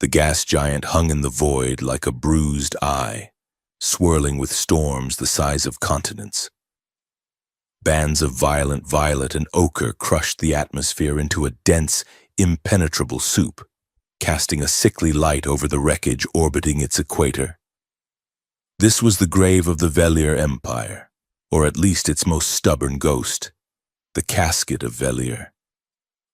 The gas giant hung in the void like a bruised eye, swirling with storms the size of continents. Bands of violent violet and ochre crushed the atmosphere into a dense, impenetrable soup, casting a sickly light over the wreckage orbiting its equator. This was the grave of the Velier Empire, or at least its most stubborn ghost, the casket of Velier.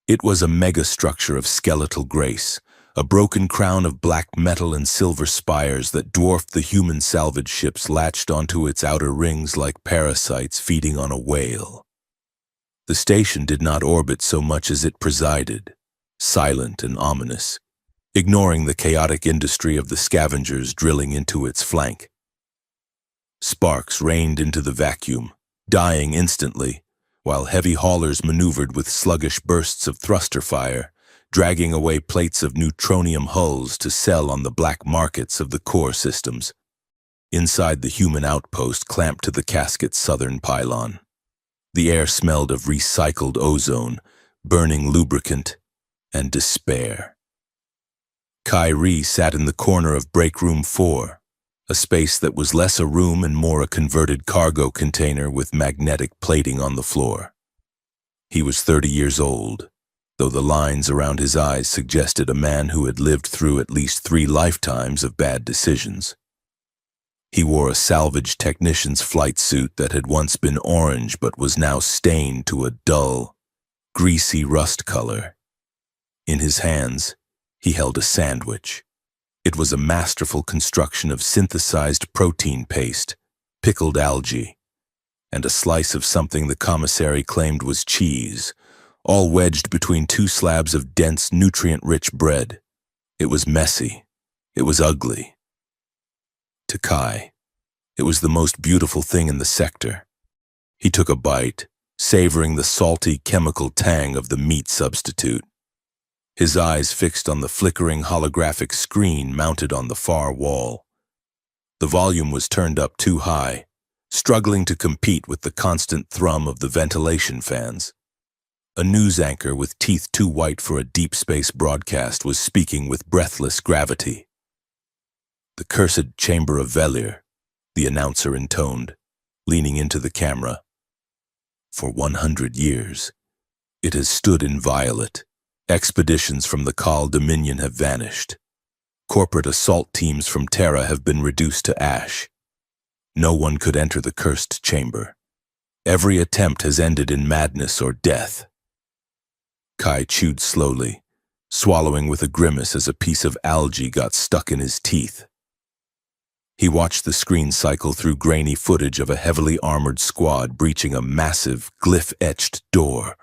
It was a megastructure of skeletal grace, a broken crown of black metal and silver spires that dwarfed the human salvage ships latched onto its outer rings like parasites feeding on a whale. The station did not orbit so much as it presided, silent and ominous, ignoring the chaotic industry of the scavengers drilling into its flank. Sparks rained into the vacuum, dying instantly, while heavy haulers maneuvered with sluggish bursts of thruster fire, dragging away plates of neutronium hulls to sell on the black markets of the core systems. Inside the human outpost clamped to the casket's southern pylon. The air smelled of recycled ozone, burning lubricant, and despair. Kyrie sat in the corner of Break Room 4, a space that was less a room and more a converted cargo container with magnetic plating on the floor. He was 30 years old, though the lines around his eyes suggested a man who had lived through at least 3 lifetimes of bad decisions. He wore a salvage technician's flight suit that had once been orange but was now stained to a dull, greasy rust color. In his hands, he held a sandwich. It was a masterful construction of synthesized protein paste, pickled algae, and a slice of something the commissary claimed was cheese, all wedged between 2 slabs of dense, nutrient-rich bread. It was messy. It was ugly. To Kai, it was the most beautiful thing in the sector. He took a bite, savoring the salty chemical tang of the meat substitute. His eyes fixed on the flickering holographic screen mounted on the far wall. The volume was turned up too high, struggling to compete with the constant thrum of the ventilation fans. A news anchor with teeth too white for a deep space broadcast was speaking with breathless gravity. "The cursed chamber of Velier," the announcer intoned, leaning into the camera. "For 100 years, it has stood inviolate. Expeditions from the Khal Dominion have vanished. Corporate assault teams from Terra have been reduced to ash. No one could enter the cursed chamber. Every attempt has ended in madness or death." Kai chewed slowly, swallowing with a grimace as a piece of algae got stuck in his teeth. He watched the screen cycle through grainy footage of a heavily armored squad breaching a massive, glyph-etched door,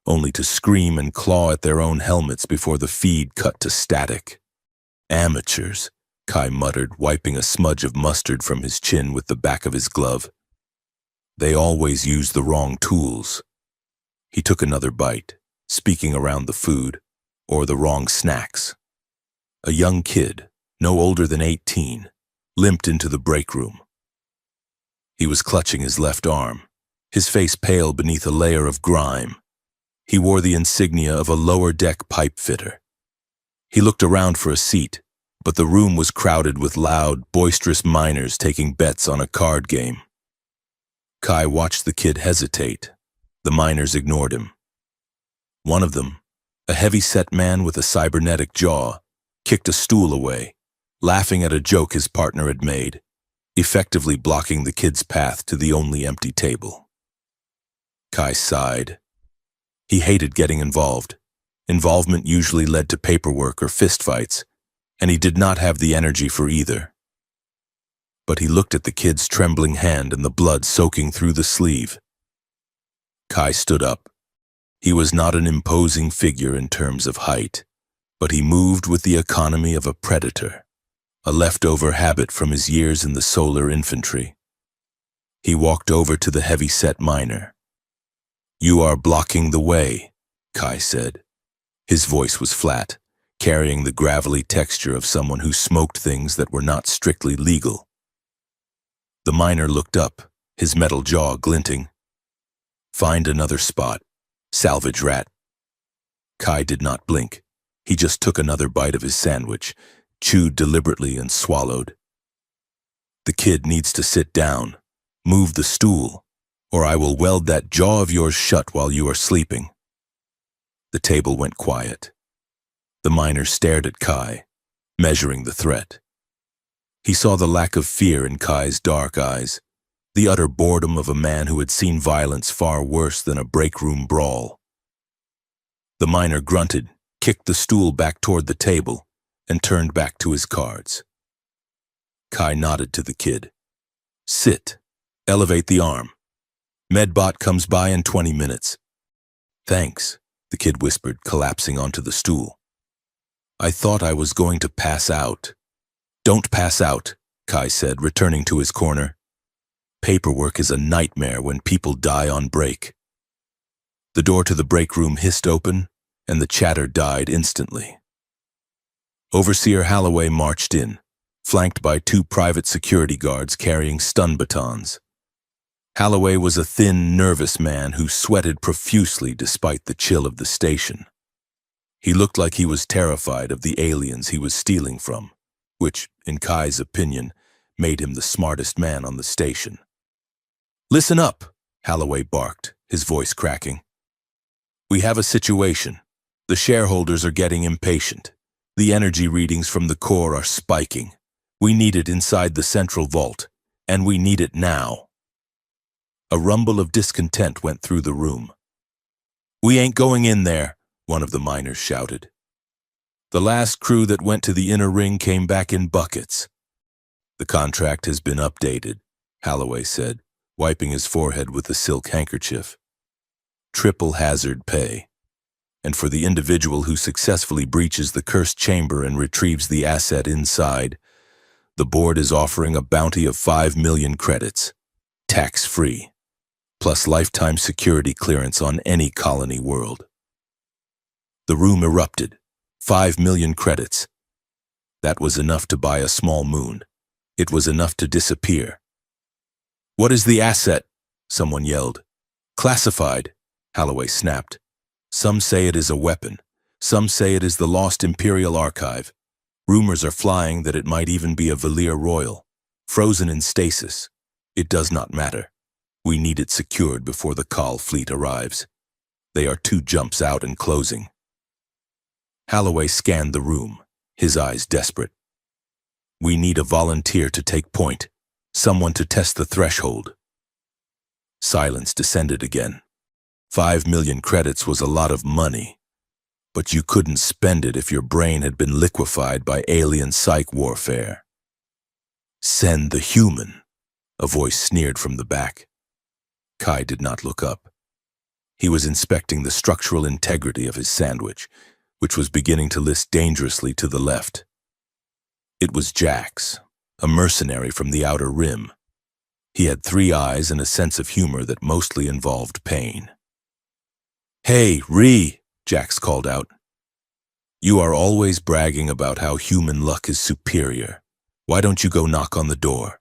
only to scream and claw at their own helmets before the feed cut to static. "Amateurs," Kai muttered, wiping a smudge of mustard from his chin with the back of his glove. "They always use the wrong tools." He took another bite, speaking around the food, or the wrong snacks. A young kid, no older than 18, limped into the break room. He was clutching his left arm, his face pale beneath a layer of grime. He wore the insignia of a lower-deck pipe fitter. He looked around for a seat, but the room was crowded with loud, boisterous miners taking bets on a card game. Kai watched the kid hesitate. The miners ignored him. One of them, a heavy-set man with a cybernetic jaw, kicked a stool away, laughing at a joke his partner had made, effectively blocking the kid's path to the only empty table. Kai sighed. He hated getting involved. Involvement usually led to paperwork or fistfights, and he did not have the energy for either. But he looked at the kid's trembling hand and the blood soaking through the sleeve. Kai stood up. He was not an imposing figure in terms of height, but he moved with the economy of a predator, a leftover habit from his years in the solar infantry. He walked over to the heavy-set miner. "You are blocking the way," Kai said. His voice was flat, carrying the gravelly texture of someone who smoked things that were not strictly legal. The miner looked up, his metal jaw glinting. "Find another spot. Salvage rat." Kai did not blink. He just took another bite of his sandwich, chewed deliberately and swallowed. The kid needs to sit down. Move the stool, or I will weld that jaw of yours shut while you are sleeping. The table went quiet. The miner stared at Kai, measuring the threat. He saw the lack of fear in Kai's dark eyes, the utter boredom of a man who had seen violence far worse than a break-room brawl. The miner grunted, kicked the stool back toward the table, and turned back to his cards. Kai nodded to the kid. Sit. Elevate the arm. Medbot comes by in 20 minutes. Thanks, the kid whispered, collapsing onto the stool. I thought I was going to pass out. Don't pass out, Kai said, returning to his corner. Paperwork is a nightmare when people die on break. The door to the break room hissed open, and the chatter died instantly. Overseer Holloway marched in, flanked by 2 private security guards carrying stun batons. Holloway was a thin, nervous man who sweated profusely despite the chill of the station. He looked like he was terrified of the aliens he was stealing from, which, in Kai's opinion, made him the smartest man on the station. Listen up, Holloway barked, his voice cracking. We have a situation. The shareholders are getting impatient. The energy readings from the core are spiking. We need it inside the central vault, and we need it now. A rumble of discontent went through the room. We ain't going in there, one of the miners shouted. The last crew that went to the inner ring came back in buckets. The contract has been updated, Holloway said, wiping his forehead with a silk handkerchief. Triple hazard pay. And for the individual who successfully breaches the cursed chamber and retrieves the asset inside, the board is offering a bounty of 5 million credits, tax-free, plus lifetime security clearance on any colony world. The room erupted. 5 million credits. That was enough to buy a small moon. It was enough to disappear. What is the asset? Someone yelled. Classified, Holloway snapped. Some say it is a weapon. Some say it is the lost Imperial Archive. Rumors are flying that it might even be a Valir Royal, frozen in stasis. It does not matter. We need it secured before the Khal fleet arrives. They are 2 jumps out and closing. Holloway scanned the room, his eyes desperate. We need a volunteer to take point, someone to test the threshold. Silence descended again. 5 million credits was a lot of money, but you couldn't spend it if your brain had been liquefied by alien psych warfare. Send the human, a voice sneered from the back. Kai did not look up. He was inspecting the structural integrity of his sandwich, which was beginning to list dangerously to the left. It was Jax, a mercenary from the Outer Rim. He had 3 eyes and a sense of humor that mostly involved pain. Hey, Ree, Jax called out. You are always bragging about how human luck is superior. Why don't you go knock on the door?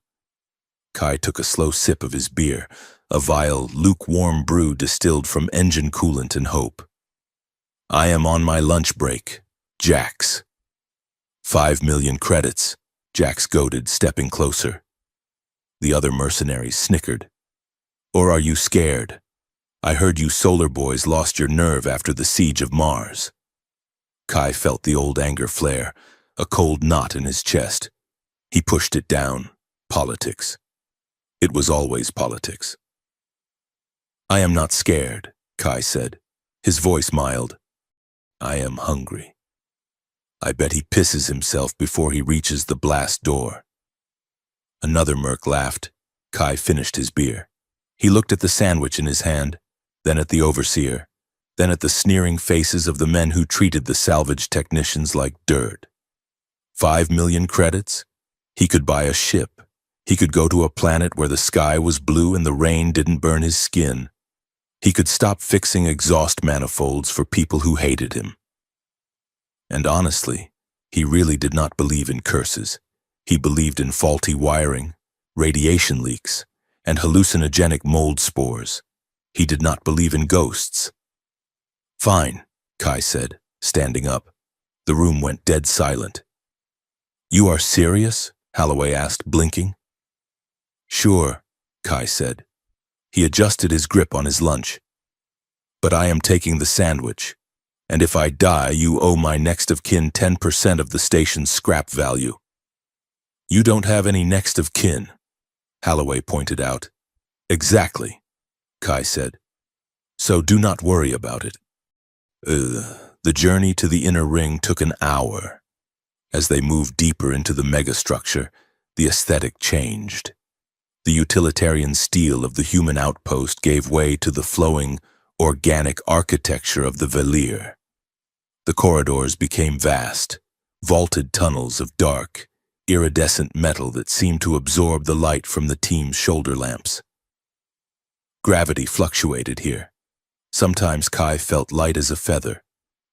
Kai took a slow sip of his beer, a vile, lukewarm brew distilled from engine coolant and hope. I am on my lunch break, Jax. 5 million credits, Jax goaded, stepping closer. The other mercenaries snickered. Or are you scared? I heard you solar boys lost your nerve after the siege of Mars. Kai felt the old anger flare, a cold knot in his chest. He pushed it down. Politics. It was always politics. I am not scared, Kai said, his voice mild. I am hungry. I bet he pisses himself before he reaches the blast door. Another merc laughed. Kai finished his beer. He looked at the sandwich in his hand, then at the overseer, then at the sneering faces of the men who treated the salvage technicians like dirt. 5 million credits? He could buy a ship. He could go to a planet where the sky was blue and the rain didn't burn his skin. He could stop fixing exhaust manifolds for people who hated him. And honestly, he really did not believe in curses. He believed in faulty wiring, radiation leaks, and hallucinogenic mold spores. He did not believe in ghosts. Fine, Kai said, standing up. The room went dead silent. "You are serious?" Holloway asked, blinking. "Sure," Kai said. He adjusted his grip on his lunch. "But I am taking the sandwich, and if I die, you owe my next of kin 10% of the station's scrap value." "You don't have any next of kin," Holloway pointed out. "Exactly," Kai said. "So do not worry about it." The journey to the inner ring took an hour. As they moved deeper into the megastructure, the aesthetic changed. The utilitarian steel of the human outpost gave way to the flowing, organic architecture of the Velir. The corridors became vast, vaulted tunnels of dark, iridescent metal that seemed to absorb the light from the team's shoulder lamps. Gravity fluctuated here. Sometimes Kai felt light as a feather.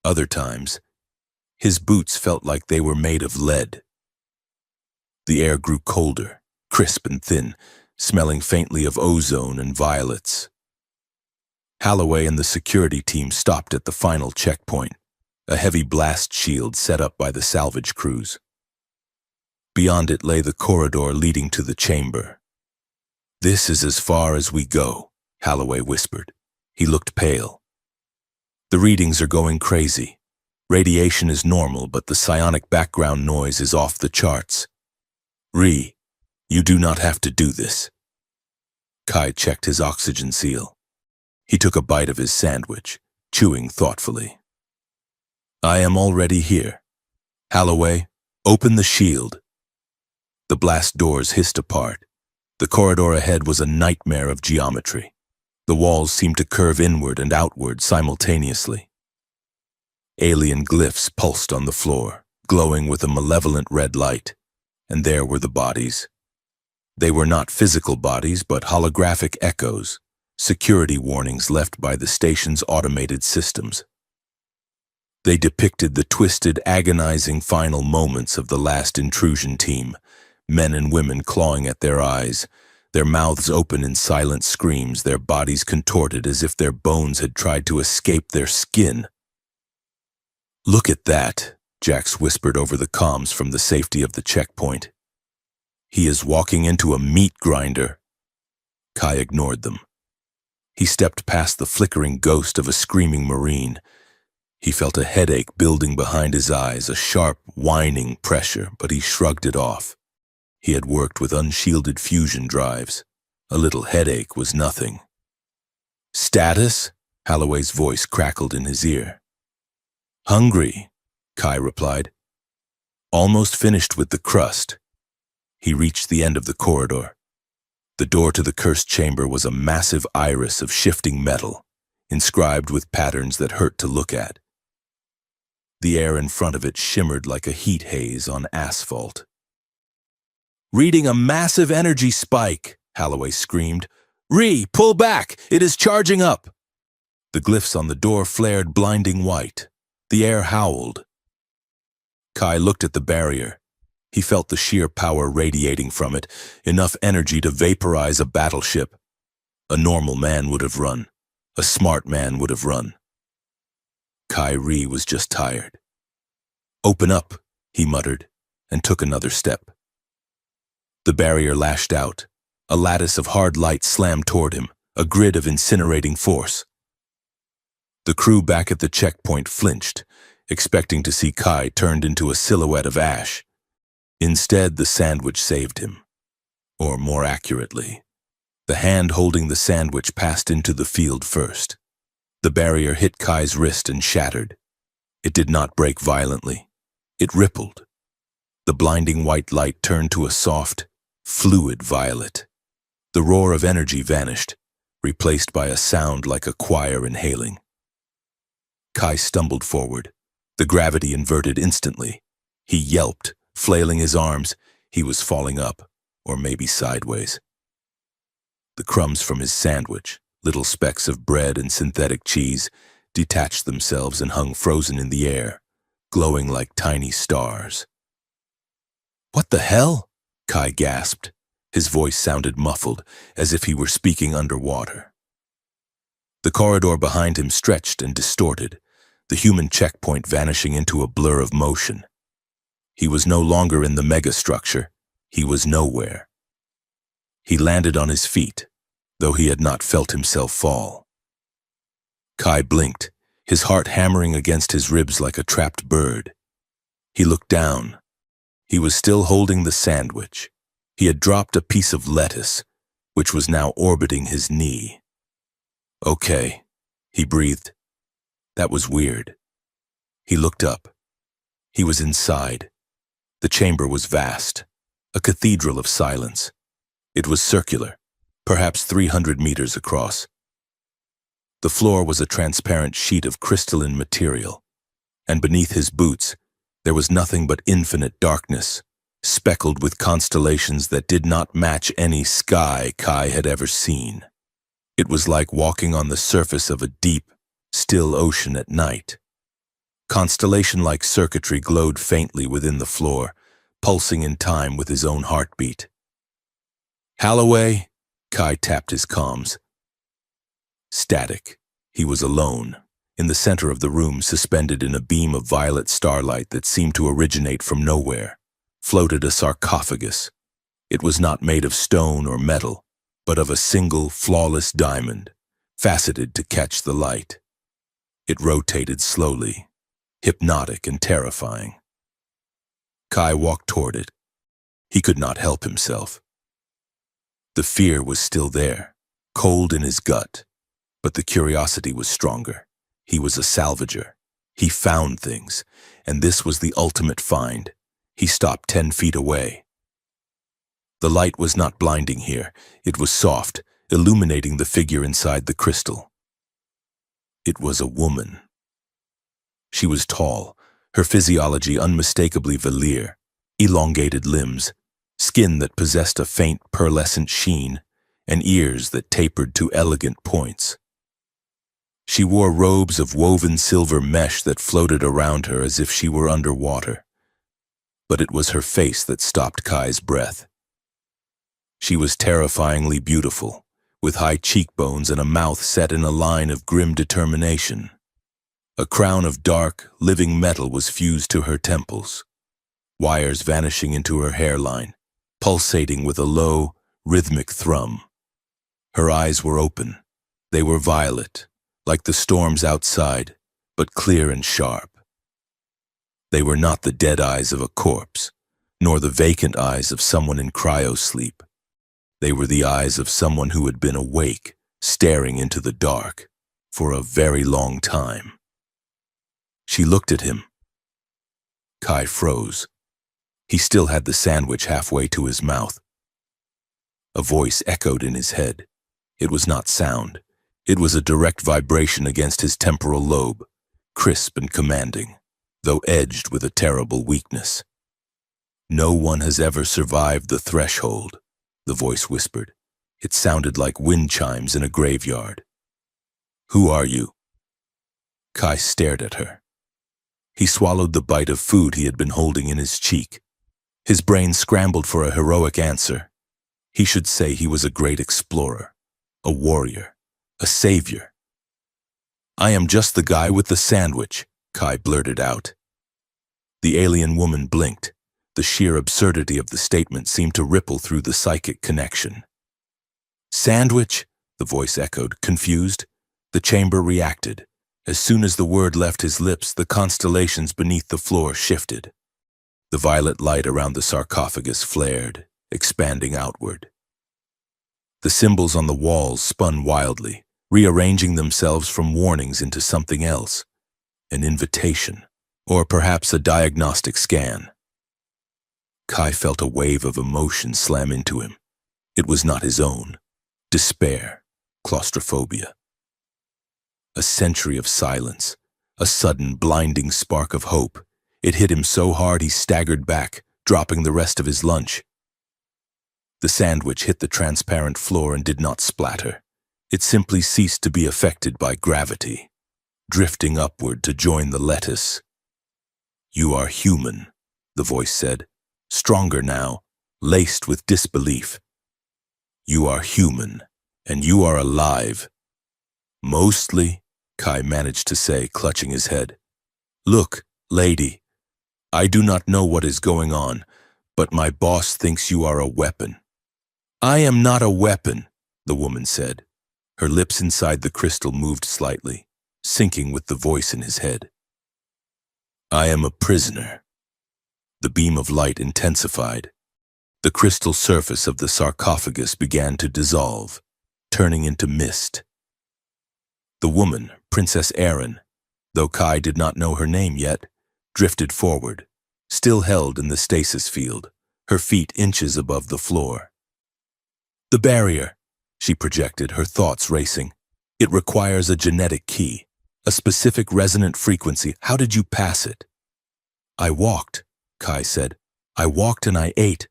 Other times, his boots felt like they were made of lead. The air grew colder, crisp and thin, smelling faintly of ozone and violets. Holloway and the security team stopped at the final checkpoint, a heavy blast shield set up by the salvage crews. Beyond it lay the corridor leading to the chamber. "This is as far as we go," Holloway whispered. He looked pale. "The readings are going crazy. Radiation is normal, but the psionic background noise is off the charts. Ree, you do not have to do this." Kai checked his oxygen seal. He took a bite of his sandwich, chewing thoughtfully. "I am already here. Holloway, open the shield." The blast doors hissed apart. The corridor ahead was a nightmare of geometry. The walls seemed to curve inward and outward simultaneously. Alien glyphs pulsed on the floor, glowing with a malevolent red light, and there were the bodies. They were not physical bodies, but holographic echoes, security warnings left by the station's automated systems. They depicted the twisted, agonizing final moments of the last intrusion team, men and women clawing at their eyes, their mouths open in silent screams, their bodies contorted as if their bones had tried to escape their skin. "Look at that," Jax whispered over the comms from the safety of the checkpoint. "He is walking into a meat grinder." Kai ignored them. He stepped past the flickering ghost of a screaming Marine. He felt a headache building behind his eyes, a sharp, whining pressure, but he shrugged it off. He had worked with unshielded fusion drives. A little headache was nothing. "Status?" Holloway's voice crackled in his ear. "Hungry," Kai replied. "Almost finished with the crust." He reached the end of the corridor. The door to the cursed chamber was a massive iris of shifting metal, inscribed with patterns that hurt to look at. The air in front of it shimmered like a heat haze on asphalt. "Reading a massive energy spike," Holloway screamed. "Ree, pull back! It is charging up!" The glyphs on the door flared blinding white. The air howled. Kai looked at the barrier. He felt the sheer power radiating from it, enough energy to vaporize a battleship. A normal man would have run. A smart man would have run. Kai Ree was just tired. "Open up," he muttered, and took another step. The barrier lashed out. A lattice of hard light slammed toward him, a grid of incinerating force. The crew back at the checkpoint flinched, expecting to see Kai turned into a silhouette of ash. Instead, the sandwich saved him. Or more accurately, the hand holding the sandwich passed into the field first. The barrier hit Kai's wrist and shattered. It did not break violently. It rippled. The blinding white light turned to a soft, fluid violet. The roar of energy vanished, replaced by a sound like a choir inhaling. Kai stumbled forward. The gravity inverted instantly. He yelped, flailing his arms. He was falling up, or maybe sideways. The crumbs from his sandwich, little specks of bread and synthetic cheese, detached themselves and hung frozen in the air, glowing like tiny stars. "What the hell?" Kai gasped. His voice sounded muffled, as if he were speaking underwater. The corridor behind him stretched and distorted. the human checkpoint vanishing into a blur of motion. He was no longer in the megastructure. He was nowhere. He landed on his feet, though he had not felt himself fall. Kai blinked, his heart hammering against his ribs like a trapped bird. He looked down. He was still holding the sandwich. He had dropped a piece of lettuce, which was now orbiting his knee. "Okay," he breathed. That was weird. He looked up. He was inside. The chamber was vast, a cathedral of silence. It was circular, perhaps 300 meters across. The floor was a transparent sheet of crystalline material, and beneath his boots, there was nothing but infinite darkness, speckled with constellations that did not match any sky Kai had ever seen. It was like walking on the surface of a deep, still ocean at night. Constellation-like circuitry glowed faintly within the floor, pulsing in time with his own heartbeat. "Holloway?" Kai tapped his comms. Static. He was alone. In the center of the room, suspended in a beam of violet starlight that seemed to originate from nowhere, floated a sarcophagus. It was not made of stone or metal, but of a single, flawless diamond, faceted to catch the light. It rotated slowly, hypnotic and terrifying. Kai walked toward it. He could not help himself. The fear was still there, cold in his gut, but the curiosity was stronger. He was a salvager. He found things, and this was the ultimate find. He stopped 10 feet away. The light was not blinding here. It was soft, illuminating the figure inside the crystal. It was a woman. She was tall, her physiology unmistakably velour, elongated limbs, skin that possessed a faint pearlescent sheen, and ears that tapered to elegant points. She wore robes of woven silver mesh that floated around her as if she were underwater. But it was her face that stopped Kai's breath. She was terrifyingly beautiful, with high cheekbones and a mouth set in a line of grim determination. A crown of dark, living metal was fused to her temples, wires vanishing into her hairline, pulsating with a low, rhythmic thrum. Her eyes were open. They were violet, like the storms outside, but clear and sharp. They were not the dead eyes of a corpse, nor the vacant eyes of someone in cryosleep. They were the eyes of someone who had been awake, staring into the dark, for a very long time. She looked at him. Kai froze. He still had the sandwich halfway to his mouth. A voice echoed in his head. It was not sound. It was a direct vibration against his temporal lobe, crisp and commanding, though edged with a terrible weakness. "No one has ever survived the threshold," the voice whispered. It sounded like wind chimes in a graveyard. "Who are you?" Kai stared at her. He swallowed the bite of food he had been holding in his cheek. His brain scrambled for a heroic answer. He should say he was a great explorer, a warrior, a savior. "I am just the guy with the sandwich," Kai blurted out. The alien woman blinked. The sheer absurdity of the statement seemed to ripple through the psychic connection. "Sandwich?" the voice echoed, confused. The chamber reacted. As soon as the word left his lips, the constellations beneath the floor shifted. The violet light around the sarcophagus flared, expanding outward. The symbols on the walls spun wildly, rearranging themselves from warnings into something else, an invitation, or perhaps a diagnostic scan. Kai felt a wave of emotion slam into him. It was not his own. Despair, claustrophobia. A century of silence, a sudden blinding spark of hope. It hit him so hard he staggered back, dropping the rest of his lunch. The sandwich hit the transparent floor and did not splatter. It simply ceased to be affected by gravity, drifting upward to join the lettuce. "You are human," the voice said, stronger now, laced with disbelief. "You are human, and you are alive." "Mostly," Kai managed to say, clutching his head. Look, lady, I do not know what is going on, but my boss thinks you are a weapon. I am not a weapon, the woman said. Her lips inside the crystal moved slightly, syncing with the voice in his head. I am a prisoner. The beam of light intensified. The crystal surface of the sarcophagus began to dissolve, turning into mist. The woman, Princess Erin, though Kai did not know her name yet, drifted forward, still held in the stasis field, her feet inches above the floor. The barrier, she projected, her thoughts racing. It requires a genetic key, a specific resonant frequency. How did you pass it? I walked, Kai said. I walked and I ate.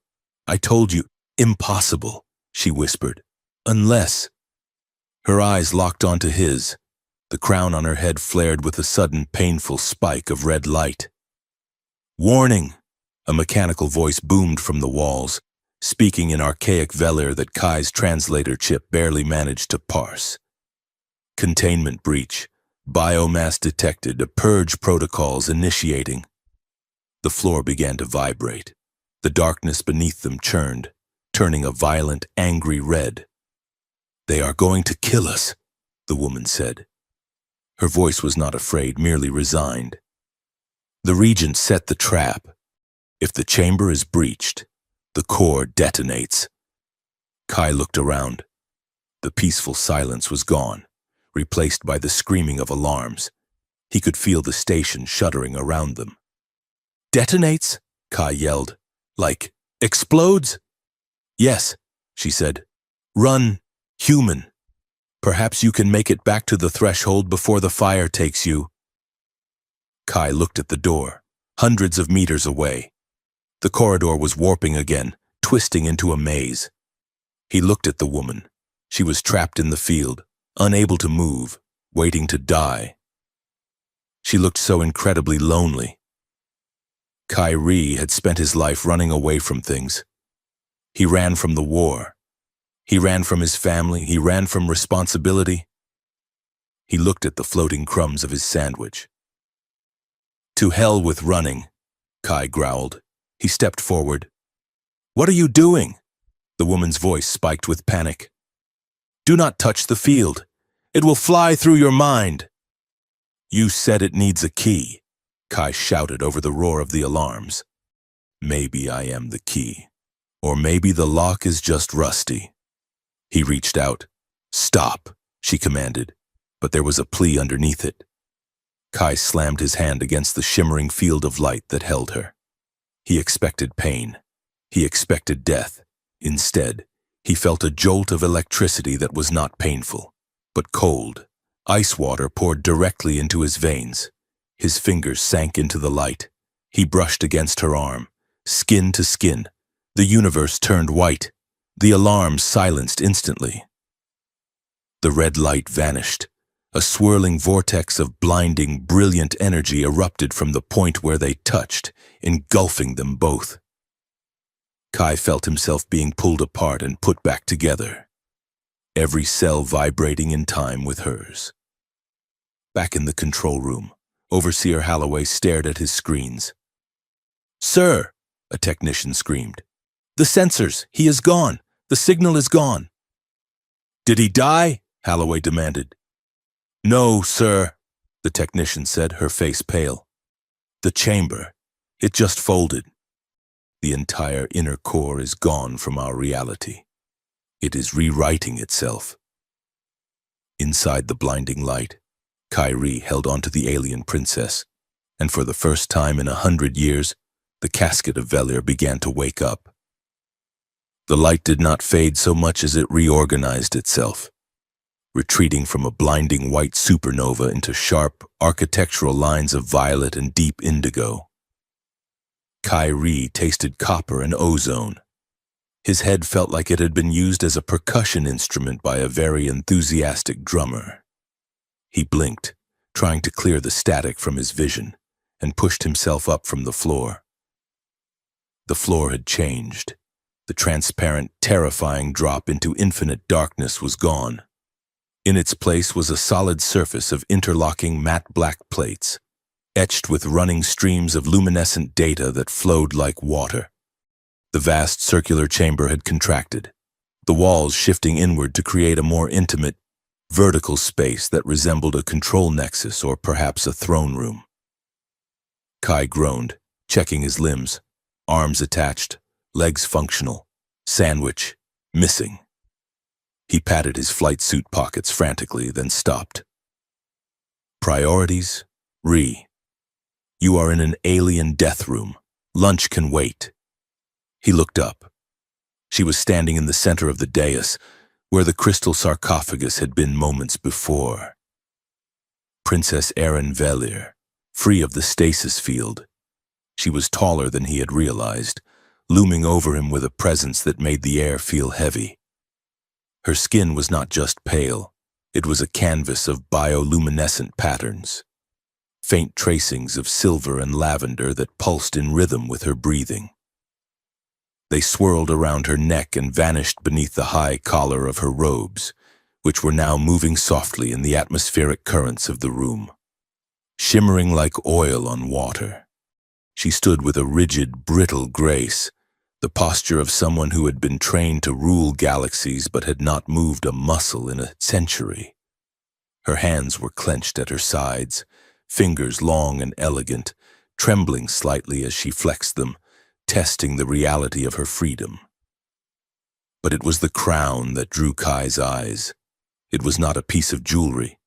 I told you, impossible, she whispered. Unless. Her eyes locked onto his. The crown on her head flared with a sudden, painful spike of red light. Warning! A mechanical voice boomed from the walls, speaking in archaic Velir that Kai's translator chip barely managed to parse. Containment breach. Biomass detected. Purge protocols initiating. The floor began to vibrate. The darkness beneath them churned, turning a violent, angry red. They are going to kill us, the woman said. Her voice was not afraid, merely resigned. The Regent set the trap. If the chamber is breached, the core detonates. Kai looked around. The peaceful silence was gone, replaced by the screaming of alarms. He could feel the station shuddering around them. Detonates? Kai yelled. Like, explodes? Yes, she said. Run, human. Perhaps you can make it back to the threshold before the fire takes you. Kai looked at the door, hundreds of meters away. The corridor was warping again, twisting into a maze. He looked at the woman. She was trapped in the field, unable to move, waiting to die. She looked so incredibly lonely. Kyrie had spent his life running away from things. He ran from the war. He ran from his family. He ran from responsibility. He looked at the floating crumbs of his sandwich. To hell with running, Kai growled. He stepped forward. What are you doing? The woman's voice spiked with panic. Do not touch the field. It will fly through your mind. You said it needs a key, Kai shouted over the roar of the alarms. Maybe I am the key. Or maybe the lock is just rusty. He reached out. Stop, she commanded, but there was a plea underneath it. Kai slammed his hand against the shimmering field of light that held her. He expected pain. He expected death. Instead, he felt a jolt of electricity that was not painful, but cold. Ice water poured directly into his veins. His fingers sank into the light. He brushed against her arm, skin to skin. The universe turned white. The alarms silenced instantly. The red light vanished. A swirling vortex of blinding, brilliant energy erupted from the point where they touched, engulfing them both. Kai felt himself being pulled apart and put back together, every cell vibrating in time with hers. Back in the control room, Overseer Halloway stared at his screens. Sir, a technician screamed. The sensors, he is gone. The signal is gone. Did he die? Halloway demanded. No, sir, the technician said, her face pale. The chamber, it just folded. The entire inner core is gone from our reality. It is rewriting itself. Inside the blinding light, Kyrie held onto the alien princess, and for the first time in 100 years, the casket of Velir began to wake up. The light did not fade so much as it reorganized itself, retreating from a blinding white supernova into sharp, architectural lines of violet and deep indigo. Kyrie tasted copper and ozone. His head felt like it had been used as a percussion instrument by a very enthusiastic drummer. He blinked, trying to clear the static from his vision, and pushed himself up from the floor. The floor had changed. The transparent, terrifying drop into infinite darkness was gone. In its place was a solid surface of interlocking matte black plates. etched with running streams of luminescent data that flowed like water. The vast circular chamber had contracted, the walls shifting inward to create a more intimate, vertical space that resembled a control nexus or perhaps a throne room. Kai groaned, checking his limbs, arms attached, legs functional, sandwich missing. He patted his flight suit pockets frantically, then stopped. Priorities? You are in an alien death room. Lunch can wait. He looked up. She was standing in the center of the dais, where the crystal sarcophagus had been moments before. Princess Erin Velir, free of the stasis field. She was taller than he had realized, looming over him with a presence that made the air feel heavy. Her skin was not just pale, it was a canvas of bioluminescent patterns, faint tracings of silver and lavender that pulsed in rhythm with her breathing. They swirled around her neck and vanished beneath the high collar of her robes, which were now moving softly in the atmospheric currents of the room. Shimmering like oil on water, she stood with a rigid, brittle grace, the posture of someone who had been trained to rule galaxies but had not moved a muscle in a century. Her hands were clenched at her sides, fingers long and elegant, trembling slightly as she flexed them, testing the reality of her freedom. But it was the crown that drew Kai's eyes. It was not a piece of jewelry.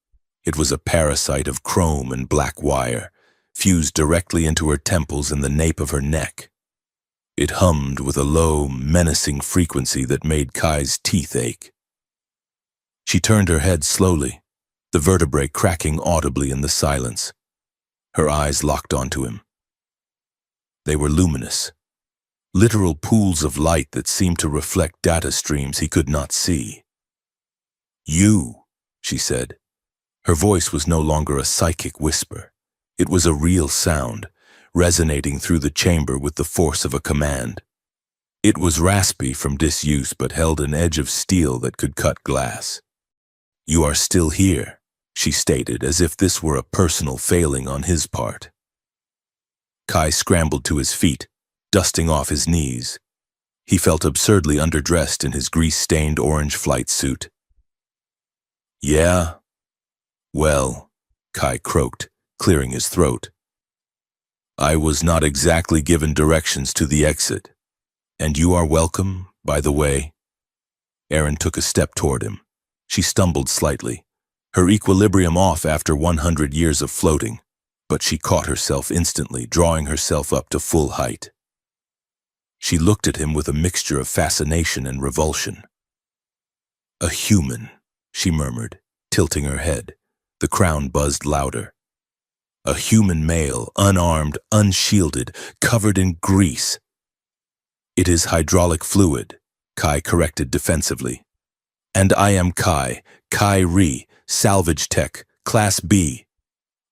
It was a parasite of chrome and black wire, fused directly into her temples and the nape of her neck. It hummed with a low, menacing frequency that made Kai's teeth ache. She turned her head slowly, the vertebrae cracking audibly in the silence. Her eyes locked onto him. They were luminous, literal pools of light that seemed to reflect data streams he could not see. "You," she said. Her voice was no longer a psychic whisper. It was a real sound, resonating through the chamber with the force of a command. It was raspy from disuse but held an edge of steel that could cut glass. "You are still here," she stated, as if this were a personal failing on his part. Kai scrambled to his feet, dusting off his knees. He felt absurdly underdressed in his grease-stained orange flight suit. "Yeah? Well," Kai croaked, clearing his throat. "I was not exactly given directions to the exit. And you are welcome, by the way." Erin took a step toward him. She stumbled slightly, her equilibrium off after 100 years of floating, but she caught herself instantly, drawing herself up to full height. She looked at him with a mixture of fascination and revulsion. "A human," she murmured, tilting her head. The crown buzzed louder. "A human male, unarmed, unshielded, covered in grease." "It is hydraulic fluid," Kai corrected defensively. "And I am Kai Ree, salvage tech, class B."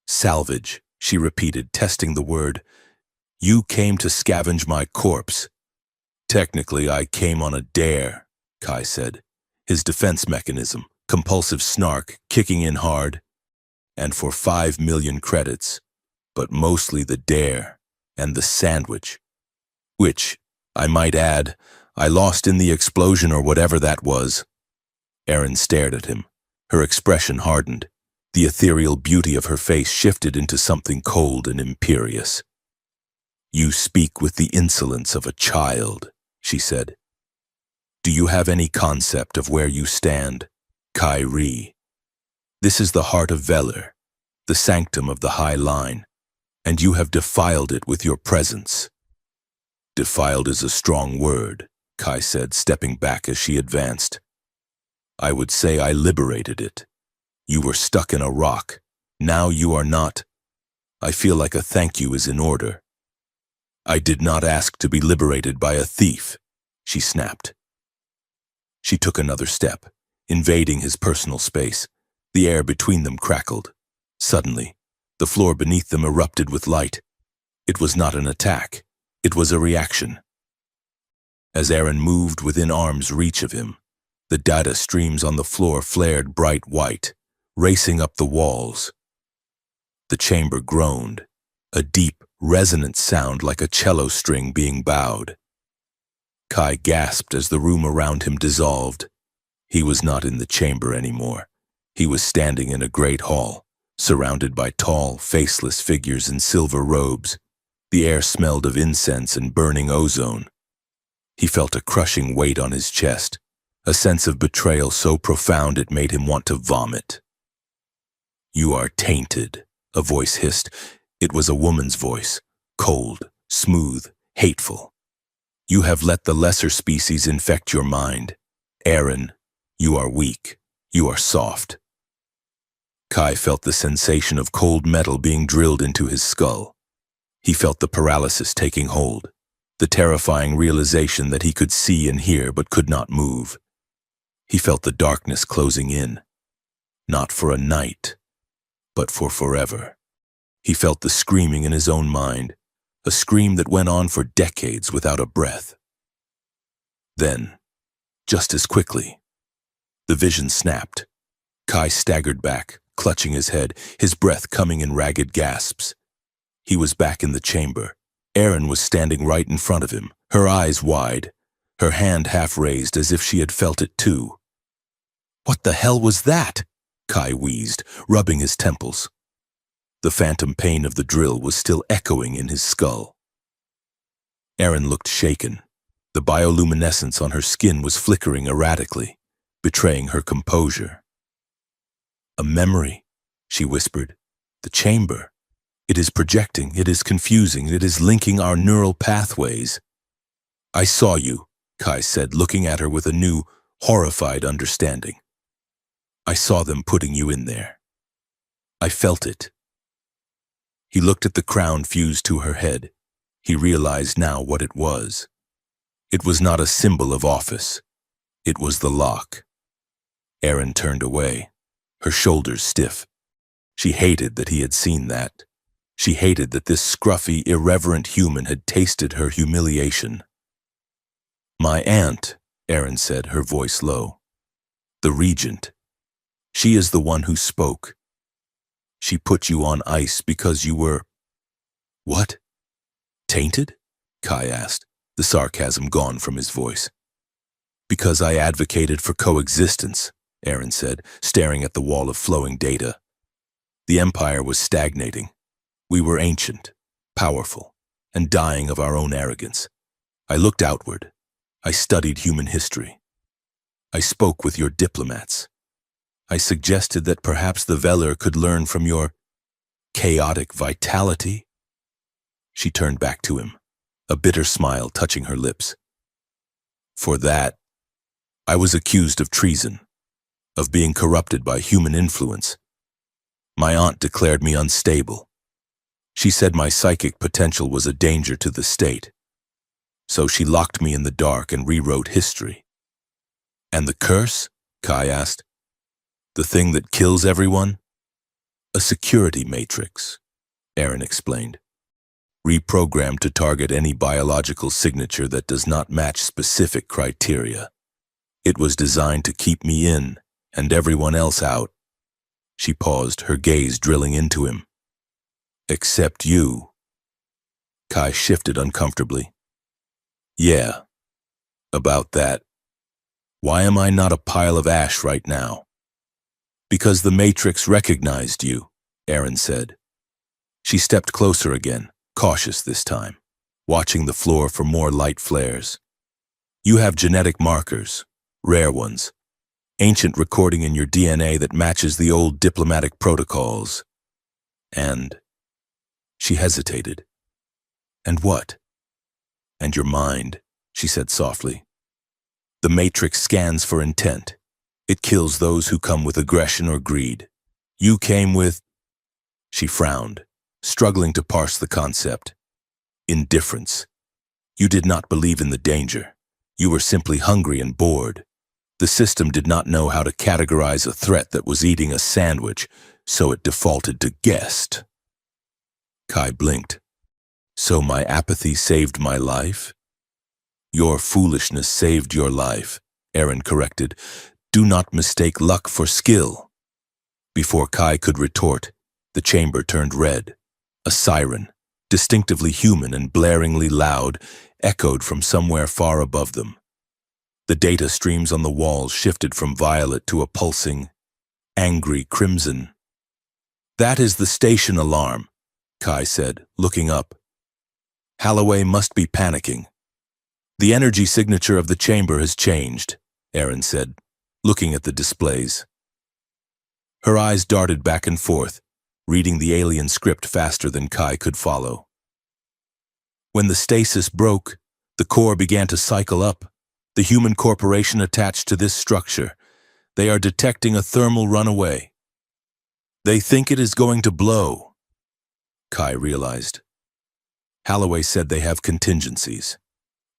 "Salvage," she repeated, testing the word. "You came to scavenge my corpse." "Technically, I came on a dare," Kai said, his defense mechanism, compulsive snark, kicking in hard. "And for 5 million credits, but mostly the dare and the sandwich, which, I might add, I lost in the explosion or whatever that was." Erin stared at him. Her expression hardened. The ethereal beauty of her face shifted into something cold and imperious. "You speak with the insolence of a child," she said. "Do you have any concept of where you stand, Kai Ree? This is the heart of Velir, the sanctum of the High Line, and you have defiled it with your presence." "Defiled is a strong word," Kai said, stepping back as she advanced. "I would say I liberated it. You were stuck in a rock. Now you are not. I feel like a thank you is in order." "I did not ask to be liberated by a thief," she snapped. She took another step, invading his personal space. The air between them crackled. Suddenly, the floor beneath them erupted with light. It was not an attack. It was a reaction. As Erin moved within arm's reach of him, the data streams on the floor flared bright white, racing up the walls. The chamber groaned, a deep, resonant sound like a cello string being bowed. Kai gasped as the room around him dissolved. He was not in the chamber anymore. He was standing in a great hall, surrounded by tall, faceless figures in silver robes. The air smelled of incense and burning ozone. He felt a crushing weight on his chest, a sense of betrayal so profound it made him want to vomit. "You are tainted," a voice hissed. It was a woman's voice, cold, smooth, hateful. "You have let the lesser species infect your mind. Aaron, you are weak. You are soft." Kai felt the sensation of cold metal being drilled into his skull. He felt the paralysis taking hold, the terrifying realization that he could see and hear but could not move. He felt the darkness closing in, not for a night, but for forever. He felt the screaming in his own mind, a scream that went on for decades without a breath. Then, just as quickly, the vision snapped. Kai staggered back, clutching his head, his breath coming in ragged gasps. He was back in the chamber. Erin was standing right in front of him, her eyes wide, her hand half raised as if she had felt it too. "What the hell was that?" Kai wheezed, rubbing his temples. The phantom pain of the drill was still echoing in his skull. Erin looked shaken. The bioluminescence on her skin was flickering erratically, betraying her composure. "A memory," she whispered. "The chamber. It is projecting, it is confusing, it is linking our neural pathways." "I saw you," Kai said, looking at her with a new, horrified understanding. "I saw them putting you in there. I felt it." He looked at the crown fused to her head. He realized now what it was. It was not a symbol of office. It was the lock. Erin turned away, her shoulders stiff. She hated that he had seen that. She hated that this scruffy, irreverent human had tasted her humiliation. "My aunt," Erin said, her voice low. "The regent. She is the one who spoke. She put you on ice because you were—" "What? Tainted?" Kai asked, the sarcasm gone from his voice. "Because I advocated for coexistence," Erin said, staring at the wall of flowing data. "The Empire was stagnating. We were ancient, powerful, and dying of our own arrogance. I looked outward. I studied human history. I spoke with your diplomats. I suggested that perhaps the Veller could learn from your chaotic vitality." She turned back to him, a bitter smile touching her lips. "For that, I was accused of treason, of being corrupted by human influence. My aunt declared me unstable. She said my psychic potential was a danger to the state. So she locked me in the dark and rewrote history." "And the curse?" Kai asked. "The thing that kills everyone?" "A security matrix," Erin explained. "Reprogrammed to target any biological signature that does not match specific criteria. It was designed to keep me in and everyone else out." She paused, her gaze drilling into him. "Except you." Kai shifted uncomfortably. "Yeah, about that. Why am I not a pile of ash right now?" "Because the Matrix recognized you," Erin said. She stepped closer again, cautious this time, watching the floor for more light flares. "You have genetic markers, rare ones, ancient recording in your DNA that matches the old diplomatic protocols. And—" She hesitated. "And what?" "And your mind," she said softly. "The Matrix scans for intent. It kills those who come with aggression or greed. You came with—" She frowned, struggling to parse the concept. "Indifference. You did not believe in the danger. You were simply hungry and bored. The system did not know how to categorize a threat that was eating a sandwich, so it defaulted to guest." Kai blinked. "So my apathy saved my life?" "Your foolishness saved your life," Erin corrected. "Do not mistake luck for skill." Before Kai could retort, the chamber turned red. A siren, distinctively human and blaringly loud, echoed from somewhere far above them. The data streams on the walls shifted from violet to a pulsing, angry crimson. "That is the station alarm," Kai said, looking up. "Holloway must be panicking." "The energy signature of the chamber has changed," Aaron said, looking at the displays. Her eyes darted back and forth, reading the alien script faster than Kai could follow. "When the stasis broke, the core began to cycle up. The human corporation attached to this structure. They are detecting a thermal runaway. They think it is going to blow," Kai realized. Holloway said they have contingencies.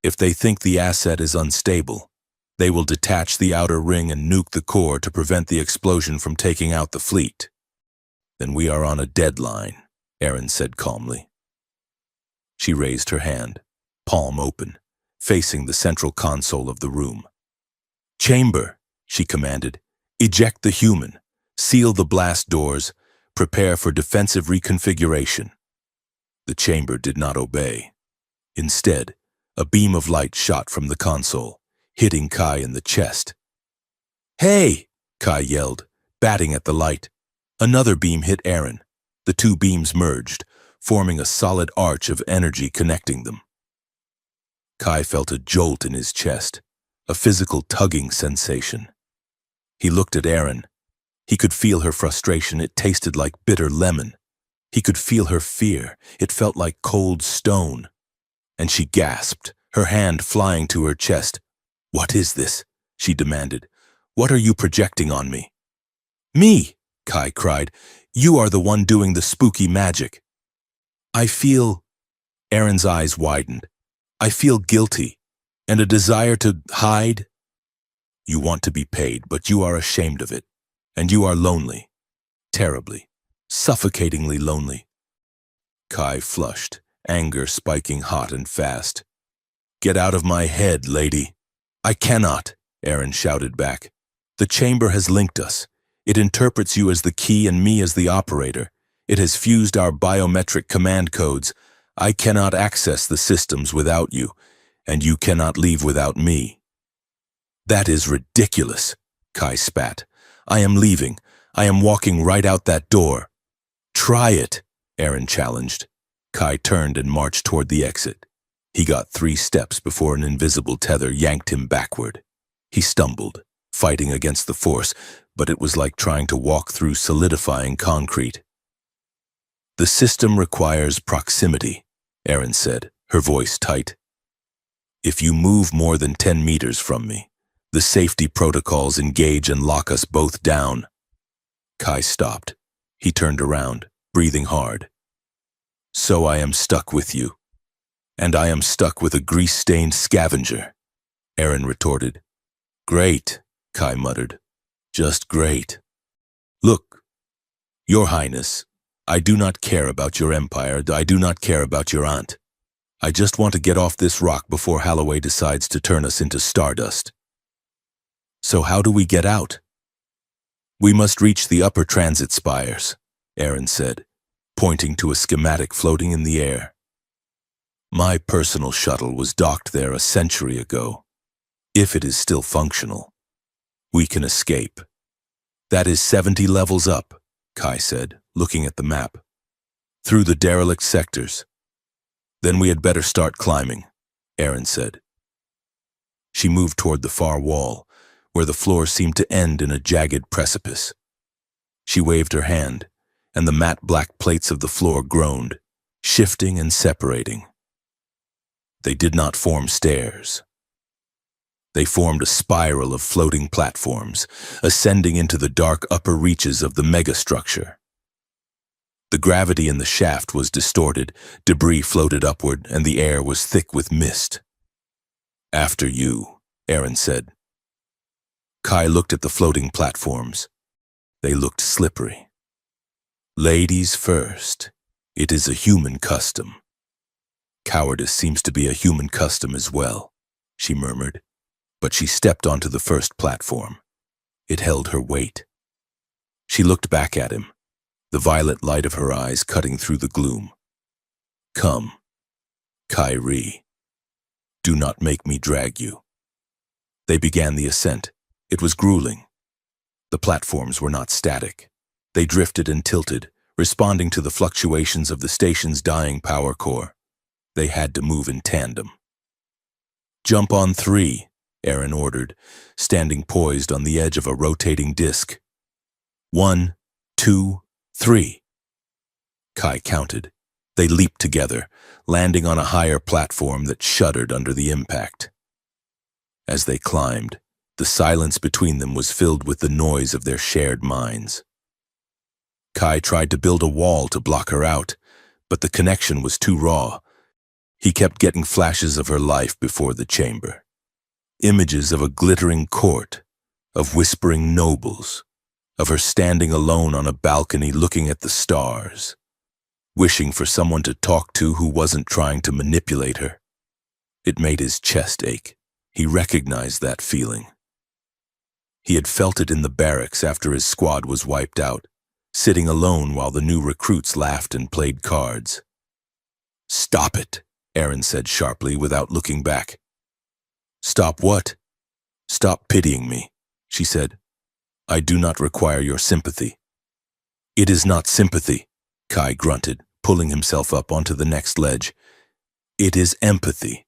If they think the asset is unstable, they will detach the outer ring and nuke the core to prevent the explosion from taking out the fleet. "Then we are on a deadline," Aaron said calmly. She raised her hand, palm open, facing the central console of the room. "Chamber," she commanded. "Eject the human. Seal the blast doors. Prepare for defensive reconfiguration." The chamber did not obey. Instead, a beam of light shot from the console, hitting Kai in the chest. "Hey!" Kai yelled, batting at the light. Another beam hit Aaron. The two beams merged, forming a solid arch of energy connecting them. Kai felt a jolt in his chest, a physical tugging sensation. He looked at Aaron. He could feel her frustration. It tasted like bitter lemon. He could feel her fear. It felt like cold stone. And she gasped, her hand flying to her chest. "What is this?" she demanded. "What are you projecting on me?" "Me!" Kai cried. "You are the one doing the spooky magic." "I feel..." Aaron's eyes widened. "I feel guilty, and a desire to hide." "You want to be paid, but you are ashamed of it. And you are lonely. Terribly, suffocatingly lonely." Kai flushed, anger spiking hot and fast. "Get out of my head, lady." "I cannot," Aaron shouted back. "The chamber has linked us. It interprets you as the key and me as the operator. It has fused our biometric command codes. I cannot access the systems without you, and you cannot leave without me." "That is ridiculous," Kai spat. "I am leaving. I am walking right out that door." "Try it," Aaron challenged. Kai turned and marched toward the exit. He got 3 steps before an invisible tether yanked him backward. He stumbled, fighting against the force, but it was like trying to walk through solidifying concrete. "The system requires proximity," Aaron said, her voice tight. "If you move more than 10 meters from me, the safety protocols engage and lock us both down." Kai stopped. He turned around, breathing hard. "So I am stuck with you. And I am stuck with a grease-stained scavenger," Aaron retorted. "Great," Kai muttered. "Just great. Look, Your Highness, I do not care about your empire. I do not care about your aunt. I just want to get off this rock before Holloway decides to turn us into stardust." "So how do we get out?" "We must reach the upper transit spires," Aaron said, pointing to a schematic floating in the air. "My personal shuttle was docked there a century ago. If it is still functional, we can escape." "That is 70 levels up," Kai said, looking at the map. "Through the derelict sectors." "Then we had better start climbing," Aaron said. She moved toward the far wall, where the floor seemed to end in a jagged precipice. She waved her hand, and the matte black plates of the floor groaned, shifting and separating. They did not form stairs. They formed a spiral of floating platforms, ascending into the dark upper reaches of the megastructure. The gravity in the shaft was distorted, debris floated upward, and the air was thick with mist. "After you," Aaron said. Kai looked at the floating platforms. They looked slippery. "Ladies first. It is a human custom." "Cowardice seems to be a human custom as well," she murmured, but she stepped onto the first platform. It held her weight. She looked back at him, the violet light of her eyes cutting through the gloom. Come, Kyrie. Do not make me drag you. They began the ascent. It was grueling. The platforms were not static. They drifted and tilted, responding to the fluctuations of the station's dying power core. They had to move in tandem. Jump on 3, Aaron ordered, standing poised on the edge of a rotating disc. 1, 2, 3. Kai counted. They leaped together, landing on a higher platform that shuddered under the impact. As they climbed, the silence between them was filled with the noise of their shared minds. Kai tried to build a wall to block her out, but the connection was too raw. He kept getting flashes of her life before the chamber. Images of a glittering court, of whispering nobles, of her standing alone on a balcony looking at the stars, wishing for someone to talk to who wasn't trying to manipulate her. It made his chest ache. He recognized that feeling. He had felt it in the barracks after his squad was wiped out, sitting alone while the new recruits laughed and played cards. "Stop it," Aaron said sharply without looking back. "Stop what?" "Stop pitying me," she said. "I do not require your sympathy." "It is not sympathy," Kai grunted, pulling himself up onto the next ledge. "It is empathy.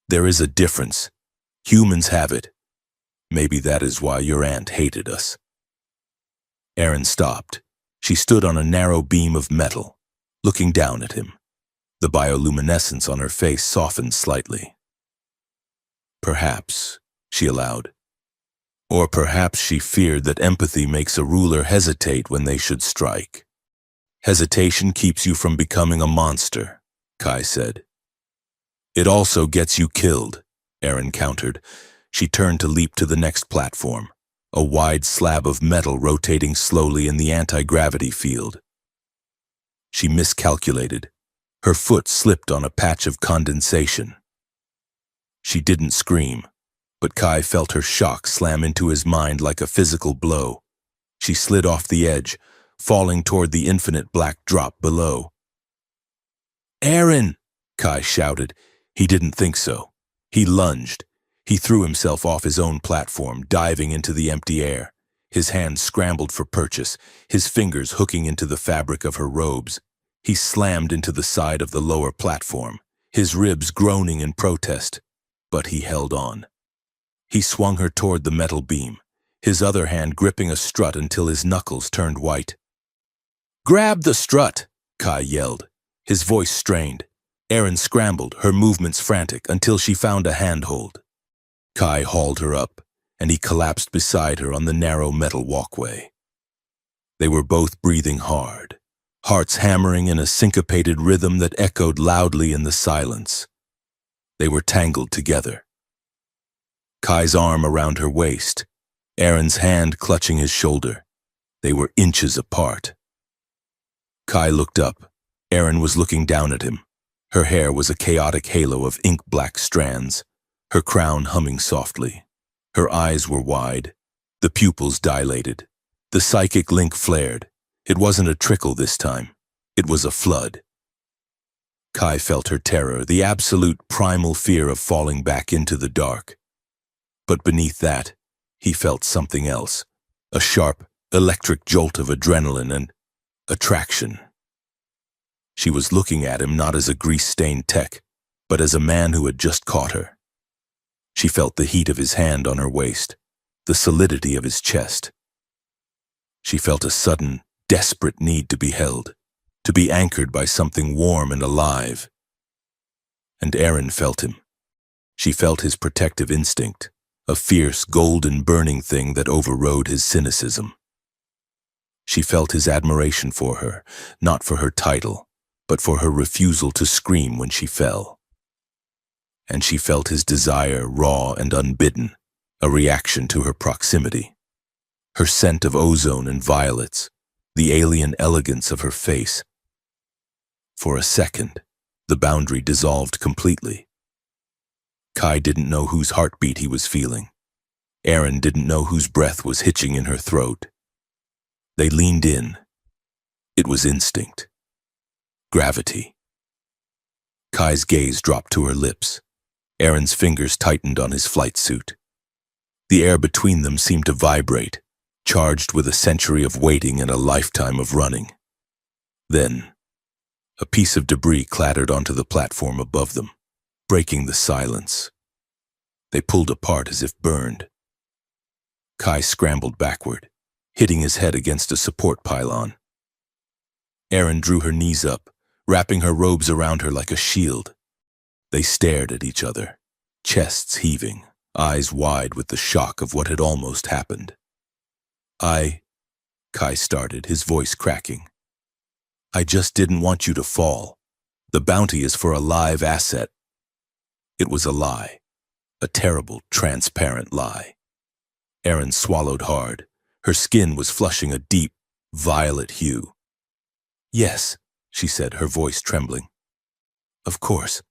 There is a difference. Humans have it. Maybe that is why your aunt hated us." Aaron stopped. She stood on a narrow beam of metal, looking down at him. The bioluminescence on her face softened slightly. "Perhaps," she allowed. Or perhaps she feared that empathy makes a ruler hesitate when they should strike. "Hesitation keeps you from becoming a monster," Kai said. "It also gets you killed," Aaron countered. She turned to leap to the next platform, a wide slab of metal rotating slowly in the anti-gravity field. She miscalculated. Her foot slipped on a patch of condensation. She didn't scream, but Kai felt her shock slam into his mind like a physical blow. She slid off the edge, falling toward the infinite black drop below. "Aaron!" Kai shouted. He didn't think so. He lunged. He threw himself off his own platform, diving into the empty air. His hands scrambled for purchase, his fingers hooking into the fabric of her robes. He slammed into the side of the lower platform, his ribs groaning in protest, but he held on. He swung her toward the metal beam, his other hand gripping a strut until his knuckles turned white. "Grab the strut!" Kai yelled, his voice strained. Aaron scrambled, her movements frantic, until she found a handhold. Kai hauled her up, and he collapsed beside her on the narrow metal walkway. They were both breathing hard, hearts hammering in a syncopated rhythm that echoed loudly in the silence. They were tangled together. Kai's arm around her waist, Aaron's hand clutching his shoulder. They were inches apart. Kai looked up. Aaron was looking down at him. Her hair was a chaotic halo of ink-black strands, her crown humming softly. Her eyes were wide, the pupils dilated. The psychic link flared. It wasn't a trickle this time. It was a flood. Kai felt her terror, the absolute primal fear of falling back into the dark. But beneath that, he felt something else, a sharp, electric jolt of adrenaline and attraction. She was looking at him not as a grease-stained tech, but as a man who had just caught her. She felt the heat of his hand on her waist, the solidity of his chest. She felt a sudden, desperate need to be held, to be anchored by something warm and alive. And Aaron felt him. She felt his protective instinct, a fierce, golden, burning thing that overrode his cynicism. She felt his admiration for her, not for her title, but for her refusal to scream when she fell. And she felt his desire raw and unbidden, a reaction to her proximity. Her scent of ozone and violets, the alien elegance of her face. For a second, the boundary dissolved completely. Kai didn't know whose heartbeat he was feeling. Aaron didn't know whose breath was hitching in her throat. They leaned in. It was instinct. Gravity. Kai's gaze dropped to her lips. Aaron's fingers tightened on his flight suit. The air between them seemed to vibrate, charged with a century of waiting and a lifetime of running. Then, a piece of debris clattered onto the platform above them, breaking the silence. They pulled apart as if burned. Kai scrambled backward, hitting his head against a support pylon. Aaron drew her knees up, wrapping her robes around her like a shield. They stared at each other, chests heaving, eyes wide with the shock of what had almost happened. Kai started, his voice cracking. I just didn't want you to fall. The bounty is for a live asset. It was a lie. A terrible, transparent lie. Aaron swallowed hard. Her skin was flushing a deep, violet hue. Yes, she said, her voice trembling. Of course.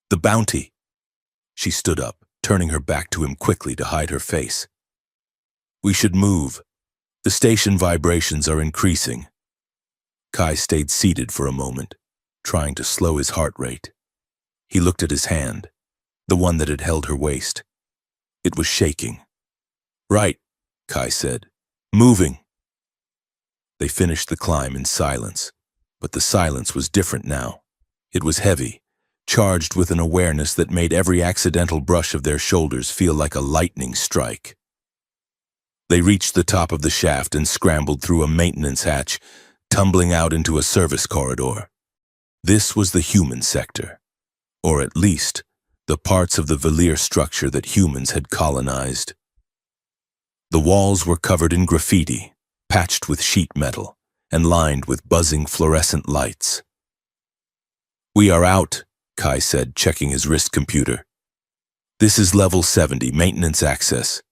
The bounty. She stood up, turning her back to him quickly to hide her face. We should move. The station vibrations are increasing. Kai stayed seated for a moment, trying to slow his heart rate. He looked at his hand, the one that had held her waist. It was shaking. Right, Kai said. Moving. They finished the climb in silence, but the silence was different now. It was heavy, charged with an awareness that made every accidental brush of their shoulders feel like a lightning strike. They reached the top of the shaft and scrambled through a maintenance hatch, tumbling out into a service corridor. This was the human sector, or at least the parts of the Valir structure that humans had colonized. The walls were covered in graffiti, patched with sheet metal, and lined with buzzing fluorescent lights. We are out, Kai said, checking his wrist computer. This is level 70, maintenance access.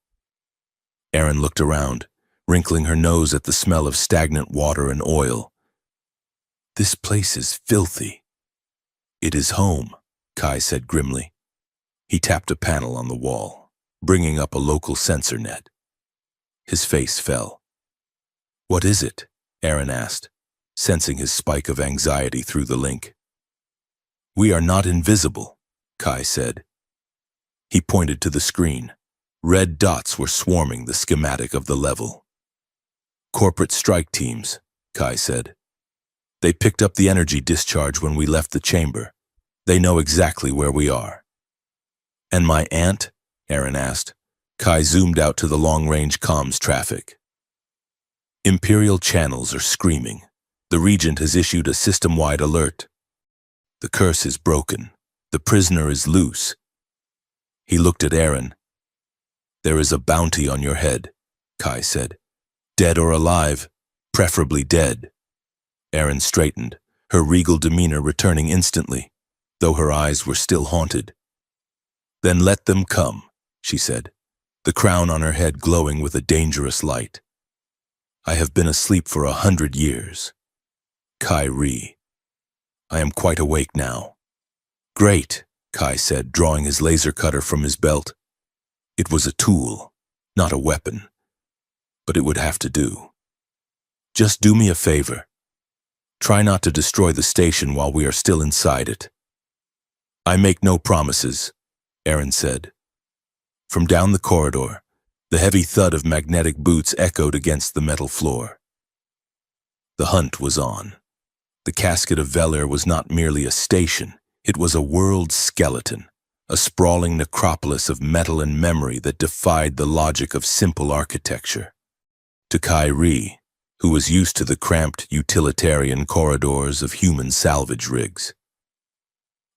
Aaron looked around, wrinkling her nose at the smell of stagnant water and oil. This place is filthy. It is home, Kai said grimly. He tapped a panel on the wall, bringing up a local sensor net. His face fell. What is it? Aaron asked, sensing his spike of anxiety through the link. We are not invisible, Kai said. He pointed to the screen. Red dots were swarming the schematic of the level. Corporate strike teams, Kai said. They picked up the energy discharge when we left the chamber. They know exactly where we are. And my aunt? Aaron asked. Kai zoomed out to the long-range comms traffic. Imperial channels are screaming. The Regent has issued a system-wide alert. The curse is broken. The prisoner is loose. He looked at Aaron. There is a bounty on your head, Kai said. Dead or alive, preferably dead. Aaron straightened, her regal demeanor returning instantly, though her eyes were still haunted. Then let them come, she said, the crown on her head glowing with a dangerous light. I have been asleep for 100 years. Kai Rhee. I am quite awake now. Great, Kai said, drawing his laser cutter from his belt. It was a tool, not a weapon, but it would have to do. Just do me a favor. Try not to destroy the station while we are still inside it. I make no promises, Aaron said. From down the corridor, the heavy thud of magnetic boots echoed against the metal floor. The hunt was on. The casket of Valir was not merely a station, it was a world skeleton, a sprawling necropolis of metal and memory that defied the logic of simple architecture. To Kai Rhee, who was used to the cramped utilitarian corridors of human salvage rigs,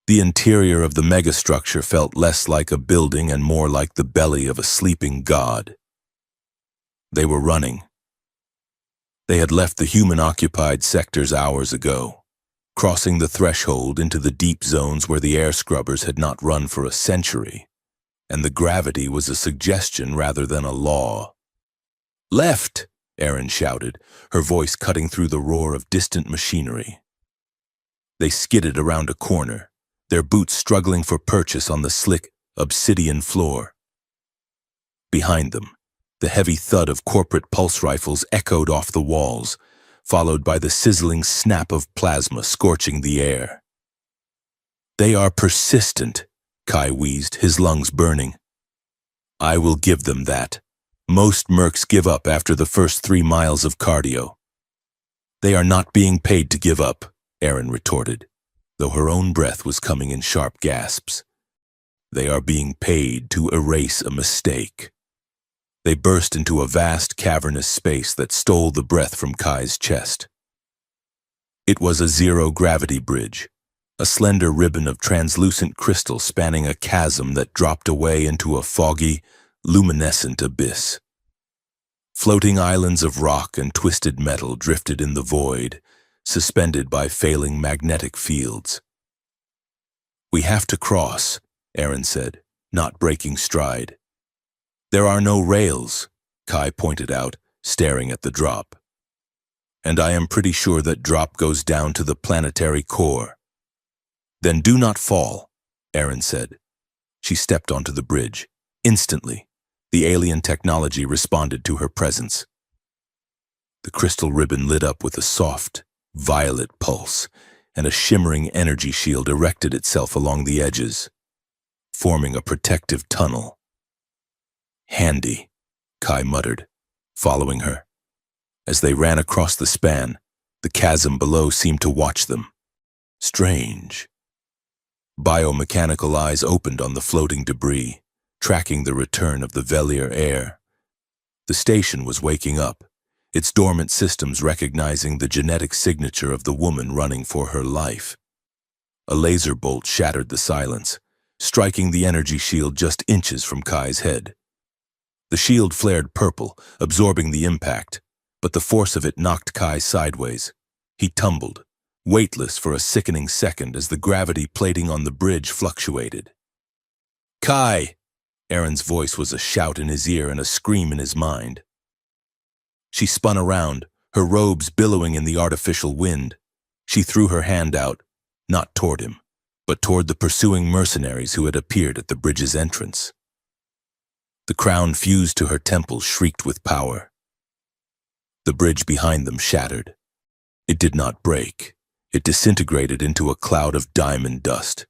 the interior of the megastructure felt less like a building and more like the belly of a sleeping god. They were running. They had left the human-occupied sectors hours ago, crossing the threshold into the deep zones where the air scrubbers had not run for a century, and the gravity was a suggestion rather than a law. Left, Aaron shouted, her voice cutting through the roar of distant machinery. They skidded around a corner, their boots struggling for purchase on the slick, obsidian floor. Behind them, the heavy thud of corporate pulse rifles echoed off the walls, followed by the sizzling snap of plasma scorching the air. They are persistent, Kai wheezed, his lungs burning. I will give them that. Most mercs give up after the first 3 miles of cardio. They are not being paid to give up, Erin retorted, though her own breath was coming in sharp gasps. They are being paid to erase a mistake. They burst into a vast, cavernous space that stole the breath from Kai's chest. It was a zero-gravity bridge, a slender ribbon of translucent crystal spanning a chasm that dropped away into a foggy, luminescent abyss. Floating islands of rock and twisted metal drifted in the void, suspended by failing magnetic fields. We have to cross, Erin said, not breaking stride. There are no rails, Kai pointed out, staring at the drop. And I am pretty sure that drop goes down to the planetary core. Then do not fall, Erin said. She stepped onto the bridge. Instantly, the alien technology responded to her presence. The crystal ribbon lit up with a soft, violet pulse, and a shimmering energy shield erected itself along the edges, forming a protective tunnel. Handy, Kai muttered, following her. As they ran across the span, the chasm below seemed to watch them. Strange. Biomechanical eyes opened on the floating debris, tracking the return of the Velier air. The station was waking up, its dormant systems recognizing the genetic signature of the woman running for her life. A laser bolt shattered the silence, striking the energy shield just inches from Kai's head. The shield flared purple, absorbing the impact, but the force of it knocked Kai sideways. He tumbled, weightless for a sickening second as the gravity plating on the bridge fluctuated. Kai! Erin's voice was a shout in his ear and a scream in his mind. She spun around, her robes billowing in the artificial wind. She threw her hand out, not toward him, but toward the pursuing mercenaries who had appeared at the bridge's entrance. The crown fused to her temples, shrieked with power. The bridge behind them shattered. It did not break. It disintegrated into a cloud of diamond dust,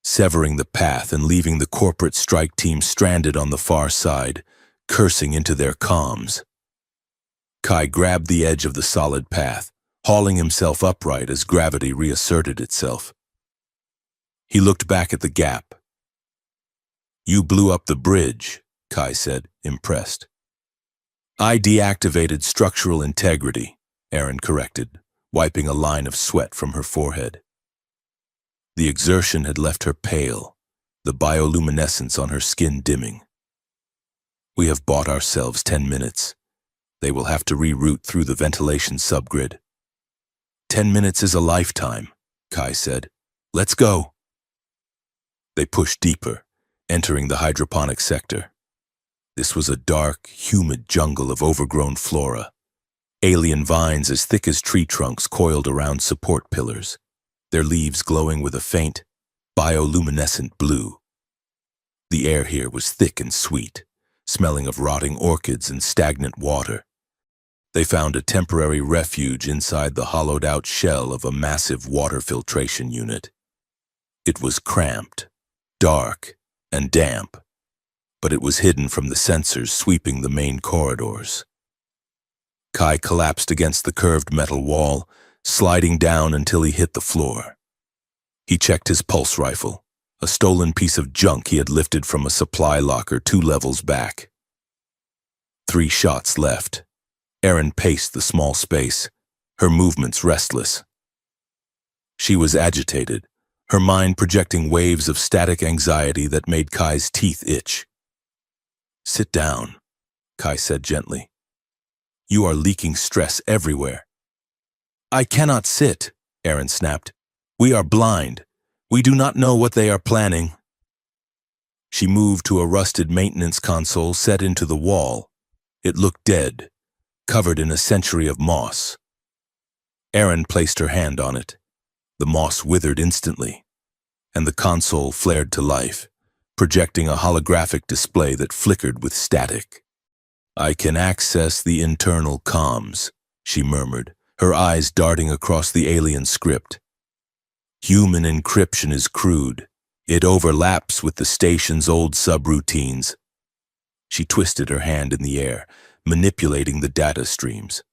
severing the path and leaving the corporate strike team stranded on the far side, cursing into their comms. Kai grabbed the edge of the solid path, hauling himself upright as gravity reasserted itself. He looked back at the gap. You blew up the bridge, Kai said, impressed. I deactivated structural integrity, Erin corrected, wiping a line of sweat from her forehead. The exertion had left her pale, the bioluminescence on her skin dimming. We have bought ourselves 10 minutes. They will have to reroute through the ventilation subgrid. 10 minutes is a lifetime, Kai said. Let's go. They pushed deeper, entering the hydroponic sector. This was a dark, humid jungle of overgrown flora. Alien vines as thick as tree trunks coiled around support pillars, their leaves glowing with a faint, bioluminescent blue. The air here was thick and sweet, smelling of rotting orchids and stagnant water. They found a temporary refuge inside the hollowed-out shell of a massive water filtration unit. It was cramped, dark, and damp, but it was hidden from the sensors sweeping the main corridors. Kai collapsed against the curved metal wall, sliding down until he hit the floor. He checked his pulse rifle, a stolen piece of junk he had lifted from a supply locker 2 levels back. 3 shots left. Erin paced the small space, her movements restless. She was agitated, her mind projecting waves of static anxiety that made Kai's teeth itch. Sit down, Kai said gently. You are leaking stress everywhere. I cannot sit, Erin snapped. We are blind. We do not know what they are planning. She moved to a rusted maintenance console set into the wall. It looked dead, covered in a century of moss. Erin placed her hand on it. The moss withered instantly, and the console flared to life, projecting a holographic display that flickered with static. I can access the internal comms, she murmured, her eyes darting across the alien script. Human encryption is crude. It overlaps with the station's old subroutines. She twisted her hand in the air, manipulating the data streams.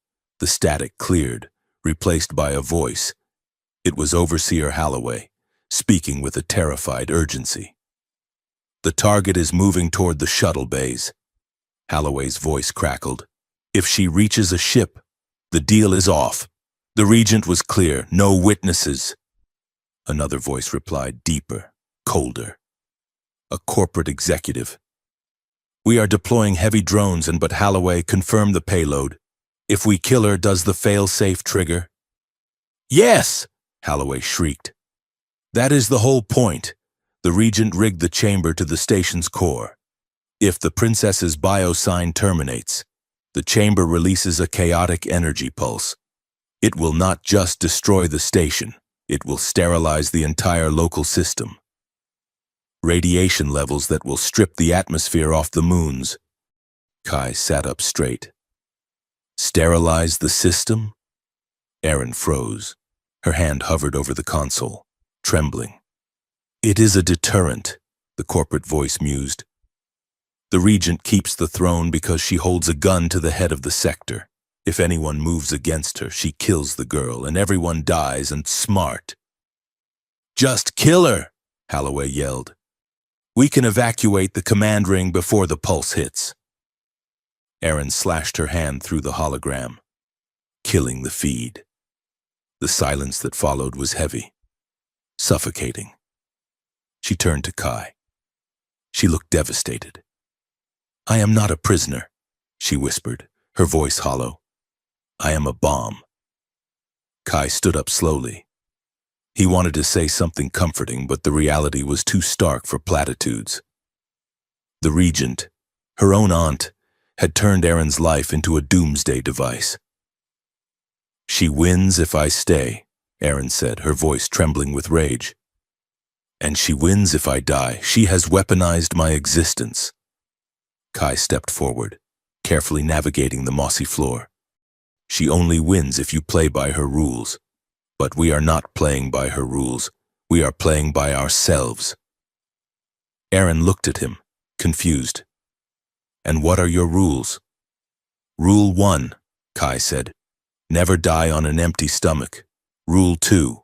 The static cleared, replaced by a voice. It was Overseer Holloway, speaking with a terrified urgency. The target is moving toward the shuttle bays. Holloway's voice crackled. If she reaches a ship, the deal is off. The Regent was clear, no witnesses. Another voice replied, deeper, colder. A corporate executive. We are deploying heavy drones but Holloway confirmed the payload. If we kill her, does the fail-safe trigger? Yes, Holloway shrieked. That is the whole point. The Regent rigged the chamber to the station's core. If the princess's biosign terminates, the chamber releases a chaotic energy pulse. It will not just destroy the station, it will sterilize the entire local system. Radiation levels that will strip the atmosphere off the moons. Kai sat up straight. Sterilize the system? Erin froze. Her hand hovered over the console, trembling. It is a deterrent, the corporate voice mused. The Regent keeps the throne because she holds a gun to the head of the sector. If anyone moves against her, she kills the girl, and everyone dies, and smart. Just kill her, Holloway yelled. We can evacuate the command ring before the pulse hits. Erin slashed her hand through the hologram, killing the feed. The silence that followed was heavy, suffocating. She turned to Kai. She looked devastated. I am not a prisoner, she whispered, her voice hollow. I am a bomb. Kai stood up slowly. He wanted to say something comforting, but the reality was too stark for platitudes. The Regent, her own aunt, had turned Erin's life into a doomsday device. She wins if I stay, Erin said, her voice trembling with rage. And she wins if I die. She has weaponized my existence. Kai stepped forward, carefully navigating the mossy floor. She only wins if you play by her rules. But we are not playing by her rules. We are playing by ourselves. Erin looked at him, confused. And what are your rules? Rule 1, Kai said. Never die on an empty stomach. Rule 2,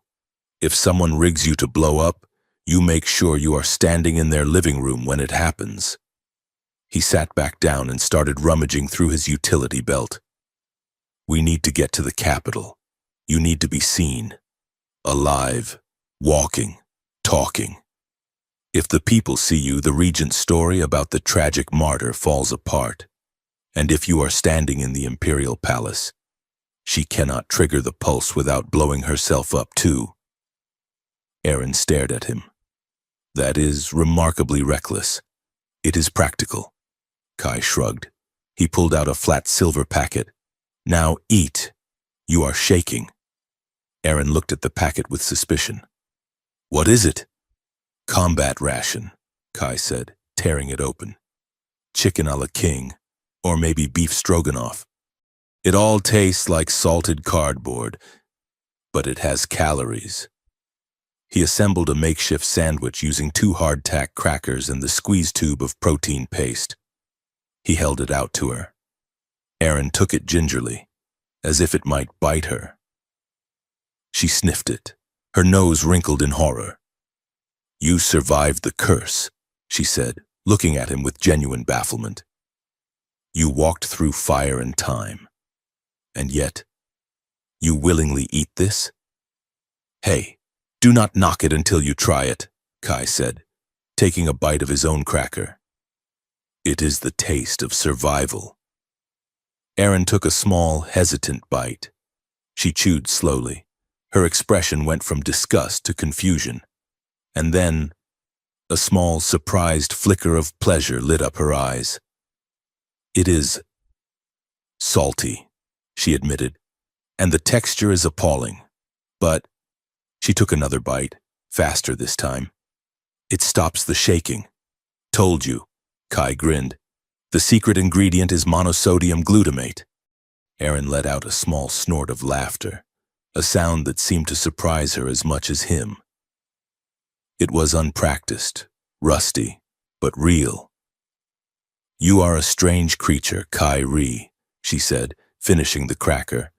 if someone rigs you to blow up, you make sure you are standing in their living room when it happens. He sat back down and started rummaging through his utility belt. We need to get to the capital. You need to be seen, alive, walking, talking. If the people see you, the Regent's story about the tragic martyr falls apart. And if you are standing in the Imperial Palace, she cannot trigger the pulse without blowing herself up too. Erin stared at him. That is remarkably reckless. It is practical. Kai shrugged. He pulled out a flat silver packet. Now eat. You are shaking. Erin looked at the packet with suspicion. What is it? Combat ration, Kai said, tearing it open. Chicken a la king, or maybe beef stroganoff. It all tastes like salted cardboard, but it has calories. He assembled a makeshift sandwich using 2 hardtack crackers and the squeeze tube of protein paste. He held it out to her. Erin took it gingerly, as if it might bite her. She sniffed it, her nose wrinkled in horror. You survived the curse, she said, looking at him with genuine bafflement. You walked through fire and time. And yet, you willingly eat this? Hey, do not knock it until you try it, Kai said, taking a bite of his own cracker. It is the taste of survival. Erin took a small, hesitant bite. She chewed slowly. Her expression went from disgust to confusion. And then, a small, surprised flicker of pleasure lit up her eyes. It is salty, she admitted, and the texture is appalling. But she took another bite, faster this time. It stops the shaking. Told you, Kai grinned. The secret ingredient is monosodium glutamate. Erin let out a small snort of laughter, a sound that seemed to surprise her as much as him. It was unpracticed, rusty, but real. "You are a strange creature, Kyrie," she said, finishing the cracker.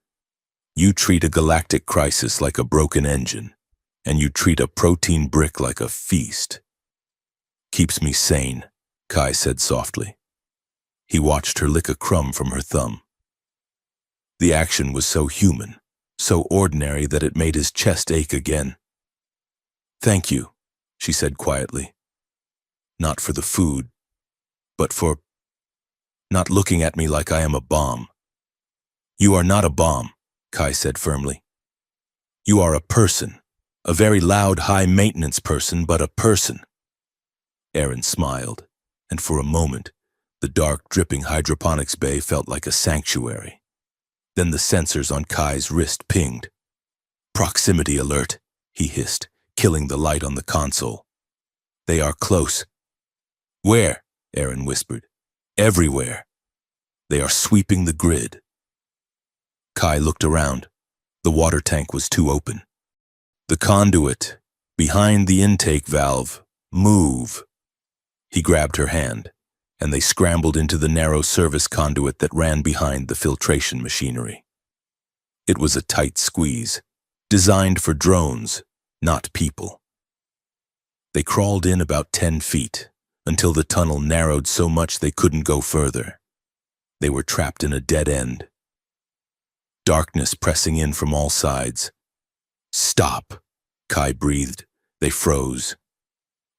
"You treat a galactic crisis like a broken engine, and you treat a protein brick like a feast." "Keeps me sane," Kai said softly. He watched her lick a crumb from her thumb. The action was so human, so ordinary that it made his chest ache again. "Thank you," she said quietly. "Not for the food, but for not looking at me like I am a bomb." "You are not a bomb," Kai said firmly. "You are a person, a very loud, high-maintenance person, but a person." Aaron smiled, and for a moment, the dark, dripping hydroponics bay felt like a sanctuary. Then the sensors on Kai's wrist pinged. "Proximity alert," he hissed, killing the light on the console. "They are close." "Where?" Aaron whispered. "Everywhere. They are sweeping the grid." Kai looked around. The water tank was too open. "The conduit, behind the intake valve, move." He grabbed her hand, and they scrambled into the narrow service conduit that ran behind the filtration machinery. It was a tight squeeze, designed for drones, not people. They crawled in about 10 feet, until the tunnel narrowed so much they couldn't go further. They were trapped in a dead end. Darkness pressing in from all sides. "Stop," Kai breathed. They froze.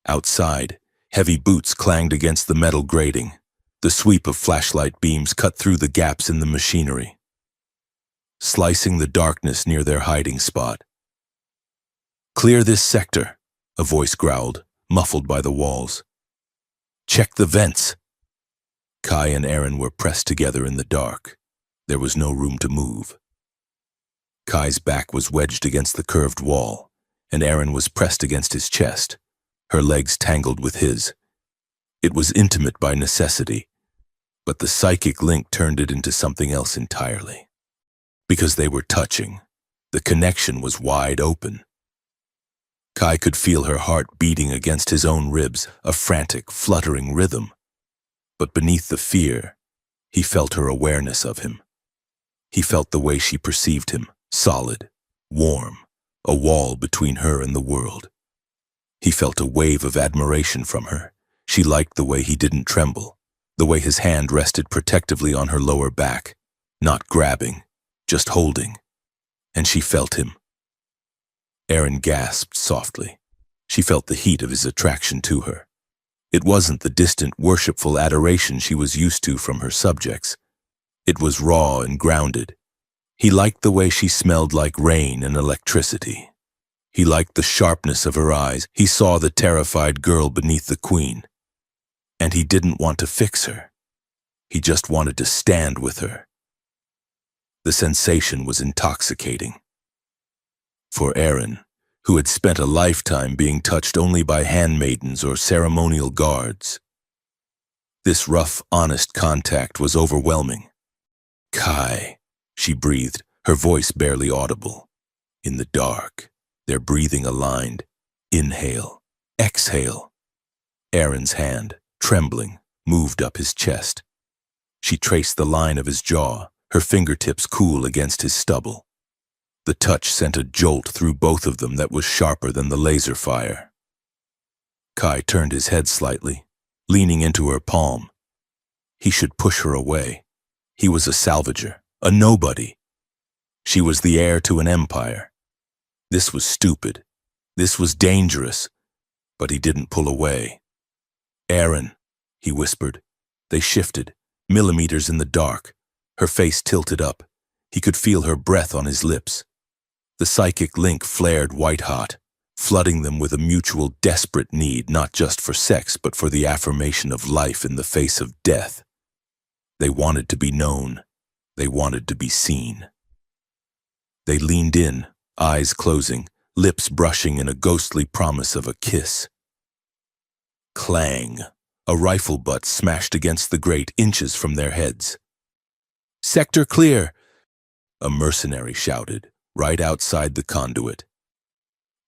Outside, heavy boots clanged against the metal grating. The sweep of flashlight beams cut through the gaps in the machinery, slicing the darkness near their hiding spot. "Clear this sector," a voice growled, muffled by the walls. "Check the vents." Kai and Aaron were pressed together in the dark. There was no room to move. Kai's back was wedged against the curved wall, and Aaron was pressed against his chest, her legs tangled with his. It was intimate by necessity, but the psychic link turned it into something else entirely. Because they were touching, the connection was wide open. Kai could feel her heart beating against his own ribs, a frantic, fluttering rhythm. But beneath the fear, he felt her awareness of him. He felt the way she perceived him, solid, warm, a wall between her and the world. He felt a wave of admiration from her. She liked the way he didn't tremble, the way his hand rested protectively on her lower back, not grabbing, just holding. And she felt him. Aaron gasped softly. She felt the heat of his attraction to her. It wasn't the distant, worshipful adoration she was used to from her subjects. It was raw and grounded. He liked the way she smelled like rain and electricity. He liked the sharpness of her eyes. He saw the terrified girl beneath the queen. And he didn't want to fix her. He just wanted to stand with her. The sensation was intoxicating. For Aaron, who had spent a lifetime being touched only by handmaidens or ceremonial guards, this rough, honest contact was overwhelming. "Kai," she breathed, her voice barely audible. In the dark, their breathing aligned. Inhale, exhale. Aaron's hand, trembling, moved up his chest. She traced the line of his jaw, her fingertips cool against his stubble. The touch sent a jolt through both of them that was sharper than the laser fire. Kai turned his head slightly, leaning into her palm. He should push her away. He was a salvager, a nobody. She was the heir to an empire. This was stupid. This was dangerous. But he didn't pull away. "Aaron," he whispered. They shifted, millimeters in the dark. Her face tilted up. He could feel her breath on his lips. The psychic link flared white-hot, flooding them with a mutual desperate need not just for sex but for the affirmation of life in the face of death. They wanted to be known. They wanted to be seen. They leaned in, eyes closing, lips brushing in a ghostly promise of a kiss. Clang! A rifle butt smashed against the grate inches from their heads. "Sector clear!" a mercenary shouted, right outside the conduit.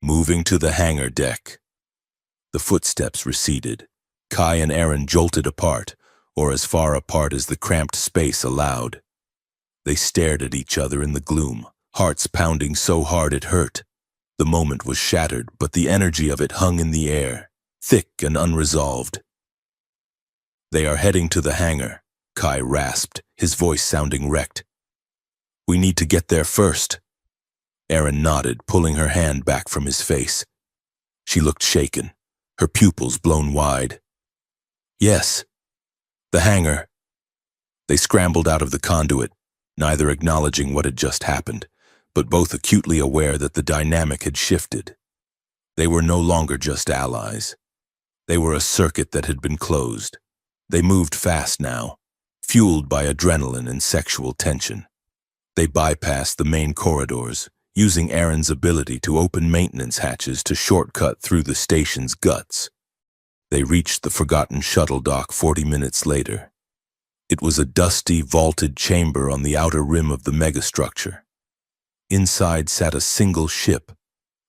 "Moving to the hangar deck." The footsteps receded. Kai and Aaron jolted apart, or as far apart as the cramped space allowed. They stared at each other in the gloom, hearts pounding so hard it hurt. The moment was shattered, but the energy of it hung in the air, thick and unresolved. "They are heading to the hangar," Kai rasped, his voice sounding wrecked. "We need to get there first." Aaron nodded, pulling her hand back from his face. She looked shaken, her pupils blown wide. "Yes, the hangar." They scrambled out of the conduit, neither acknowledging what had just happened, but both acutely aware that the dynamic had shifted. They were no longer just allies. They were a circuit that had been closed. They moved fast now, fueled by adrenaline and sexual tension. They bypassed the main corridors, using Aaron's ability to open maintenance hatches to shortcut through the station's guts. They reached the forgotten shuttle dock 40 minutes later. It was a dusty, vaulted chamber on the outer rim of the megastructure. Inside sat a single ship.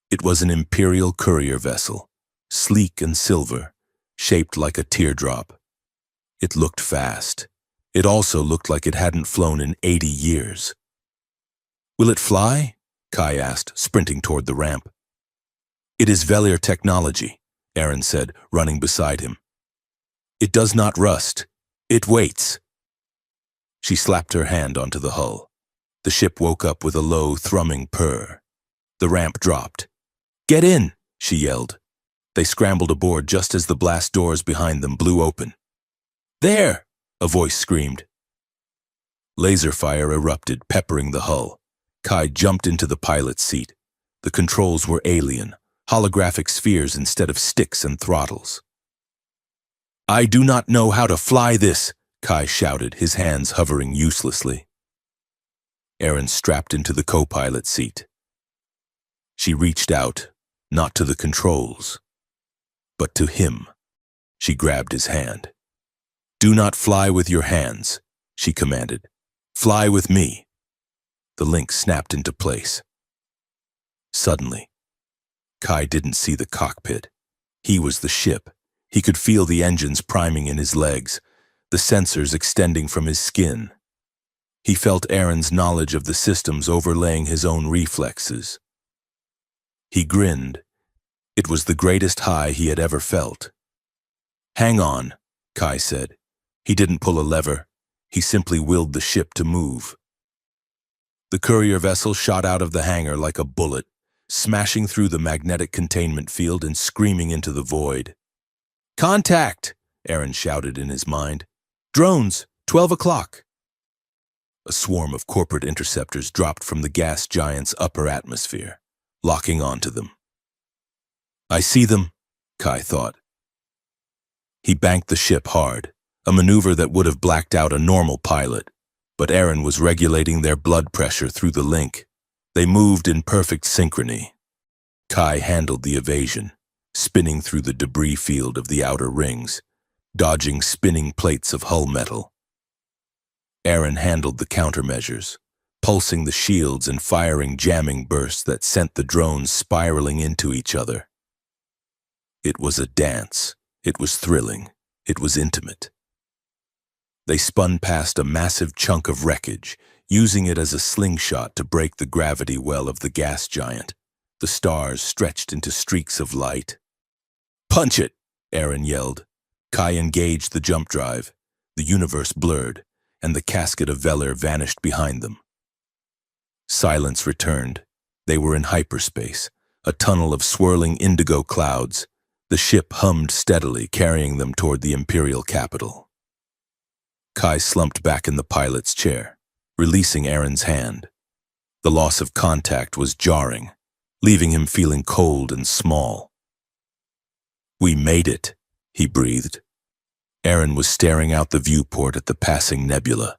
It was an Imperial courier vessel, sleek and silver, shaped like a teardrop. It looked fast. It also looked like it hadn't flown in 80 years. "Will it fly?" Kai asked, sprinting toward the ramp. "It is Velir technology," Aaron said, running beside him. "It does not rust. It waits." She slapped her hand onto the hull. The ship woke up with a low, thrumming purr. The ramp dropped. "Get in!" she yelled. They scrambled aboard just as the blast doors behind them blew open. "There!" a voice screamed. Laser fire erupted, peppering the hull. Kai jumped into the pilot's seat. The controls were alien, holographic spheres instead of sticks and throttles. "I do not know how to fly this," Kai shouted, his hands hovering uselessly. Aaron strapped into the co-pilot seat. She reached out, not to the controls, but to him. She grabbed his hand. "Do not fly with your hands," she commanded. "Fly with me." The link snapped into place. Suddenly, Kai didn't see the cockpit. He was the ship. He could feel the engines priming in his legs, the sensors extending from his skin. He felt Aaron's knowledge of the systems overlaying his own reflexes. He grinned. It was the greatest high he had ever felt. "Hang on," Kai said. He didn't pull a lever. He simply willed the ship to move. The courier vessel shot out of the hangar like a bullet, smashing through the magnetic containment field and screaming into the void. "Contact!" Aaron shouted in his mind. "Drones, 12 o'clock." A swarm of corporate interceptors dropped from the gas giant's upper atmosphere, locking onto them. "I see them," Kai thought. He banked the ship hard, a maneuver that would have blacked out a normal pilot, but Aaron was regulating their blood pressure through the link. They moved in perfect synchrony. Kai handled the evasion, spinning through the debris field of the outer rings, dodging spinning plates of hull metal. Aaron handled the countermeasures, pulsing the shields and firing jamming bursts that sent the drones spiraling into each other. It was a dance. It was thrilling. It was intimate. They spun past a massive chunk of wreckage, using it as a slingshot to break the gravity well of the gas giant. The stars stretched into streaks of light. "Punch it!" Aaron yelled. Kai engaged the jump drive. The universe blurred, and the casket of Velir vanished behind them. Silence returned. They were in hyperspace, a tunnel of swirling indigo clouds. The ship hummed steadily, carrying them toward the Imperial capital. Kai slumped back in the pilot's chair, releasing Aaron's hand. The loss of contact was jarring, leaving him feeling cold and small. "We made it," he breathed. Aaron was staring out the viewport at the passing nebula.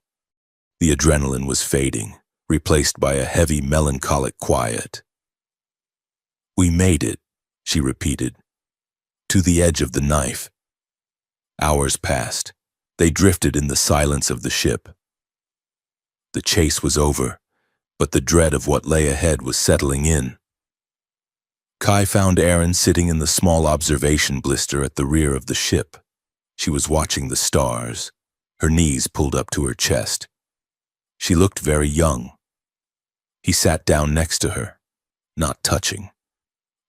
The adrenaline was fading, replaced by a heavy, melancholic quiet. "We made it," she repeated, "to the edge of the knife." Hours passed. They drifted in the silence of the ship. The chase was over, but the dread of what lay ahead was settling in. Kai found Erin sitting in the small observation blister at the rear of the ship. She was watching the stars, her knees pulled up to her chest. She looked very young. He sat down next to her, not touching,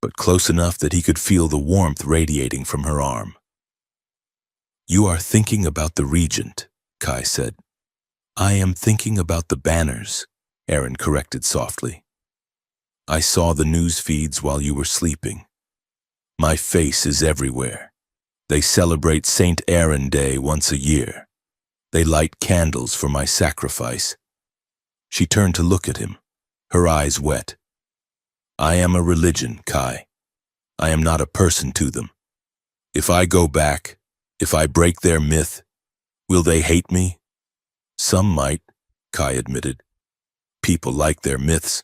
but close enough that he could feel the warmth radiating from her arm. "You are thinking about the Regent," Kai said. "I am thinking about the banners," Erin corrected softly. "I saw the news feeds while you were sleeping. My face is everywhere. They celebrate St. Erin Day once a year. They light candles for my sacrifice." She turned to look at him, her eyes wet. "I am a religion, Kai. I am not a person to them. If I go back, if I break their myth, will they hate me?" "Some might," Kai admitted. "People like their myths.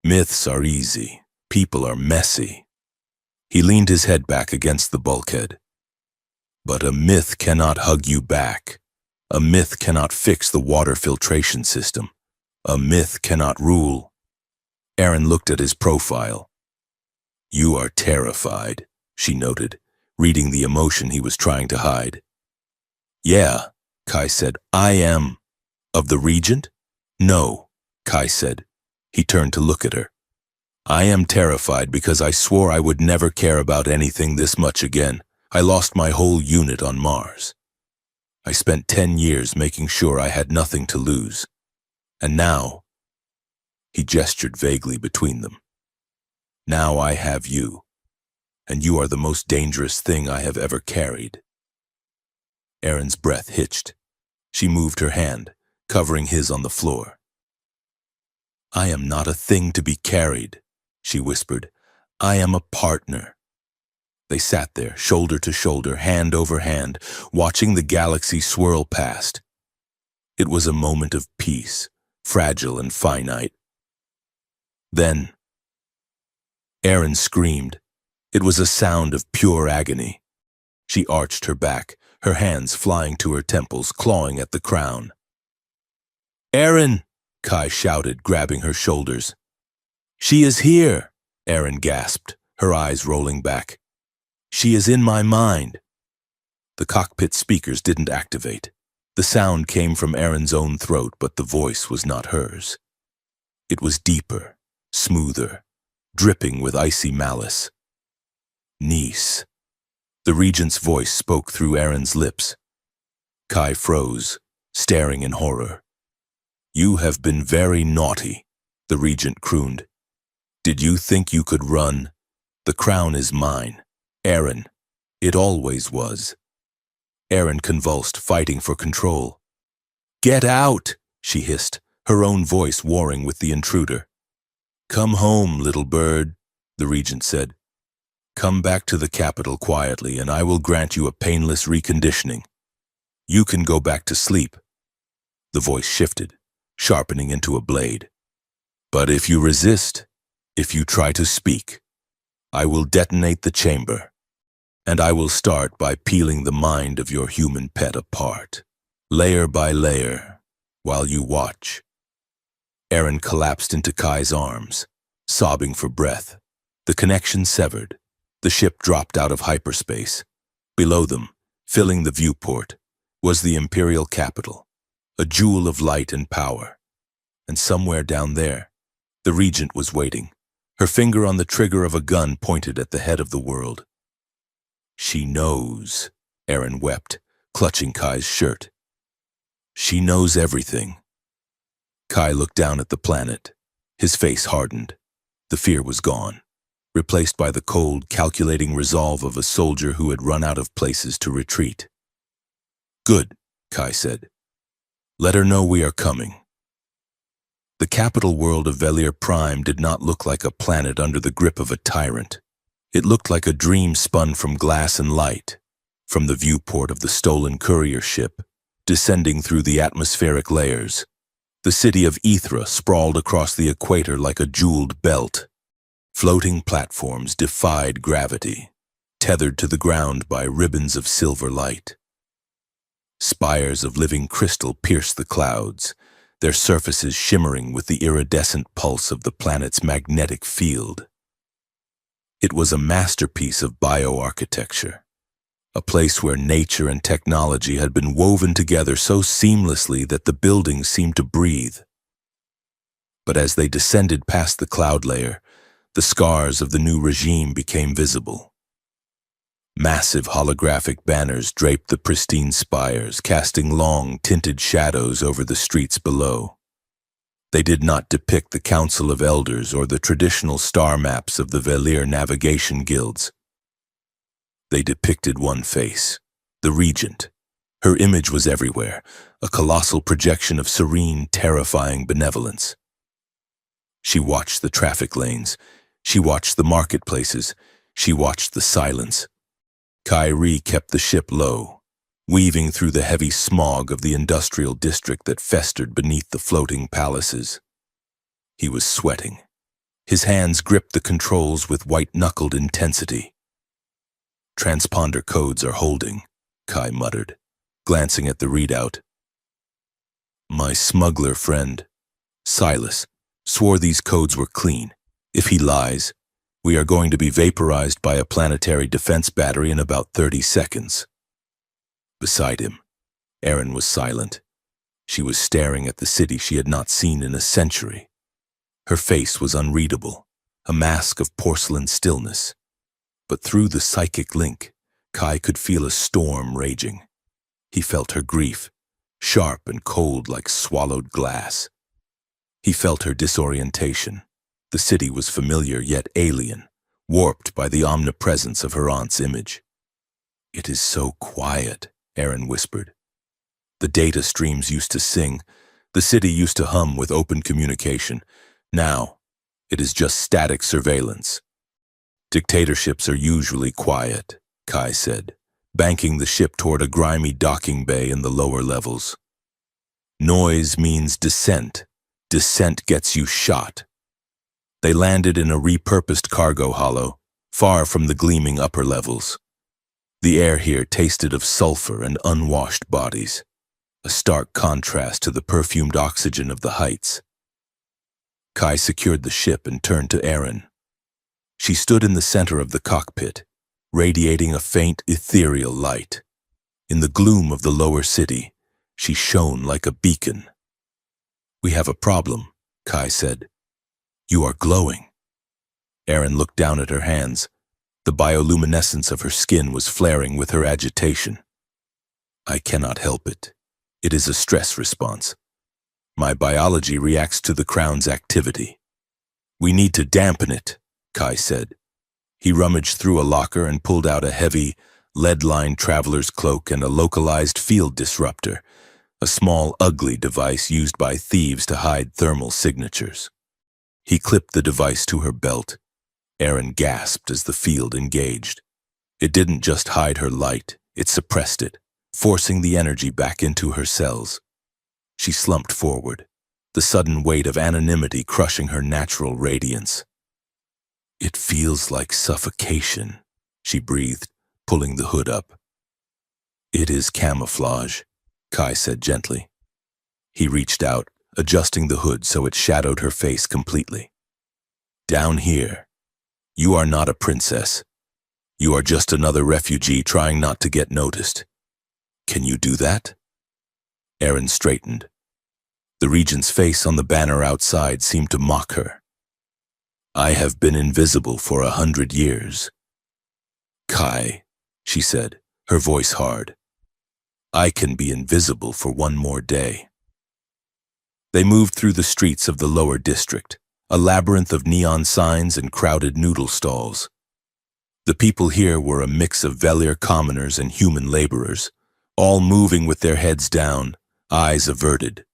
Myths are easy. People are messy." He leaned his head back against the bulkhead. "But a myth cannot hug you back. A myth cannot fix the water filtration system. A myth cannot rule." Erin looked at his profile. "You are terrified," she noted, reading the emotion he was trying to hide. "Yeah," Kai said. "I am." "Of the Regent?" "No," Kai said. He turned to look at her. "I am terrified because I swore I would never care about anything this much again. I lost my whole unit on Mars. I spent 10 years making sure I had nothing to lose. And now," he gestured vaguely between them, "now I have you, and you are the most dangerous thing I have ever carried." Erin's breath hitched. She moved her hand, covering his on the floor. "I am not a thing to be carried," she whispered. "I am a partner." They sat there, shoulder to shoulder, hand over hand, watching the galaxy swirl past. It was a moment of peace, fragile and finite. Then, Erin screamed. It was a sound of pure agony. She arched her back, her hands flying to her temples, clawing at the crown. "Erin!" Kai shouted, grabbing her shoulders. "She is here!" Erin gasped, her eyes rolling back. "She is in my mind." The cockpit speakers didn't activate. The sound came from Erin's own throat, but the voice was not hers. It was deeper, smoother, dripping with icy malice. "Niece." The Regent's voice spoke through Erin's lips. Kai froze, staring in horror. "You have been very naughty," the Regent crooned. "Did you think you could run? The crown is mine. Erin. It always was." Erin convulsed, fighting for control. "Get out!" she hissed, her own voice warring with the intruder. "Come home, little bird," the Regent said. "Come back to the capital quietly, and I will grant you a painless reconditioning. You can go back to sleep." The voice shifted, sharpening into a blade. "But if you resist, if you try to speak, I will detonate the chamber, and I will start by peeling the mind of your human pet apart, layer by layer, while you watch." Erin collapsed into Kai's arms, sobbing for breath. The connection severed. The ship dropped out of hyperspace. Below them, filling the viewport, was the Imperial capital, a jewel of light and power. And somewhere down there, the Regent was waiting, her finger on the trigger of a gun pointed at the head of the world. "She knows," Erin wept, clutching Kai's shirt. "She knows everything." Kai looked down at the planet. His face hardened. The fear was gone, replaced by the cold, calculating resolve of a soldier who had run out of places to retreat. "Good," Kai said. "Let her know we are coming." The capital world of Velir Prime did not look like a planet under the grip of a tyrant. It looked like a dream spun from glass and light, from the viewport of the stolen courier ship, descending through the atmospheric layers. The city of Ethra sprawled across the equator like a jeweled belt. Floating platforms defied gravity, tethered to the ground by ribbons of silver light. Spires of living crystal pierced the clouds, their surfaces shimmering with the iridescent pulse of the planet's magnetic field. It was a masterpiece of bioarchitecture, a place where nature and technology had been woven together so seamlessly that the buildings seemed to breathe. But as they descended past the cloud layer, the scars of the new regime became visible. Massive holographic banners draped the pristine spires, casting long, tinted shadows over the streets below. They did not depict the Council of Elders or the traditional star maps of the Velir navigation guilds. They depicted one face, the Regent. Her image was everywhere, a colossal projection of serene, terrifying benevolence. She watched the traffic lanes. She watched the marketplaces. She watched the silence. Kyrie kept the ship low, weaving through the heavy smog of the industrial district that festered beneath the floating palaces. He was sweating. His hands gripped the controls with white-knuckled intensity. "Transponder codes are holding," Kai muttered, glancing at the readout. "My smuggler friend, Silas, swore these codes were clean. If he lies, we are going to be vaporized by a planetary defense battery in about 30 seconds. Beside him, Erin was silent. She was staring at the city she had not seen in a century. Her face was unreadable, a mask of porcelain stillness. But through the psychic link, Kai could feel a storm raging. He felt her grief, sharp and cold like swallowed glass. He felt her disorientation. The city was familiar yet alien, warped by the omnipresence of her aunt's image. "It is so quiet," Erin whispered. "The data streams used to sing. The city used to hum with open communication. Now, it is just static surveillance." "Dictatorships are usually quiet," Kai said, banking the ship toward a grimy docking bay in the lower levels. "Noise means dissent. Dissent gets you shot." They landed in a repurposed cargo hollow, far from the gleaming upper levels. The air here tasted of sulfur and unwashed bodies, a stark contrast to the perfumed oxygen of the heights. Kai secured the ship and turned to Erin. She stood in the center of the cockpit, radiating a faint, ethereal light. In the gloom of the lower city, she shone like a beacon. "We have a problem," Kai said. "You are glowing." Erin looked down at her hands. The bioluminescence of her skin was flaring with her agitation. "I cannot help it. It is a stress response. My biology reacts to the crown's activity." "We need to dampen it," Kai said. He rummaged through a locker and pulled out a heavy, lead-lined traveler's cloak and a localized field disruptor, a small, ugly device used by thieves to hide thermal signatures. He clipped the device to her belt. Erin gasped as the field engaged. It didn't just hide her light, it suppressed it, forcing the energy back into her cells. She slumped forward, the sudden weight of anonymity crushing her natural radiance. "It feels like suffocation," she breathed, pulling the hood up. "It is camouflage," Kai said gently. He reached out, adjusting the hood so it shadowed her face completely. "Down here, you are not a princess. You are just another refugee trying not to get noticed. Can you do that?" Erin straightened. The regent's face on the banner outside seemed to mock her. "I have been invisible for 100 years. Kai," she said, her voice hard. "I can be invisible for one more day." They moved through the streets of the lower district, a labyrinth of neon signs and crowded noodle stalls. The people here were a mix of Velir commoners and human laborers, all moving with their heads down, eyes averted.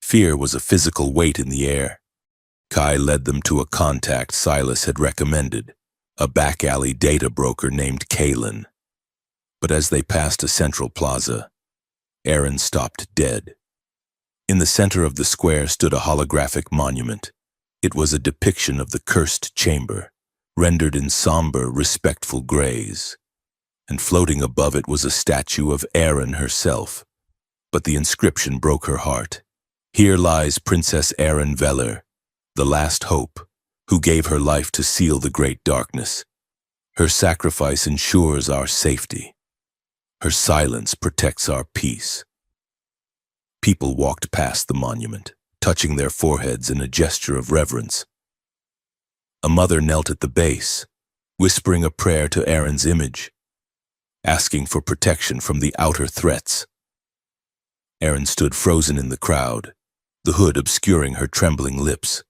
Fear was a physical weight in the air. Kai led them to a contact Silas had recommended, a back-alley data broker named Kalen. But as they passed a central plaza, Erin stopped dead. In the center of the square stood a holographic monument. It was a depiction of the cursed chamber, rendered in somber, respectful grays. And floating above it was a statue of Erin herself. But the inscription broke her heart. "Here lies Princess Erin Velir, the last hope, who gave her life to seal the great darkness. Her sacrifice ensures our safety. Her silence protects our peace. People walked past the monument, touching their foreheads in a gesture of reverence. A mother knelt at the base, whispering a prayer to Aaron's image, asking for protection from the outer threats. Aaron stood frozen in the crowd, the hood obscuring her trembling lips.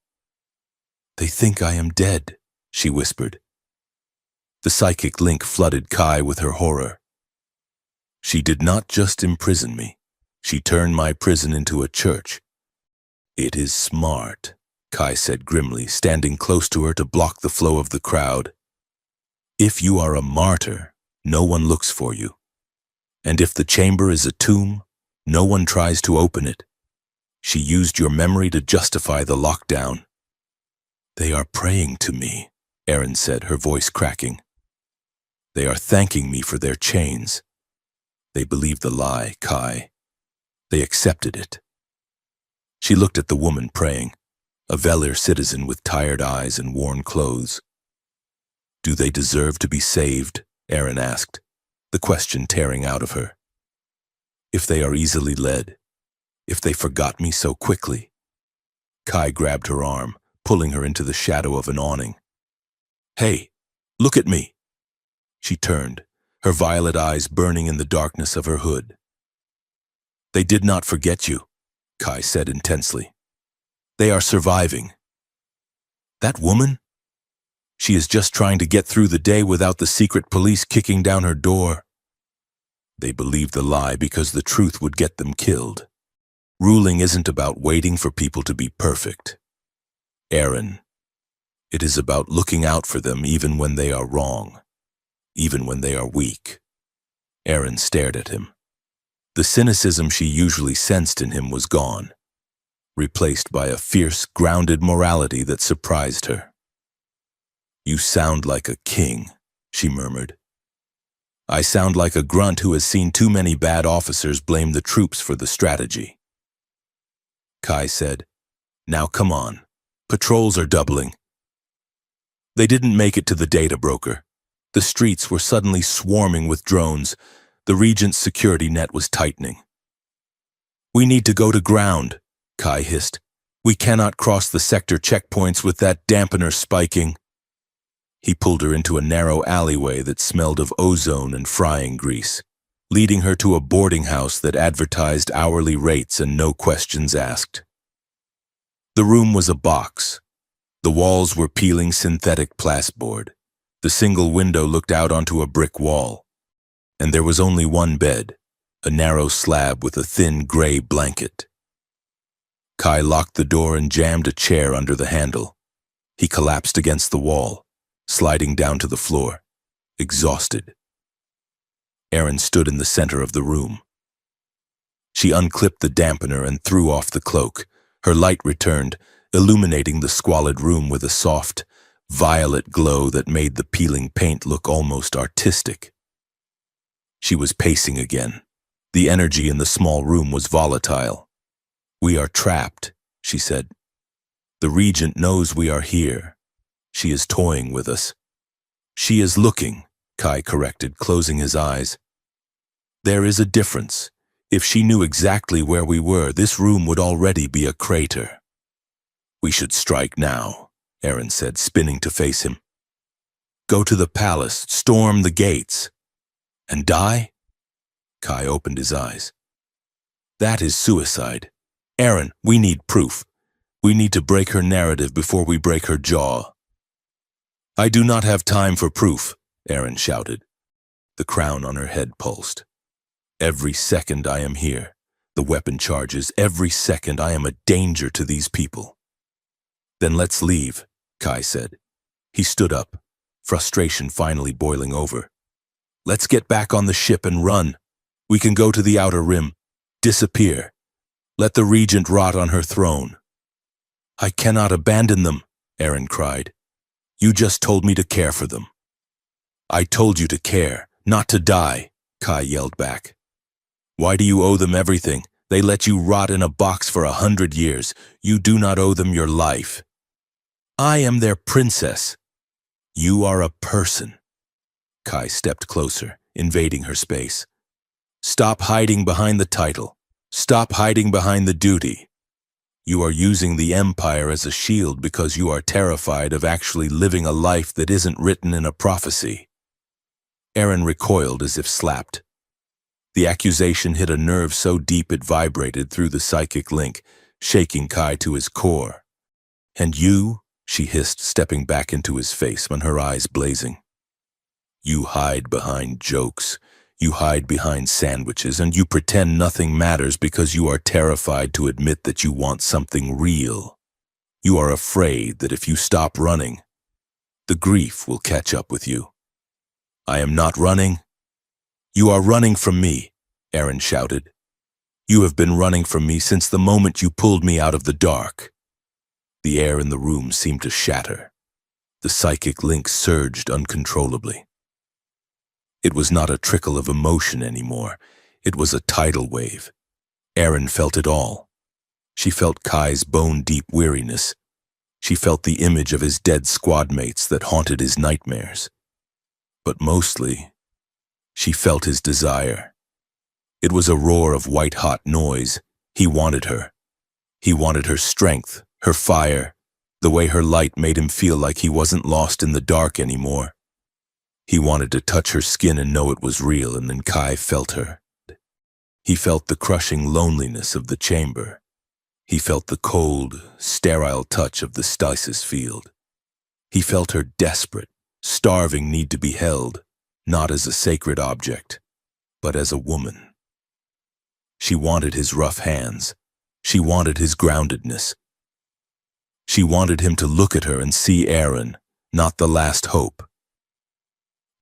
"They think I am dead," she whispered. The psychic link flooded Kai with her horror. "She did not just imprison me. She turned my prison into a church." "It is smart," Kai said grimly, standing close to her to block the flow of the crowd. "If you are a martyr, no one looks for you. And if the chamber is a tomb, no one tries to open it. She used your memory to justify the lockdown." "They are praying to me," Aaron said, her voice cracking. "They are thanking me for their chains. They believed the lie, Kai. They accepted it." She looked at the woman praying, a Velir citizen with tired eyes and worn clothes. "Do they deserve to be saved?" Aaron asked, the question tearing out of her. "If they are easily led, if they forgot me so quickly." Kai grabbed her arm, pulling her into the shadow of an awning. "Hey, look at me." She turned, her violet eyes burning in the darkness of her hood. "They did not forget you," Kai said intensely. "They are surviving." "That woman? She is just trying to get through the day without the secret police kicking down her door." "They believed the lie because the truth would get them killed. Ruling isn't about waiting for people to be perfect, Aaron. It is about looking out for them even when they are wrong, even when they are weak." Aaron stared at him. The cynicism she usually sensed in him was gone, replaced by a fierce, grounded morality that surprised her. "You sound like a king," she murmured. "I sound like a grunt who has seen too many bad officers blame the troops for the strategy." Kai said, "Now come on. Patrols are doubling." They didn't make it to the data broker. The streets were suddenly swarming with drones. The Regent's security net was tightening. "We need to go to ground," Kai hissed. "We cannot cross the sector checkpoints with that dampener spiking." He pulled her into a narrow alleyway that smelled of ozone and frying grease, leading her to a boarding house that advertised hourly rates and no questions asked. The room was a box. The walls were peeling synthetic plasterboard. The single window looked out onto a brick wall. And there was only one bed, a narrow slab with a thin gray blanket. Kai locked the door and jammed a chair under the handle. He collapsed against the wall, sliding down to the floor, exhausted. Aaron stood in the center of the room. She unclipped the dampener and threw off the cloak. Her light returned, illuminating the squalid room with a soft, violet glow that made the peeling paint look almost artistic. She was pacing again. The energy in the small room was volatile. "We are trapped," she said. "The Regent knows we are here. She is toying with us." "She is looking," Kai corrected, closing his eyes. "There is a difference. If she knew exactly where we were, this room would already be a crater." "We should strike now," Aaron said, spinning to face him. "Go to the palace, storm the gates." "And die?" Kai opened his eyes. "That is suicide. Aaron, we need proof. We need to break her narrative before we break her jaw." "I do not have time for proof," Aaron shouted. The crown on her head pulsed. "Every second I am here, the weapon charges. Every second I am a danger to these people." "Then let's leave," Kai said. He stood up, frustration finally boiling over. "Let's get back on the ship and run. We can go to the outer rim, disappear. Let the Regent rot on her throne." "I cannot abandon them," Aaron cried. "You just told me to care for them." "I told you to care, not to die," Kai yelled back. "Why do you owe them everything? They let you rot in a box for 100 years. You do not owe them your life." I am their princess. You are a person. Kai stepped closer, invading her space. Stop hiding behind the title. Stop hiding behind the duty. You are using the Empire as a shield because you are terrified of actually living a life that isn't written in a prophecy. Aaron recoiled as if slapped. The accusation hit a nerve so deep it vibrated through the psychic link, shaking Kai to his core. And you? She hissed, stepping back into his face, her eyes blazing. You hide behind jokes. You hide behind sandwiches, and you pretend nothing matters because you are terrified to admit that you want something real. You are afraid that if you stop running, the grief will catch up with you. I am not running. You are running from me, Aaron shouted. You have been running from me since the moment you pulled me out of the dark. The air in the room seemed to shatter. The psychic link surged uncontrollably. It was not a trickle of emotion anymore. It was a tidal wave. Aaron felt it all. She felt Kai's bone-deep weariness. She felt the image of his dead squad mates that haunted his nightmares. But mostly, she felt his desire. It was a roar of white-hot noise. He wanted her. He wanted her strength, her fire, the way her light made him feel like he wasn't lost in the dark anymore. He wanted to touch her skin and know it was real, and then Kai felt her. He felt the crushing loneliness of the chamber. He felt the cold, sterile touch of the stasis field. He felt her desperate, starving need to be held, not as a sacred object, but as a woman. She wanted his rough hands. She wanted his groundedness. She wanted him to look at her and see Aaron, not the last hope.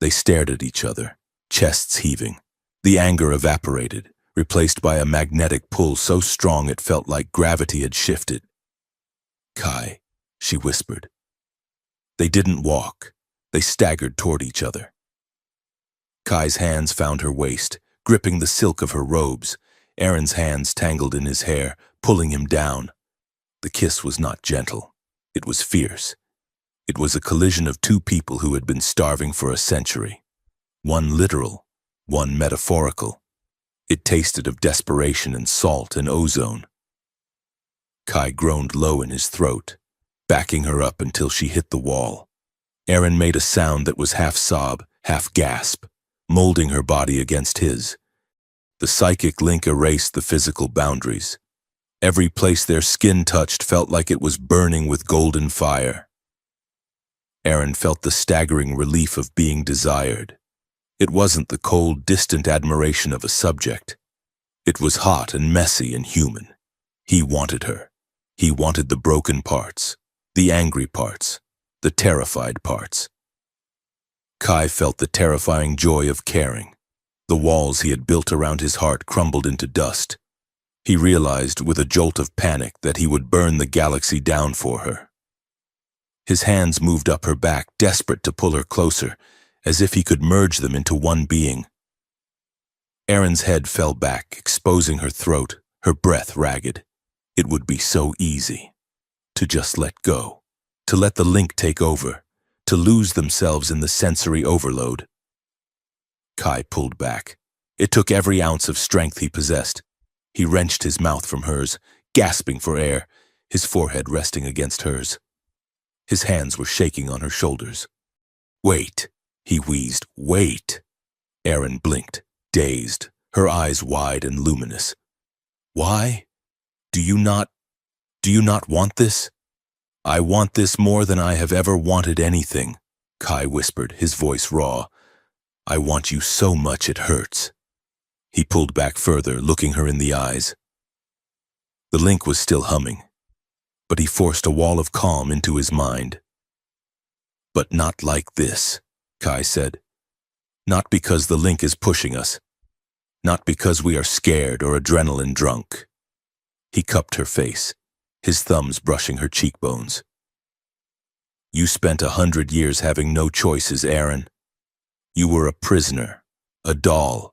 They stared at each other, chests heaving. The anger evaporated, replaced by a magnetic pull so strong it felt like gravity had shifted. Kai, she whispered. They didn't walk. They staggered toward each other. Kai's hands found her waist, gripping the silk of her robes. Aaron's hands tangled in his hair, pulling him down. The kiss was not gentle. It was fierce. It was a collision of two people who had been starving for a century. One literal, one metaphorical. It tasted of desperation and salt and ozone. Kai groaned low in his throat, backing her up until she hit the wall. Aaron made a sound that was half sob, half gasp, molding her body against his. The psychic link erased the physical boundaries. Every place their skin touched felt like it was burning with golden fire. Aaron felt the staggering relief of being desired. It wasn't the cold, distant admiration of a subject. It was hot and messy and human. He wanted her. He wanted the broken parts, the angry parts, the terrified parts. Kai felt the terrifying joy of caring. The walls he had built around his heart crumbled into dust. He realized with a jolt of panic that he would burn the galaxy down for her. His hands moved up her back, desperate to pull her closer, as if he could merge them into one being. Aaron's head fell back, exposing her throat, her breath ragged. It would be so easy to just let go, to let the link take over, to lose themselves in the sensory overload. Kai pulled back. It took every ounce of strength he possessed. He wrenched his mouth from hers, gasping for air, his forehead resting against hers. His hands were shaking on her shoulders. Wait, he wheezed, wait. Aaron blinked, dazed, her eyes wide and luminous. Why? Do you not want this? I want this more than I have ever wanted anything, Kai whispered, his voice raw. I want you so much it hurts. He pulled back further, looking her in the eyes. The link was still humming, but he forced a wall of calm into his mind. But not like this, Kai said. Not because the link is pushing us. Not because we are scared or adrenaline drunk. He cupped her face, his thumbs brushing her cheekbones. You spent 100 years having no choices, Aaron. You were a prisoner, a doll.